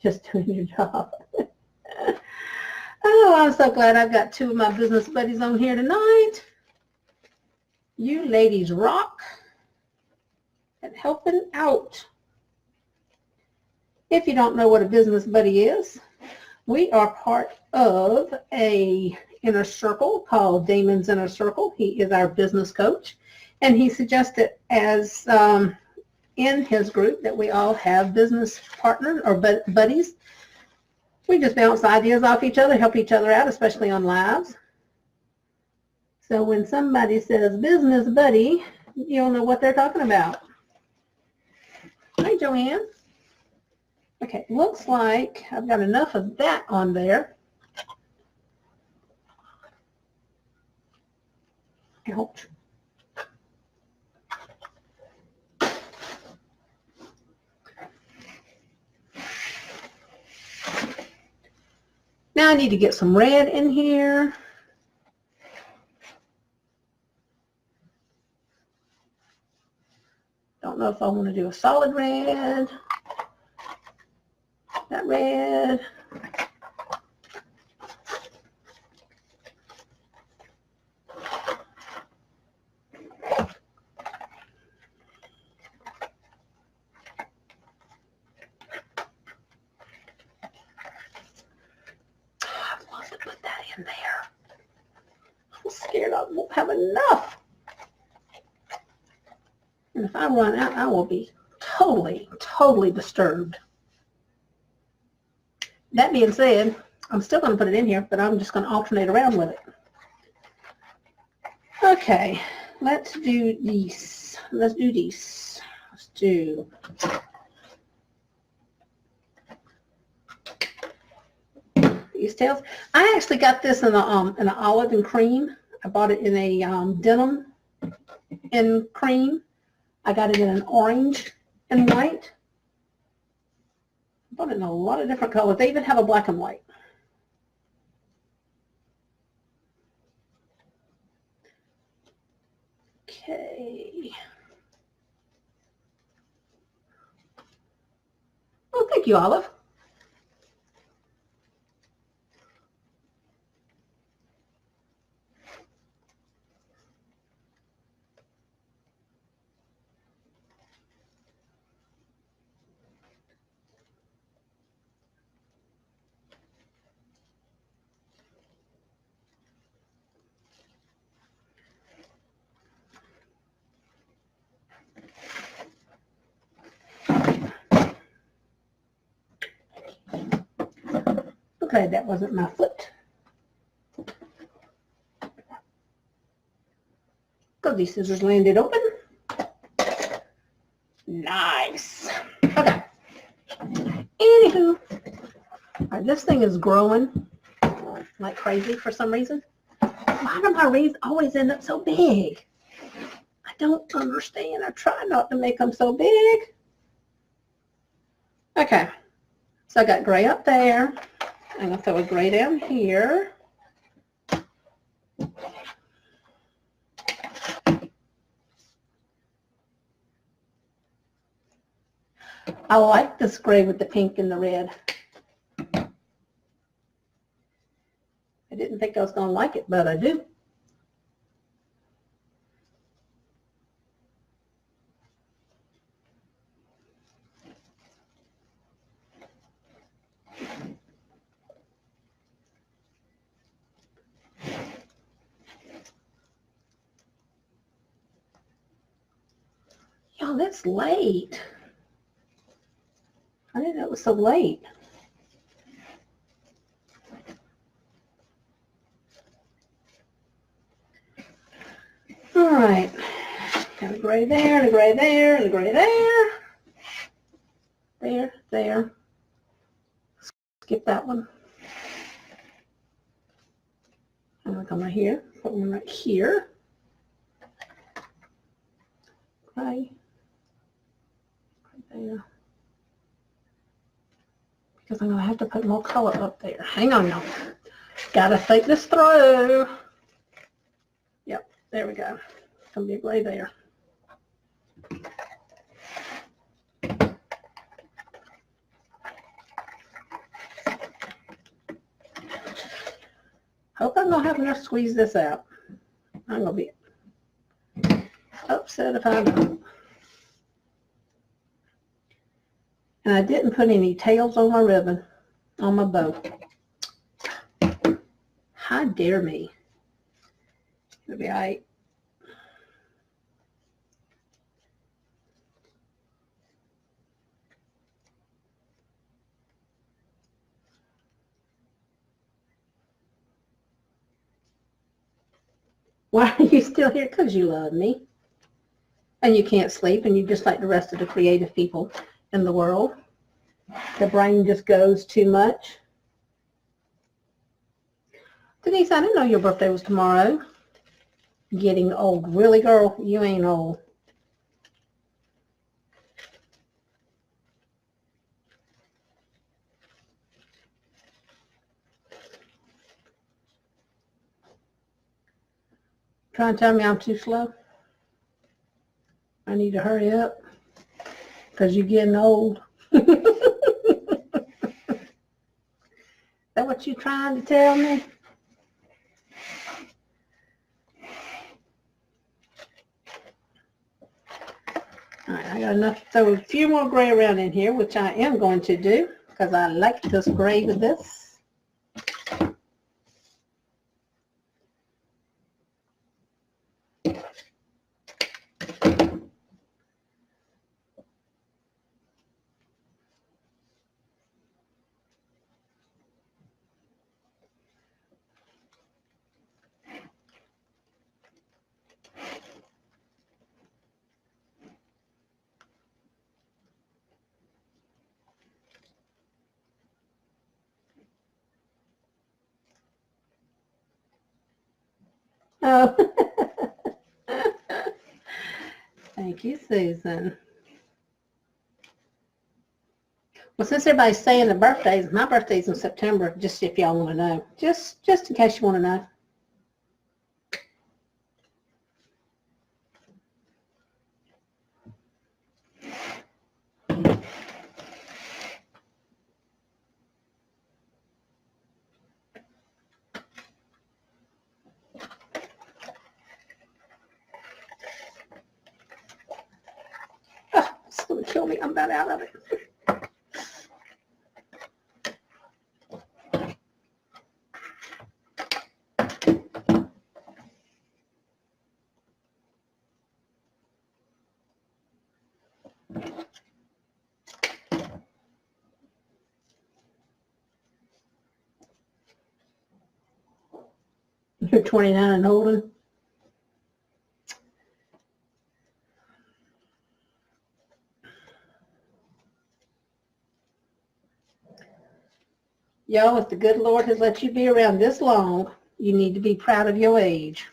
Just doing your job. Oh, I'm so glad I've got two of my business buddies on here tonight. You ladies rock at helping out. If you don't know what a business buddy is, we are part of a inner circle called Damon's Inner Circle. He is our business coach, and he suggested as in his group that we all have business partners or buddies. We just bounce ideas off each other, help each other out, especially on lives. So when somebody says business buddy, you'll know what they're talking about. Hi, Joanne. Okay, looks like I've got enough of that on there. Ouch. Now I need to get some red in here. Don't know if I want to do a solid red. That red. I'd love to put that in there. I'm scared I won't have enough. And if I run out, I will be totally disturbed. That being said, I'm still going to put it in here, but I'm just going to alternate around with it. Okay, let's do these. Let's do these. Let's do these tails. I actually got this in an olive and cream. I bought it in a denim and cream. I got it in an orange and white. I bought it in a lot of different colors. They even have a black and white. Okay. Oh, thank you, Olive. Okay, that wasn't my foot. Because these scissors landed open. Nice. Okay. Anywho, this thing is growing like crazy for some reason. Why do my wreaths always end up so big? I don't understand. I try not to make them so big. Okay. So I got gray up there. I'm going to throw a gray down here. I like this gray with the pink and the red. I didn't think I was going to like it, but I do. Y'all, it's late. I didn't know it was so late. All right. Got a gray there, and a gray there, and a gray there. There, there. Skip that one. I'm going to come right here. Put one right here. Gray. Right there. Because I'm going to have to put more color up there. Hang on, y'all. Got to think this through. Yep, there we go. It's going to be a gray there. Hope I'm going to have enough to squeeze this out. I'm going to be upset if I don't. And I didn't put any tails on my ribbon, on my bow. How dare me? It'll be all right. Why are you still here? Because you love me. And you can't sleep, and you just like the rest of the creative people in the world. The brain just goes too much. Denise, I didn't know your birthday was tomorrow. Getting old. Really, girl? You ain't old. Trying to tell me I'm too slow? I need to hurry up because you're getting old. Is that what you're trying to tell me? All right, I got enough to throw a few more gray around in here, which I am going to do because I like this gray with this. Oh, thank you, Susan. Well, since everybody's saying the birthdays, my birthday's in September, just if y'all want to know. Just in case you want to know. Oh, it's going to kill me. I'm about out of it. You're 29 and older. Y'all, if the good Lord has let you be around this long, you need to be proud of your age.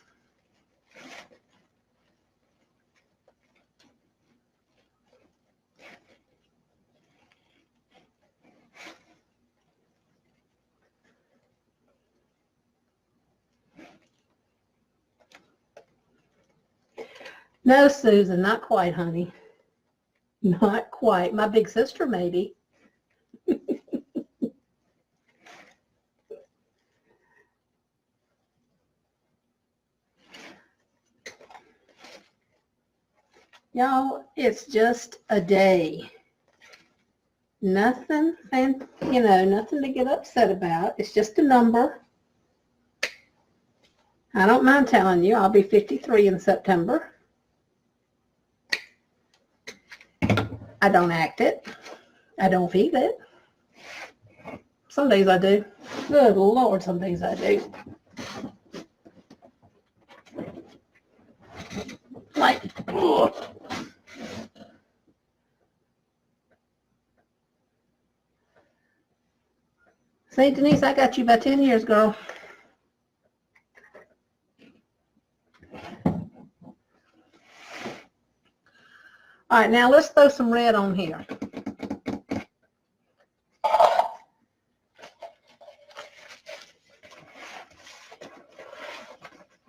No, Susan, not quite, honey. Not quite. My big sister, maybe. Y'all, it's just a day. Nothing, and nothing to get upset about. It's just a number. I don't mind telling you, I'll be 53 in September. I don't act it. I don't feel it. Some days I do. Good Lord, some days I do. Like, ugh. See, Denise, I got you by 10 years, girl. All right, now let's throw some red on here.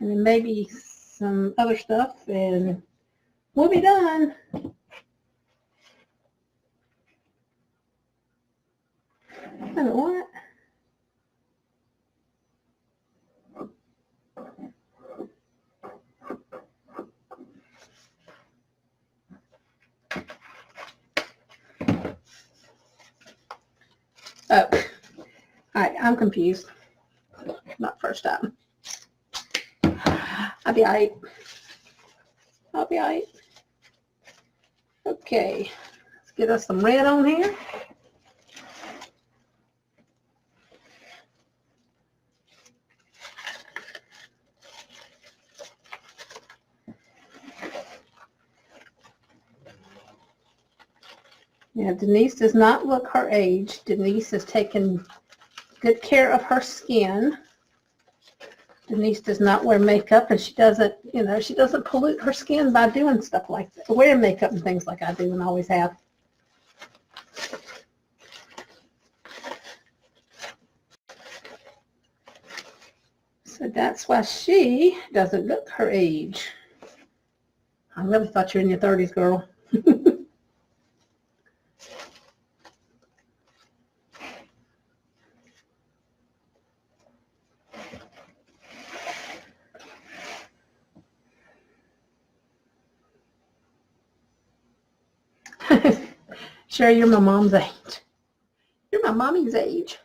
And then maybe some other stuff, and we'll be done. What? Oh, all right, I'm confused. Not first time. I'll be all right. I'll be all right. Okay, let's get us some red on here. Yeah, Denise does not look her age. Denise is taking good care of her skin. Denise does not wear makeup, and she doesn't, she doesn't pollute her skin by doing stuff like that, wearing makeup and things like I do and always have. So that's why she doesn't look her age. I really thought you were in your 30s, girl. Sure, you're my mom's age. You're my mommy's age.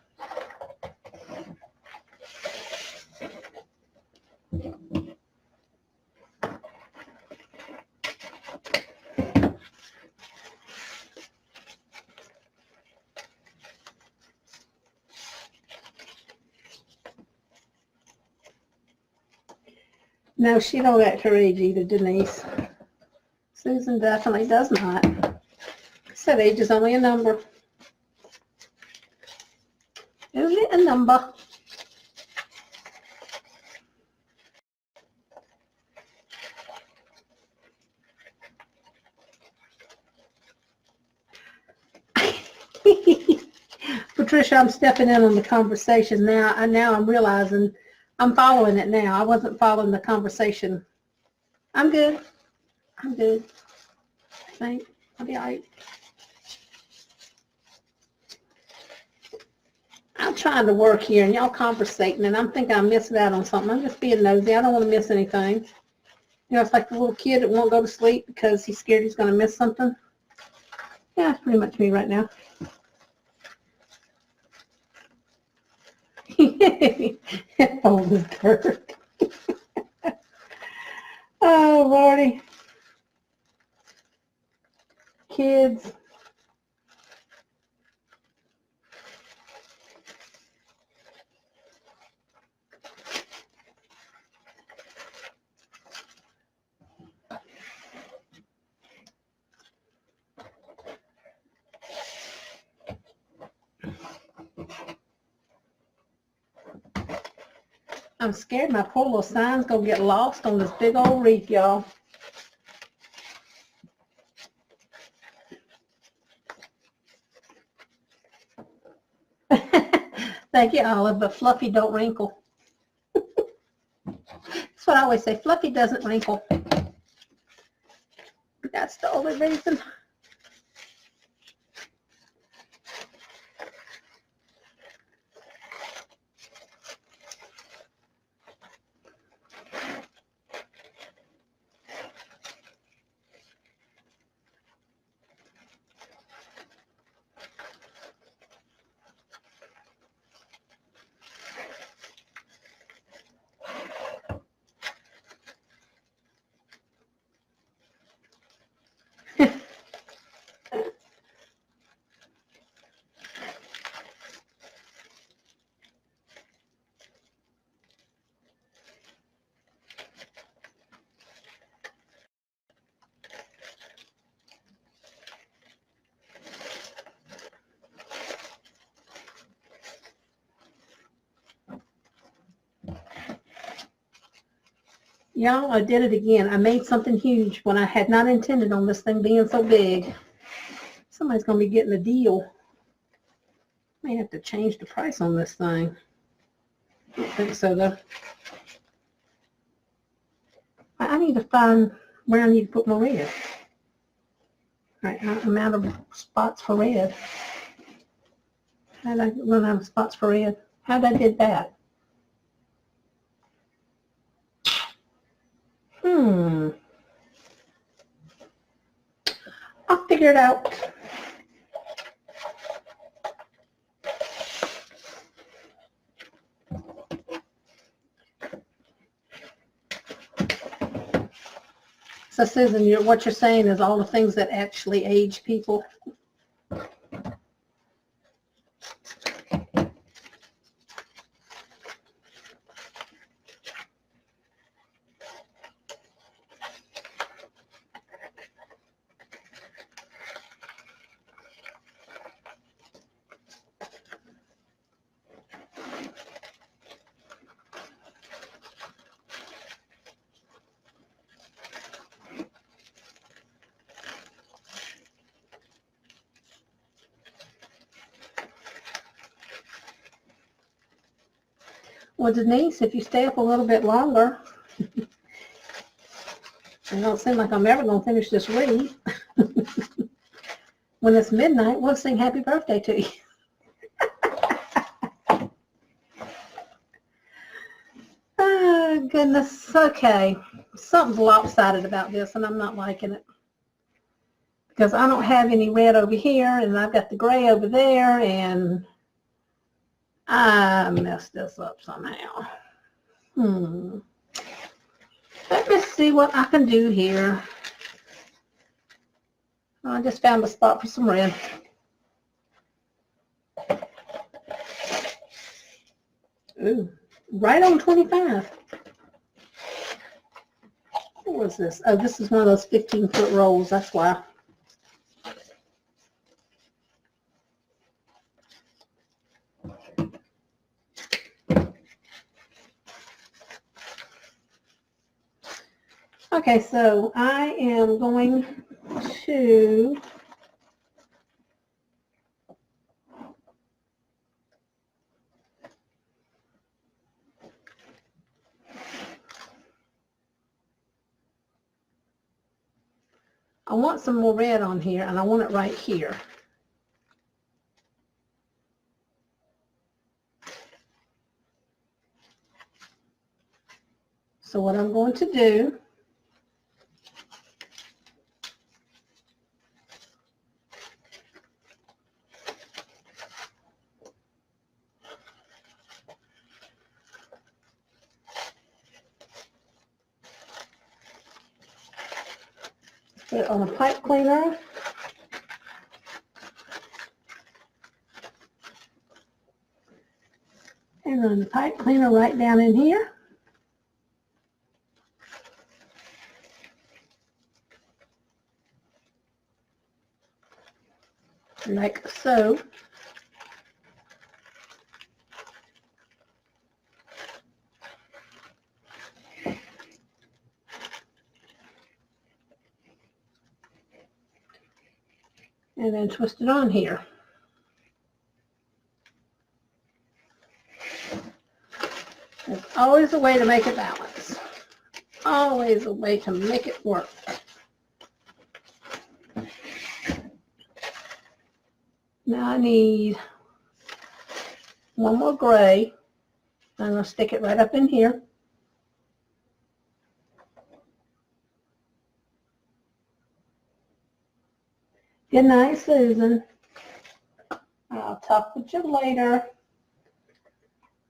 No, she don't act her age either, Denise. Susan definitely does not. I said age is only a number. Only a number. Patricia, I'm stepping in on the conversation now. I'm realizing I'm following it now. I wasn't following the conversation. I'm good. I'm good. I think I'll be all right. I'm trying to work here, and y'all conversating, and I'm thinking I'm missing out on something. I'm just being nosy. I don't want to miss anything. It's like the little kid that won't go to sleep because he's scared he's going to miss something. Yeah, that's pretty much me right now. Oh, the dirt. Oh, Lordy. Kids. I'm scared my poor little sign's going to get lost on this big old reef, y'all. Thank you, Olive, but Fluffy don't wrinkle. That's what I always say. Fluffy doesn't wrinkle. That's the only reason. Y'all, I did it again. I made something huge when I had not intended on this thing being so big. Somebody's going to be getting a deal. May have to change the price on this thing. I don't think so, though. I need to find where I need to put my red. All right, I'm out of spots for red. How did I run out of spots for red? How did I did that? I'll figure it out. So Susan, what you're saying is all the things that actually age people. Well, Denise, if you stay up a little bit longer, it don't seem like I'm ever going to finish this read. When it's midnight, we'll sing happy birthday to you. Oh, goodness. Okay. Something's lopsided about this, and I'm not liking it. Because I don't have any red over here, and I've got the gray over there, and I messed this up somehow. Let me see what I can do here. I just found a spot for some red. Ooh, right on 25. What was this? Oh, this is one of those 15-foot rolls. That's why. Okay, so I am going to I want some more red on here, and I want it right here. So what I'm going to do put it on a pipe cleaner. And run the pipe cleaner right down in here. Like so. And then twist it on here. There's always a way to make it balance. Always a way to make it work. Now I need one more gray. I'm going to stick it right up in here. Good night, Susan. I'll talk with you later.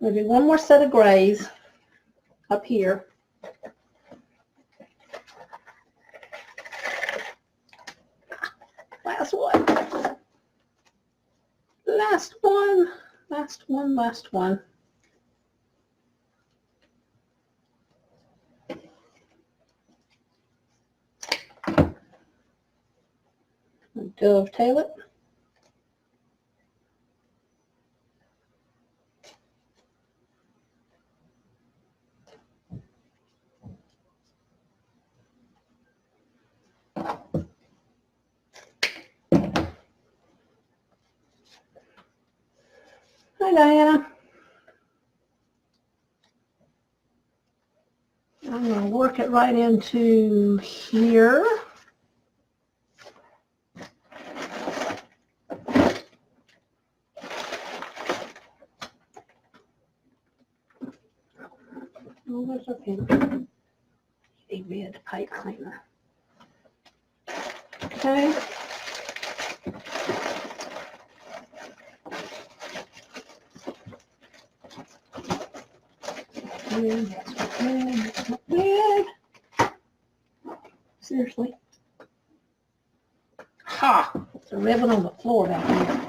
We'll do one more set of grays up here. Last one. Last one. Last one. Last one. Dovetail it. Hi, Diana. I'm going to work it right into here. Oh, there's a pin. A red pipe cleaner. Okay. That's not bad. Seriously. Ha! It's a ribbon on the floor back here.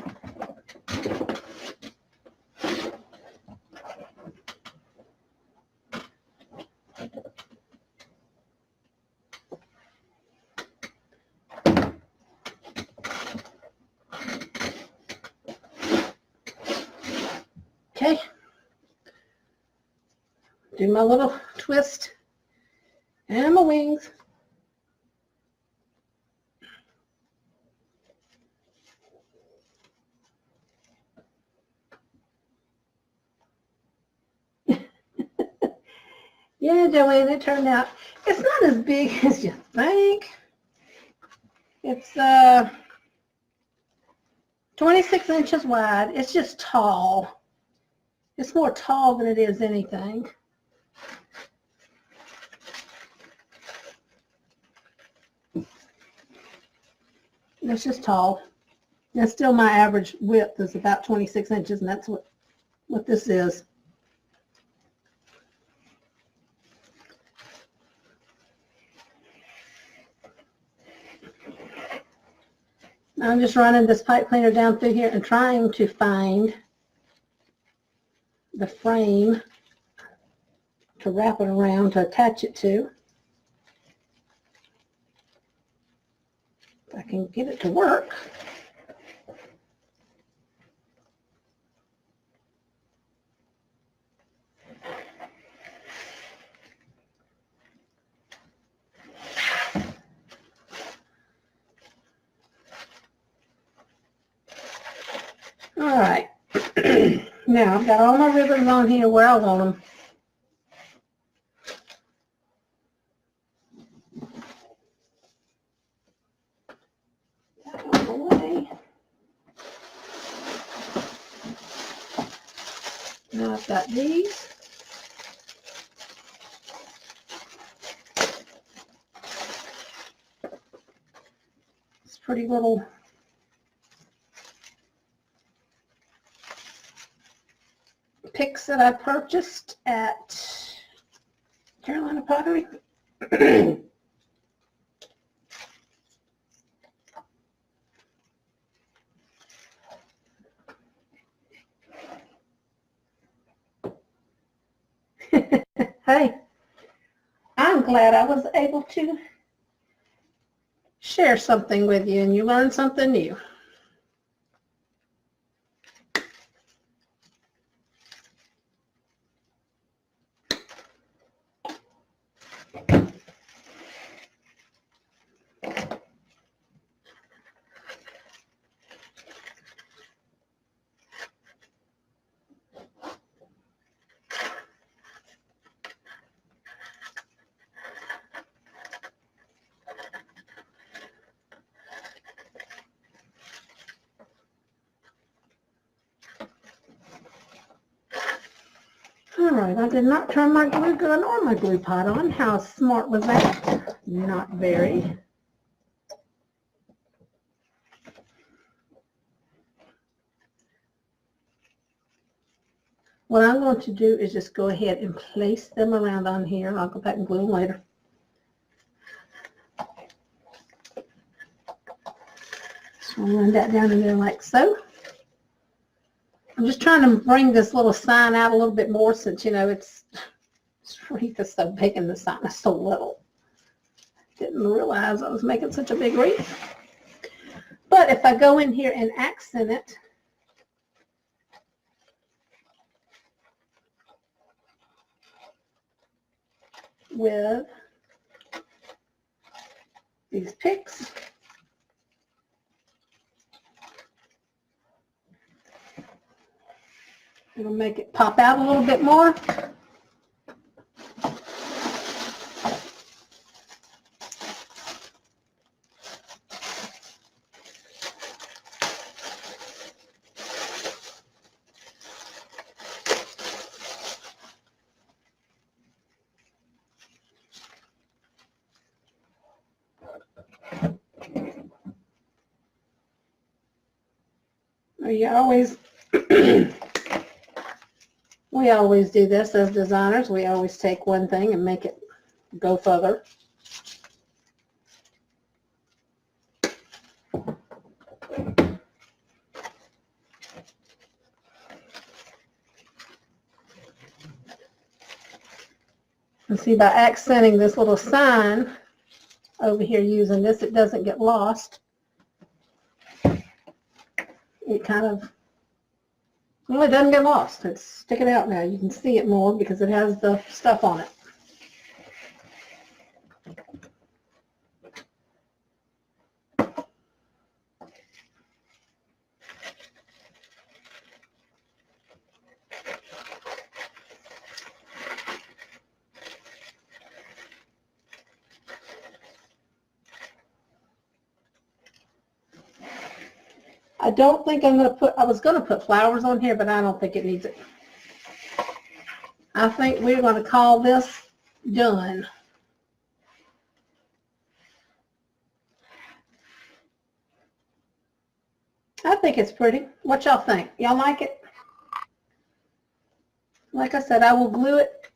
Okay. Do my little twist and my wings. Yeah, Joanne, it turned out, it's not as big as you think. It's 26 inches wide. It's just tall. It's more tall than it is anything. It's just tall. And still my average width is about 26 inches, and that's what this is. I'm just running this pipe cleaner down through here and trying to find the frame to wrap it around to attach it to. If I can get it to work. All right. Now I've got all my ribbons on here where I want them. Out of the way. Now I've got these. It's pretty little picks that I purchased at Carolina Pottery. Hey, I'm glad I was able to share something with you and you learned something new. All right, I did not turn my glue gun or my glue pot on. How smart was that? Not very. What I'm going to do is just go ahead and place them around on here. I'll go back and glue them later. So I'll run that down in there like so. I'm just trying to bring this little sign out a little bit more since, you know, this wreath is so big and the sign is so little. Didn't realize I was making such a big wreath. But if I go in here and accent it, with these picks, it'll make it pop out a little bit more. You always, we always do this as designers. We always take one thing and make it go further. And see, by accenting this little sign over here using this, it doesn't get lost. It kind of, well, it doesn't get lost. It's sticking out now. You can see it more because it has the stuff on it. I don't think I'm going to put, I was going to put flowers on here, but I don't think it needs it. I think we're going to call this done. I think it's pretty. What y'all think? Y'all like it? Like I said, I will glue it.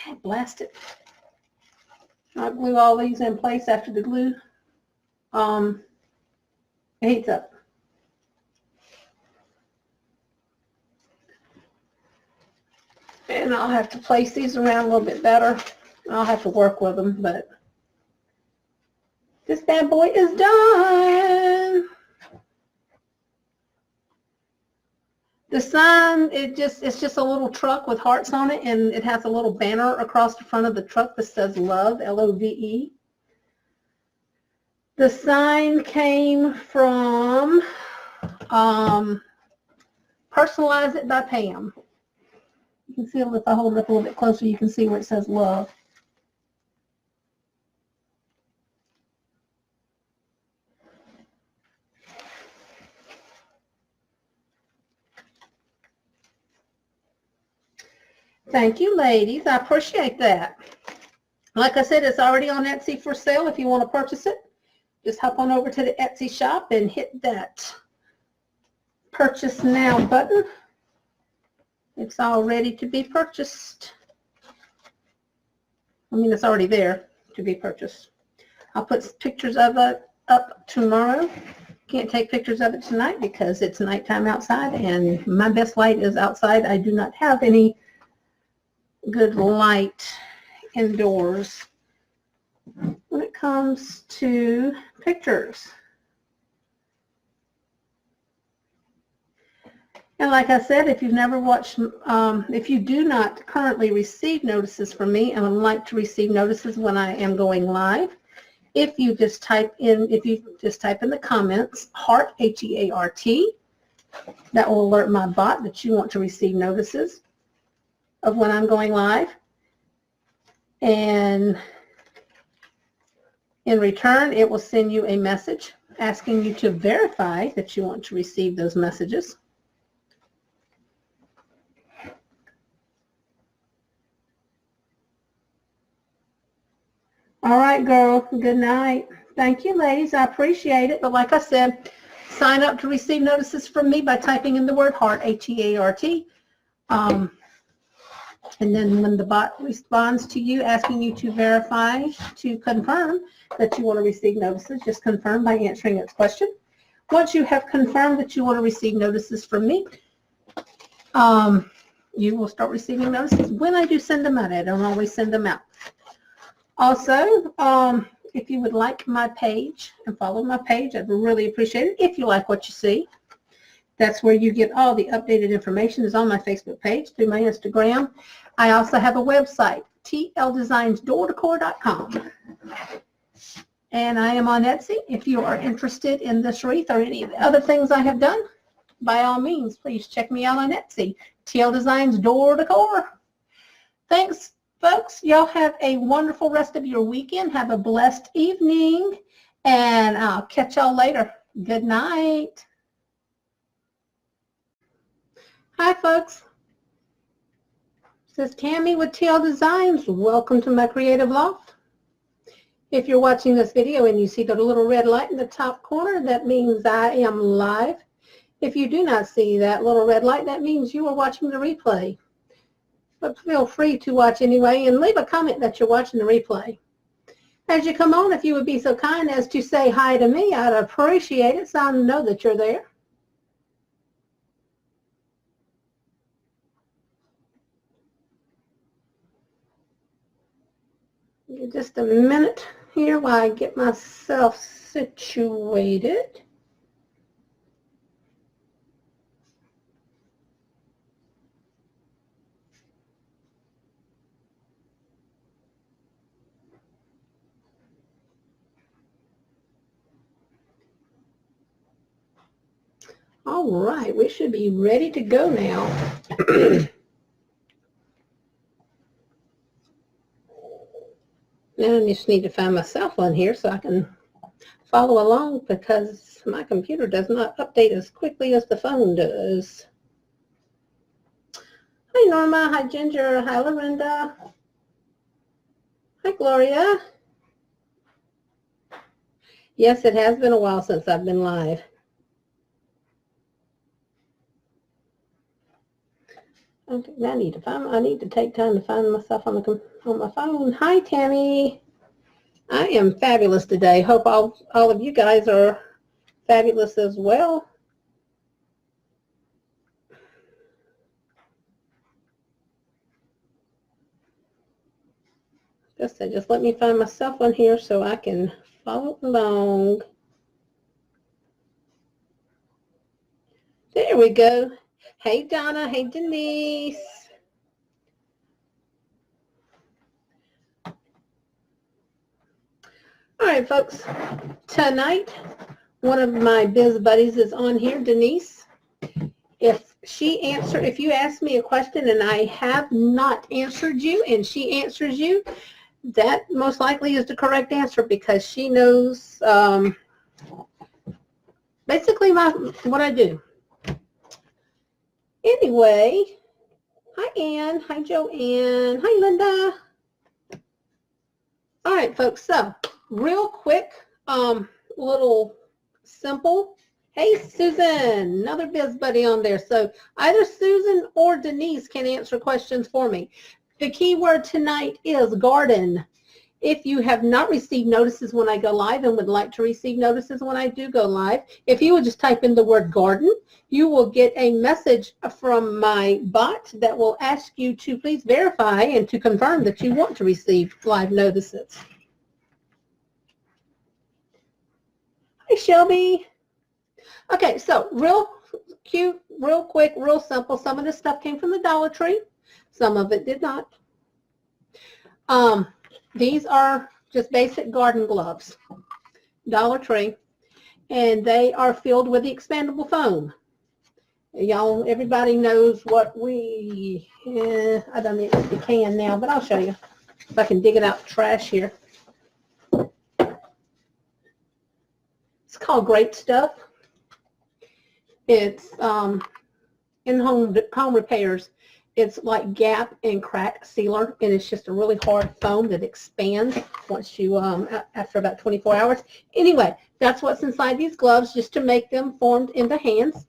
Dang, blast it. I'll glue all these in place after the glue heats up. And I'll have to place these around a little bit better. I'll have to work with them, but this bad boy is done. The sign, it's just a little truck with hearts on it, and it has a little banner across the front of the truck that says love, L-O-V-E. The sign came from Personalize It by Pam. You can see if I hold it up a little bit closer, you can see where it says love. Thank you, ladies. I appreciate that. Like I said, it's already on Etsy for sale. If you want to purchase it, just hop on over to the Etsy shop and hit that purchase now button. It's all ready to be purchased. I mean, it's already there to be purchased. I'll put pictures of it up tomorrow. Can't take pictures of it tonight because it's nighttime outside and my best light is outside. I do not have any good light indoors when it comes to pictures. And like I said, if you've never watched, if you do not currently receive notices from me and would like to receive notices when I am going live, if you just type in the comments, heart, H-E-A-R-T, that will alert my bot that you want to receive notices of when I'm going live. And in return, it will send you a message asking you to verify that you want to receive those messages. All right, girl. Good night. Thank you, ladies. I appreciate it. But like I said, sign up to receive notices from me by typing in the word heart, H-E-A-R-T. And then when the bot responds to you asking you to verify, to confirm that you want to receive notices, just confirm by answering its question. Once you have confirmed that you want to receive notices from me, you will start receiving notices when I do send them out. I don't always send them out. Also, if you would like my page and follow my page, I'd really appreciate it. If you like what you see, that's where you get all the updated information is on my Facebook page, through my Instagram. I also have a website, tldesignsdoordecor.com. And I am on Etsy. If you are interested in this wreath or any of the other things I have done, by all means, please check me out on Etsy, TL Designs Door Decor. Thanks, folks. Y'all have a wonderful rest of your weekend. Have a blessed evening, and I'll catch y'all later. Good night. Hi, folks. This is Tammy with TL Designs. Welcome to my creative loft. If you're watching this video and you see the little red light in the top corner, that means I am live. If you do not see that little red light, that means you are watching the replay. But feel free to watch anyway and leave a comment that you're watching the replay. As you come on, if you would be so kind as to say hi to me, I'd appreciate it so I know that you're there. Just a minute here while I get myself situated. All right, we should be ready to go now. Now I just need to find myself on here so I can follow along because my computer does not update as quickly as the phone does. Hi, Norma. Hi, Ginger. Hi, Lorinda. Hi, Gloria. Yes, it has been a while since I've been live. Okay, I need to take time to find myself on my phone. Hi, Tammy. I am fabulous today. Hope all of you guys are fabulous as well. Just let me find myself on here so I can follow along. There we go. Hey, Donna. Hey, Denise. All right, folks. Tonight, one of my biz buddies is on here, Denise. If you ask me a question and I have not answered you and she answers you, that most likely is the correct answer because she knows basically what I do. Anyway, hi, Ann. Hi, Joanne. Hi, Linda. All right, folks. So, real quick, little simple. Hey, Susan, another biz buddy on there. So, either Susan or Denise can answer questions for me. The key word tonight is garden. If you have not received notices when I go live and would like to receive notices when I do go live, if you would just type in the word garden, you will get a message from my bot that will ask you to please verify and to confirm that you want to receive live notices. Hi, Shelby. Okay, so real cute, real quick, real simple. Some of this stuff came from the Dollar Tree. Some of it did not. These are just basic garden gloves, Dollar Tree, and they are filled with the expandable foam. Y'all, everybody knows what I don't need the can now, but I'll show you if I can dig it out the trash here. It's called Great Stuff. It's in home repairs. It's like gap and crack sealer, and it's just a really hard foam that expands once you, after about 24 hours. Anyway, that's what's inside these gloves, just to make them formed in the hands.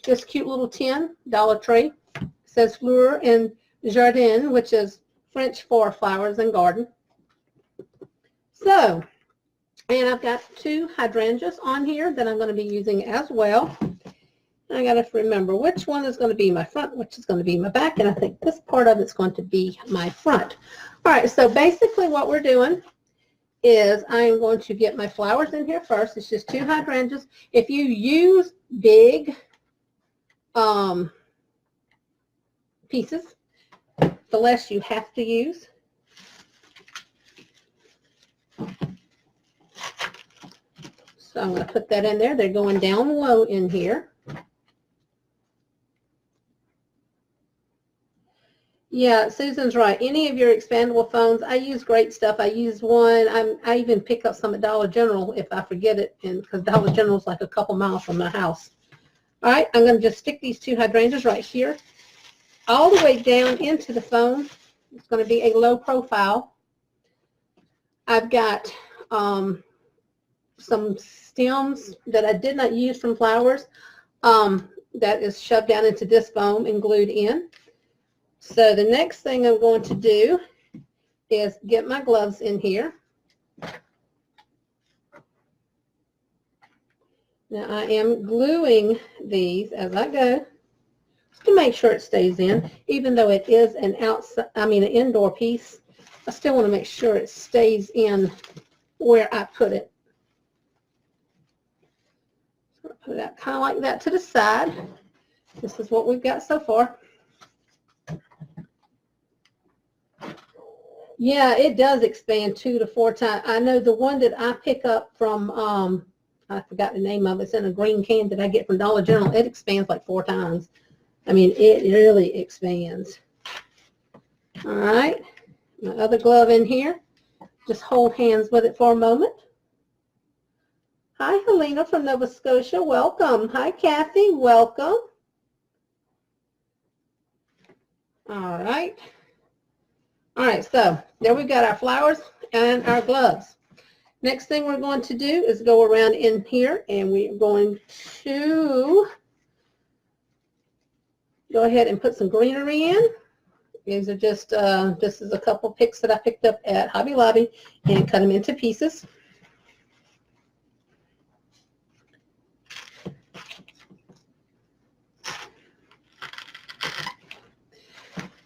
This cute little tin, Dollar Tree. It says Fleur and Jardin, which is French for flowers and garden. So, and I've got 2 hydrangeas on here that I'm going to be using as well. I got to remember which one is going to be my front, which is going to be my back, and I think this part of it's going to be my front. All right, so basically what we're doing is I'm going to get my flowers in here first. It's just 2 hydrangeas. If you use big pieces, the less you have to use. So I'm going to put that in there. They're going down low in here. Yeah, Susan's right. Any of your expandable foams, I use Great Stuff. I use one. I even pick up some at Dollar General if I forget it, and because Dollar General is like a couple miles from my house. All right, I'm going to just stick these 2 hydrangeas right here, all the way down into the foam. It's going to be a low profile. I've got some stems that I did not use from flowers that is shoved down into this foam and glued in. So the next thing I'm going to do is get my gloves in here. Now I am gluing these as I go to make sure it stays in. Even though it is an indoor piece, I still want to make sure it stays in where I put it. So I'll put it out kind of like that to the side. This is what we've got so far. Yeah, it does expand 2 to 4 times. I know the one that I pick up from, I forgot the name of it. It's in a green can that I get from Dollar General. It expands like 4 times. I mean, it really expands. All right, my other glove in here. Just hold hands with it for a moment. Hi, Helena from Nova Scotia. Welcome. Hi, Kathy. Welcome. All right. All right, so there we've got our flowers and our gloves. Next thing we're going to do is go around in here, and we're going to go ahead and put some greenery in. These are just this is a couple picks that I picked up at Hobby Lobby and cut them into pieces.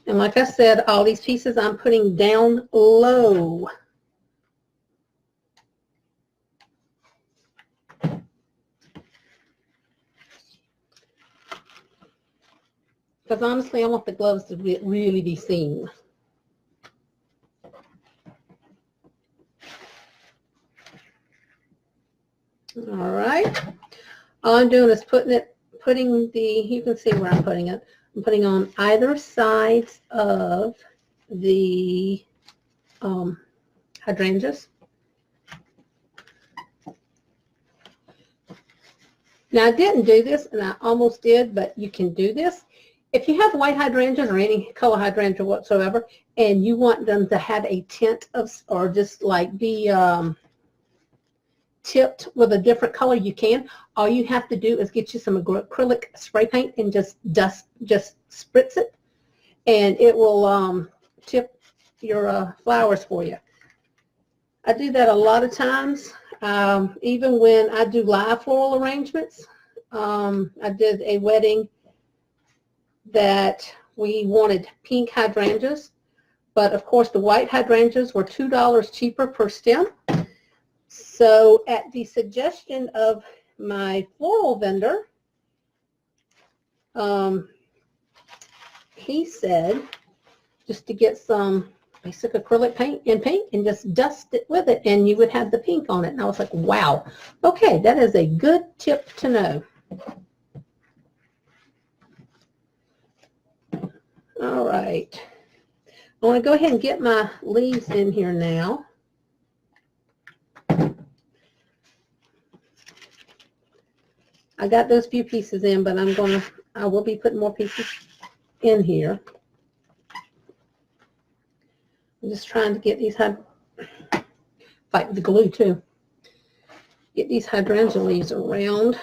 And like I said, all these pieces I'm putting down low. Because honestly, I want the gloves to really be seen. All right. All I'm doing is putting the, you can see where I'm putting it. I'm putting on either sides of the hydrangeas. Now, I didn't do this, and I almost did, but you can do this. If you have white hydrangeas or any color hydrangea whatsoever, and you want them to have a tint of, or just like be tipped with a different color, you can. All you have to do is get you some acrylic spray paint and just spritz it, and it will tip your flowers for you. I do that a lot of times, even when I do live floral arrangements. I did a wedding that we wanted pink hydrangeas, but of course the white hydrangeas were $2 cheaper per stem. So at the suggestion of my floral vendor, he said just to get some basic acrylic paint and just dust it with it, and you would have the pink on it. And I was like, wow, okay, that is a good tip to know. All right. I want to go ahead and get my leaves in here now. I got those few pieces in, but I will be putting more pieces in here. I'm just trying to get these, fight with the glue too, get these hydrangea leaves around.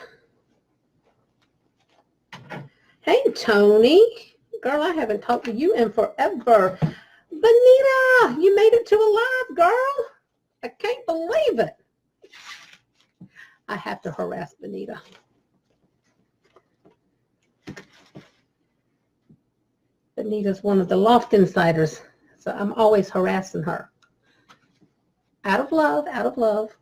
Hey, Tony. Girl, I haven't talked to you in forever. Benita, you made it to a live, girl. I can't believe it. I have to harass Benita. Benita's one of the Loft Insiders, so I'm always harassing her. Out of love, out of love.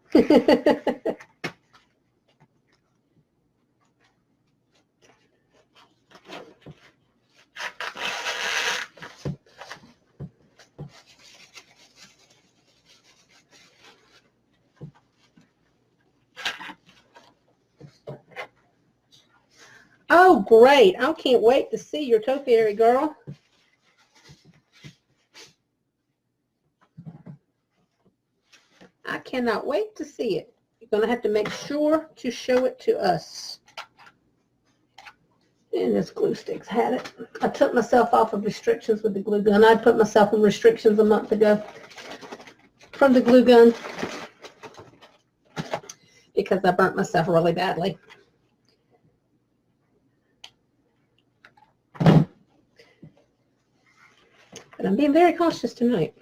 Oh, great. I can't wait to see your topiary, girl. I cannot wait to see it. You're going to have to make sure to show it to us. And this glue sticks had it. I took myself off of restrictions with the glue gun. I put myself in restrictions a month ago from the glue gun because I burnt myself really badly. But I'm being very cautious tonight.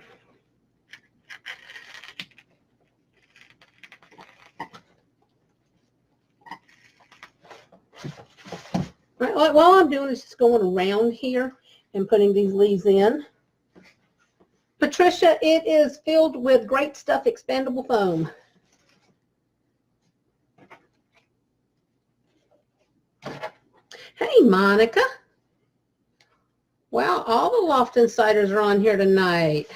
Right, all I'm doing is just going around here and putting these leaves in. Patricia, it is filled with Great Stuff expandable foam. Hey, Monica. Wow, all the Loft Insiders are on here tonight.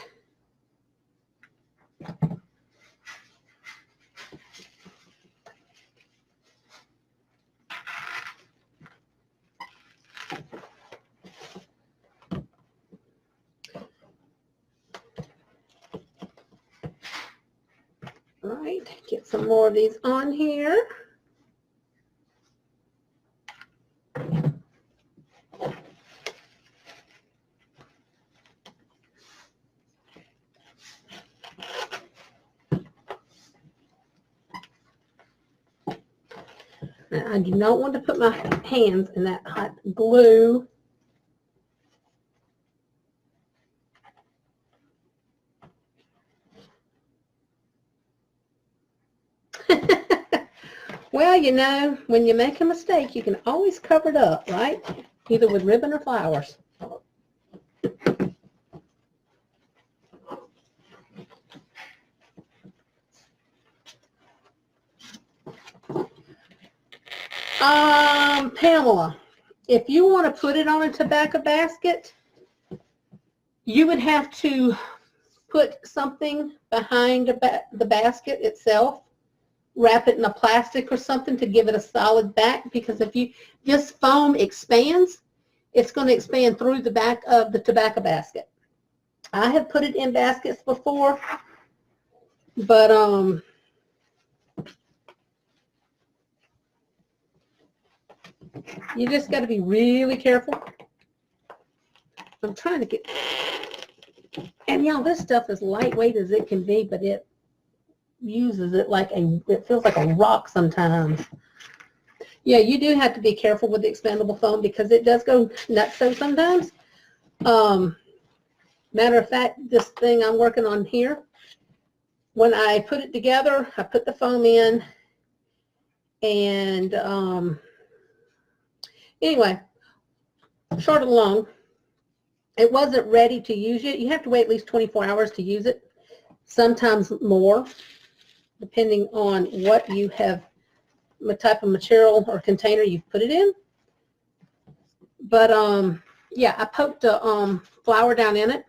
All right, get some more of these on here. Now, I do not want to put my hands in that hot glue. Well, you know, when you make a mistake, you can always cover it up, right? Either with ribbon or flowers. Pamela, if you want to put it on a tobacco basket, you would have to put something behind the basket itself, wrap it in a plastic or something to give it a solid back, because if this foam expands, it's going to expand through the back of the tobacco basket. I have put it in baskets before, but you just got to be really careful. I'm trying to get, and y'all, this stuff is lightweight as it can be, but it uses it like it feels like a rock sometimes. Yeah, you do have to be careful with the expandable foam because it does go nutso sometimes. Matter of fact, this thing I'm working on here, when I put it together, I put the foam in, and anyway, short and long, it wasn't ready to use it. You have to wait at least 24 hours to use it, sometimes more, depending on what you have, what type of material or container you've put it in. But yeah, I poked a flower down in it,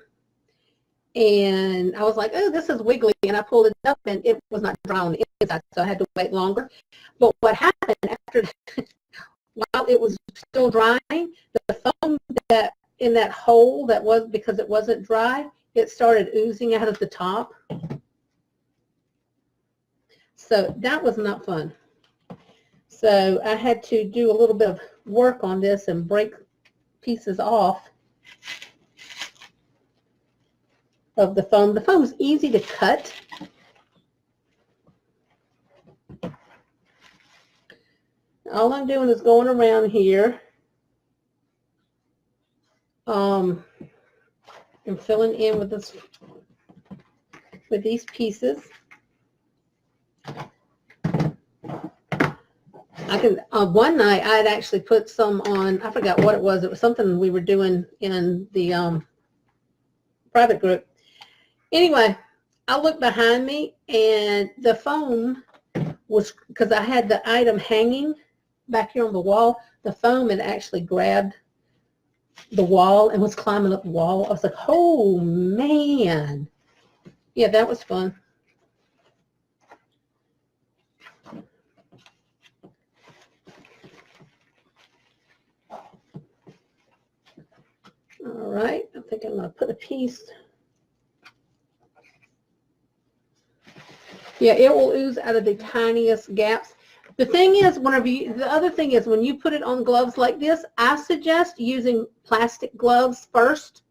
and I was like, oh, this is wiggly, and I pulled it up, and it was not dry on the inside, so I had to wait longer. But what happened after, while it was still drying, the foam that in that hole that was, because it wasn't dry, it started oozing out of the top. So that was not fun. So I had to do a little bit of work on this and break pieces off of the foam. The foam is easy to cut. All I'm doing is going around here and filling in with this, with these pieces. I can, one night I had actually put some on, I forgot what it was. It was something we were doing in the private group. Anyway, I looked behind me, and the foam was, because I had the item hanging back here on the wall, the foam had actually grabbed the wall and was climbing up the wall. I was like, oh man. Yeah, that was fun. All right, I think I'm going to put a piece. Yeah, it will ooze out of the tiniest gaps. The thing is, the other thing is, when you put it on gloves like this, I suggest using plastic gloves first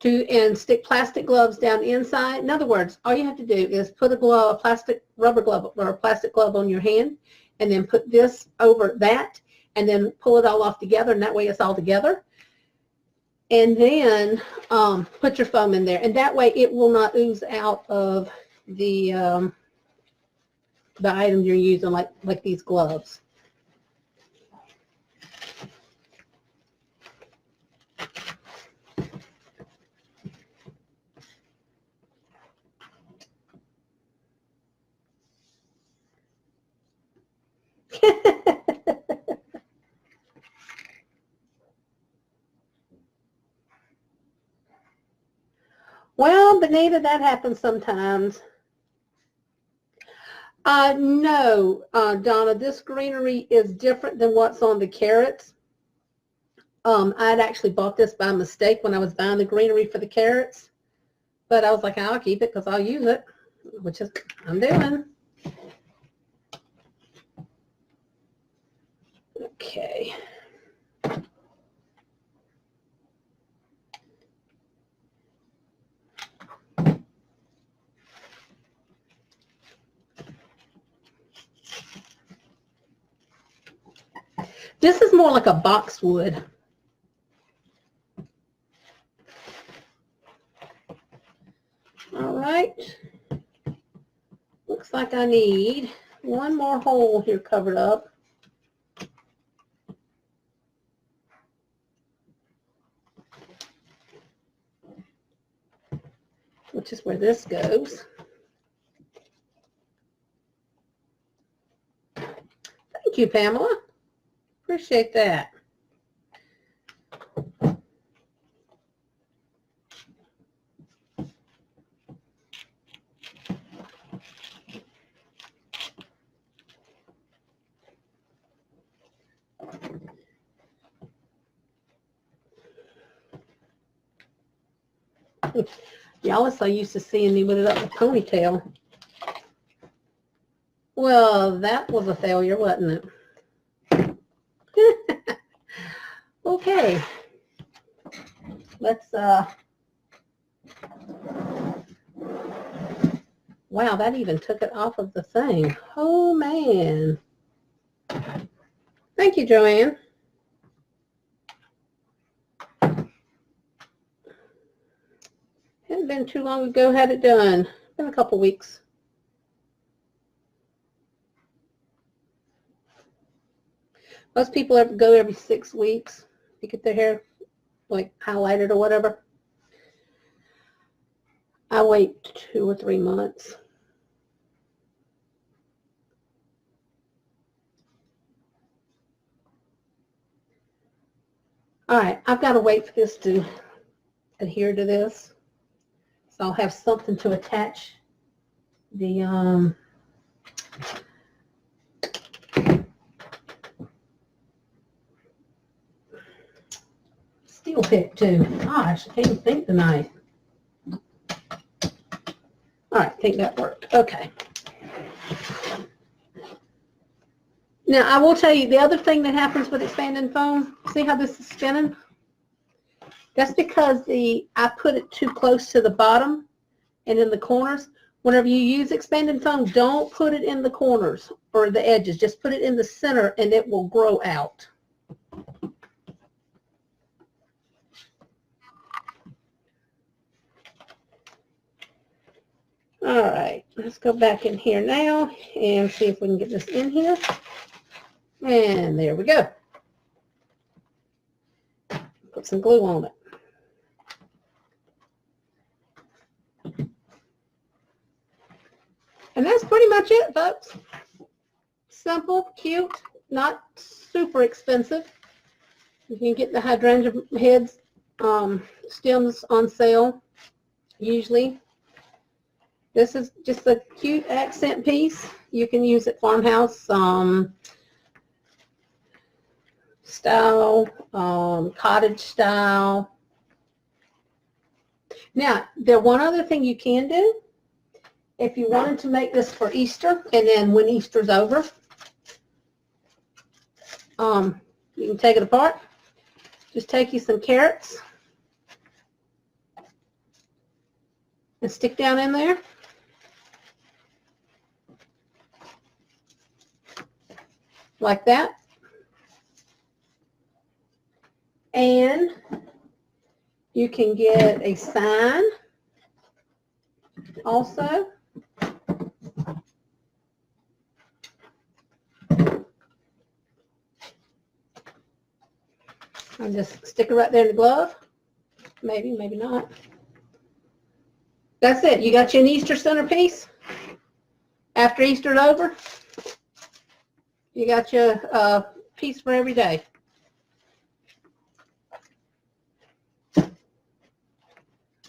and stick plastic gloves down inside. In other words, all you have to do is put a plastic rubber glove or a plastic glove on your hand, and then put this over that, and then pull it all off together, and that way it's all together. And then put your foam in there, and that way it will not ooze out of the item you're using, like these gloves. Well, Benita, that happens sometimes. No, Donna, this greenery is different than what's on the carrots. I'd actually bought this by mistake when I was buying the greenery for the carrots, but I was like, I'll keep it because I'll use it. which is I'm doing. Okay. This is more like a boxwood. All right. Looks like I need one more hole here covered up. Which is where this goes. Thank you, Pamela. Appreciate that. Y'all are so used to seeing me with it up in a ponytail. Well, that was a failure, wasn't it? Okay. Let's, wow, that even took it off of the thing. Oh, man. Thank you, Joanne. Hadn't been too long ago, had it done. Been a couple weeks. Most people go every 6 weeks to get their hair like highlighted or whatever. I wait 2 or 3 months. All right, I've got to wait for this to adhere to this. So I'll have something to attach the steel pick to. Gosh, I can't even think tonight. All right, I think that worked. Okay. Now, I will tell you, the other thing that happens with expanding foam, see how this is spinning? That's because I put it too close to the bottom and in the corners. Whenever you use expanding foam, don't put it in the corners or the edges. Just put it in the center and it will grow out. All right, let's go back in here now and see if we can get this in here. And there we go. Put some glue on it. And that's pretty much it, folks. Simple, cute, not super expensive. You can get the hydrangea heads stems on sale, usually. This is just a cute accent piece. You can use it farmhouse style, cottage style. Now, one other thing you can do, if you wanted to make this for Easter, and then when Easter's over, you can take it apart. Just take you some carrots and stick down in there. Like that. And you can get a sign also. I'll just stick it right there in the glove. Maybe, maybe not. That's it. You got you an Easter centerpiece. After Easter's over, you got your piece for every day.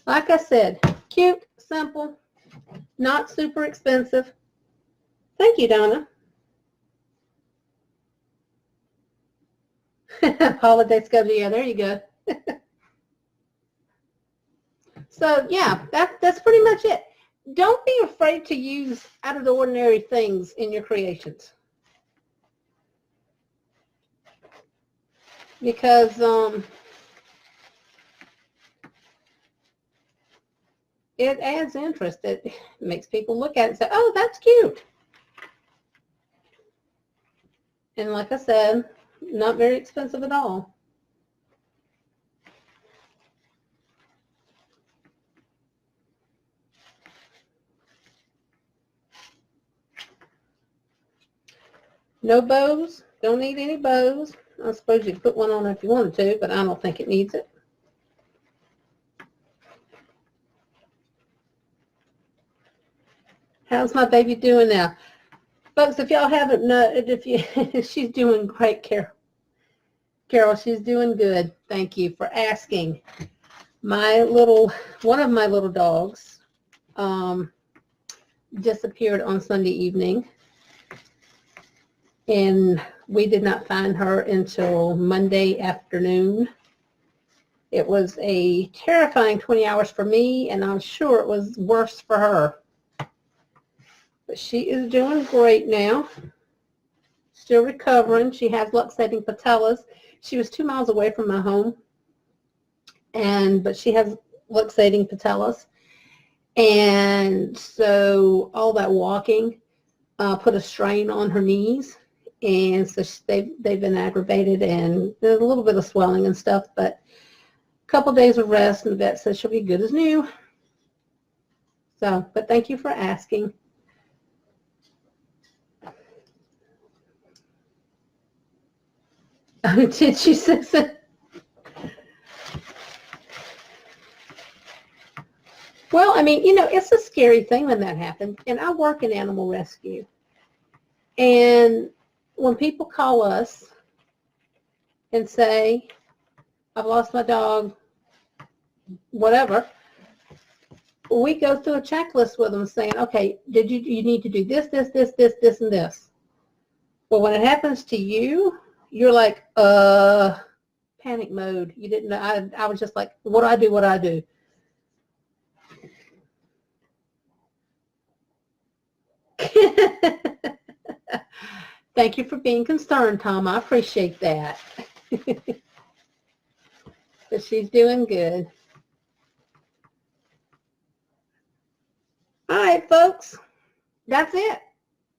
Like I said, cute, simple, not super expensive. Thank you, Donna. Holiday schedule, yeah, there you go. So yeah, that's pretty much it. don't be afraid to use out of the ordinary things in your creations. Because it adds interest. It makes people look at it and say, oh, that's cute. And like I said, not very expensive at all. No bows. Don't need any bows. I suppose you could put one on if you wanted to, but I don't think it needs it. How's my baby doing now? Folks, if y'all haven't known, she's doing great, Carol. Carol, she's doing good. Thank you for asking. One of my little dogs disappeared on Sunday evening, and we did not find her until Monday afternoon. It was a terrifying 20 hours for me, and I'm sure it was worse for her. But she is doing great now. Still recovering. She has luxating patellas. She was 2 miles away from my home, but she has luxating patellas. And so all that walking put a strain on her knees. And so they've been aggravated, and there's a little bit of swelling and stuff, but a couple days of rest, and the vet says she'll be good as new. So, but thank you for asking. Did she say that? Well, I mean, it's a scary thing when that happens. And I work in animal rescue. And when people call us and say, I've lost my dog, whatever, we go through a checklist with them saying, okay, you need to do this, this, this, this, this, and this. Well, when it happens to you, you're like, panic mode. You didn't know. I was just like, what do I do? What do I do? Thank you for being concerned, Tom. I appreciate that. But she's doing good. All right, folks. That's it.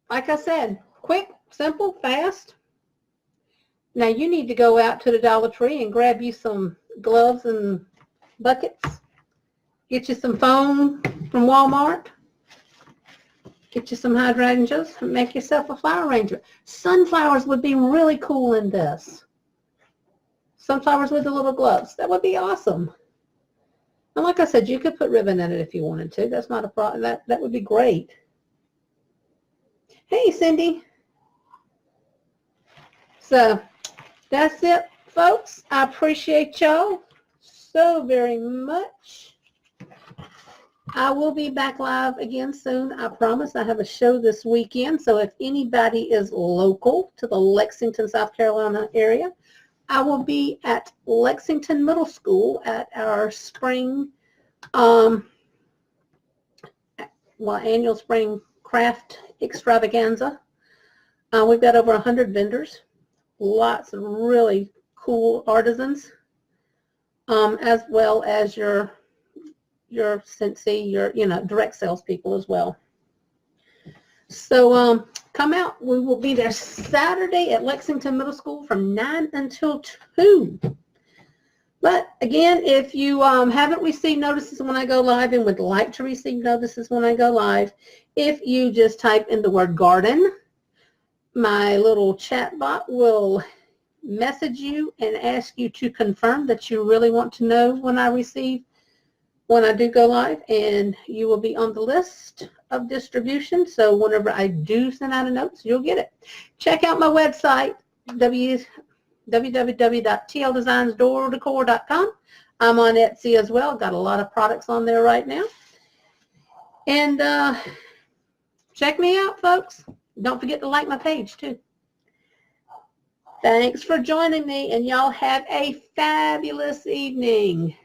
Like I said, quick, simple, fast. Now you need to go out to the Dollar Tree and grab you some gloves and buckets. Get you some foam from Walmart. Get you some hydrangeas and make yourself a flower arranger. Sunflowers would be really cool in this. Sunflowers with the little gloves. That would be awesome. And like I said, you could put ribbon in it if you wanted to. That's not a problem. That would be great. Hey, Cindy. So that's it, folks. I appreciate y'all so very much. I will be back live again soon. I promise. I have a show this weekend. So if anybody is local to the Lexington, South Carolina area, I will be at Lexington Middle School at our spring, annual spring craft extravaganza. We've got over 100 vendors, lots of really cool artisans, as well as your Scentsy, your direct sales people as well. So come out. We will be there Saturday at Lexington Middle School from 9 until 2. But again, if you haven't received notices when I go live and would like to receive notices when I go live, if you just type in the word garden, my little chat bot will message you and ask you to confirm that you really want to know when I do go live, and you will be on the list of distribution. So whenever I do send out a note, you'll get it. Check out my website, www.tldesignsdoordecor.com. I'm on Etsy as well. Got a lot of products on there right now. And check me out, folks. Don't forget to like my page, too. Thanks for joining me, and y'all have a fabulous evening.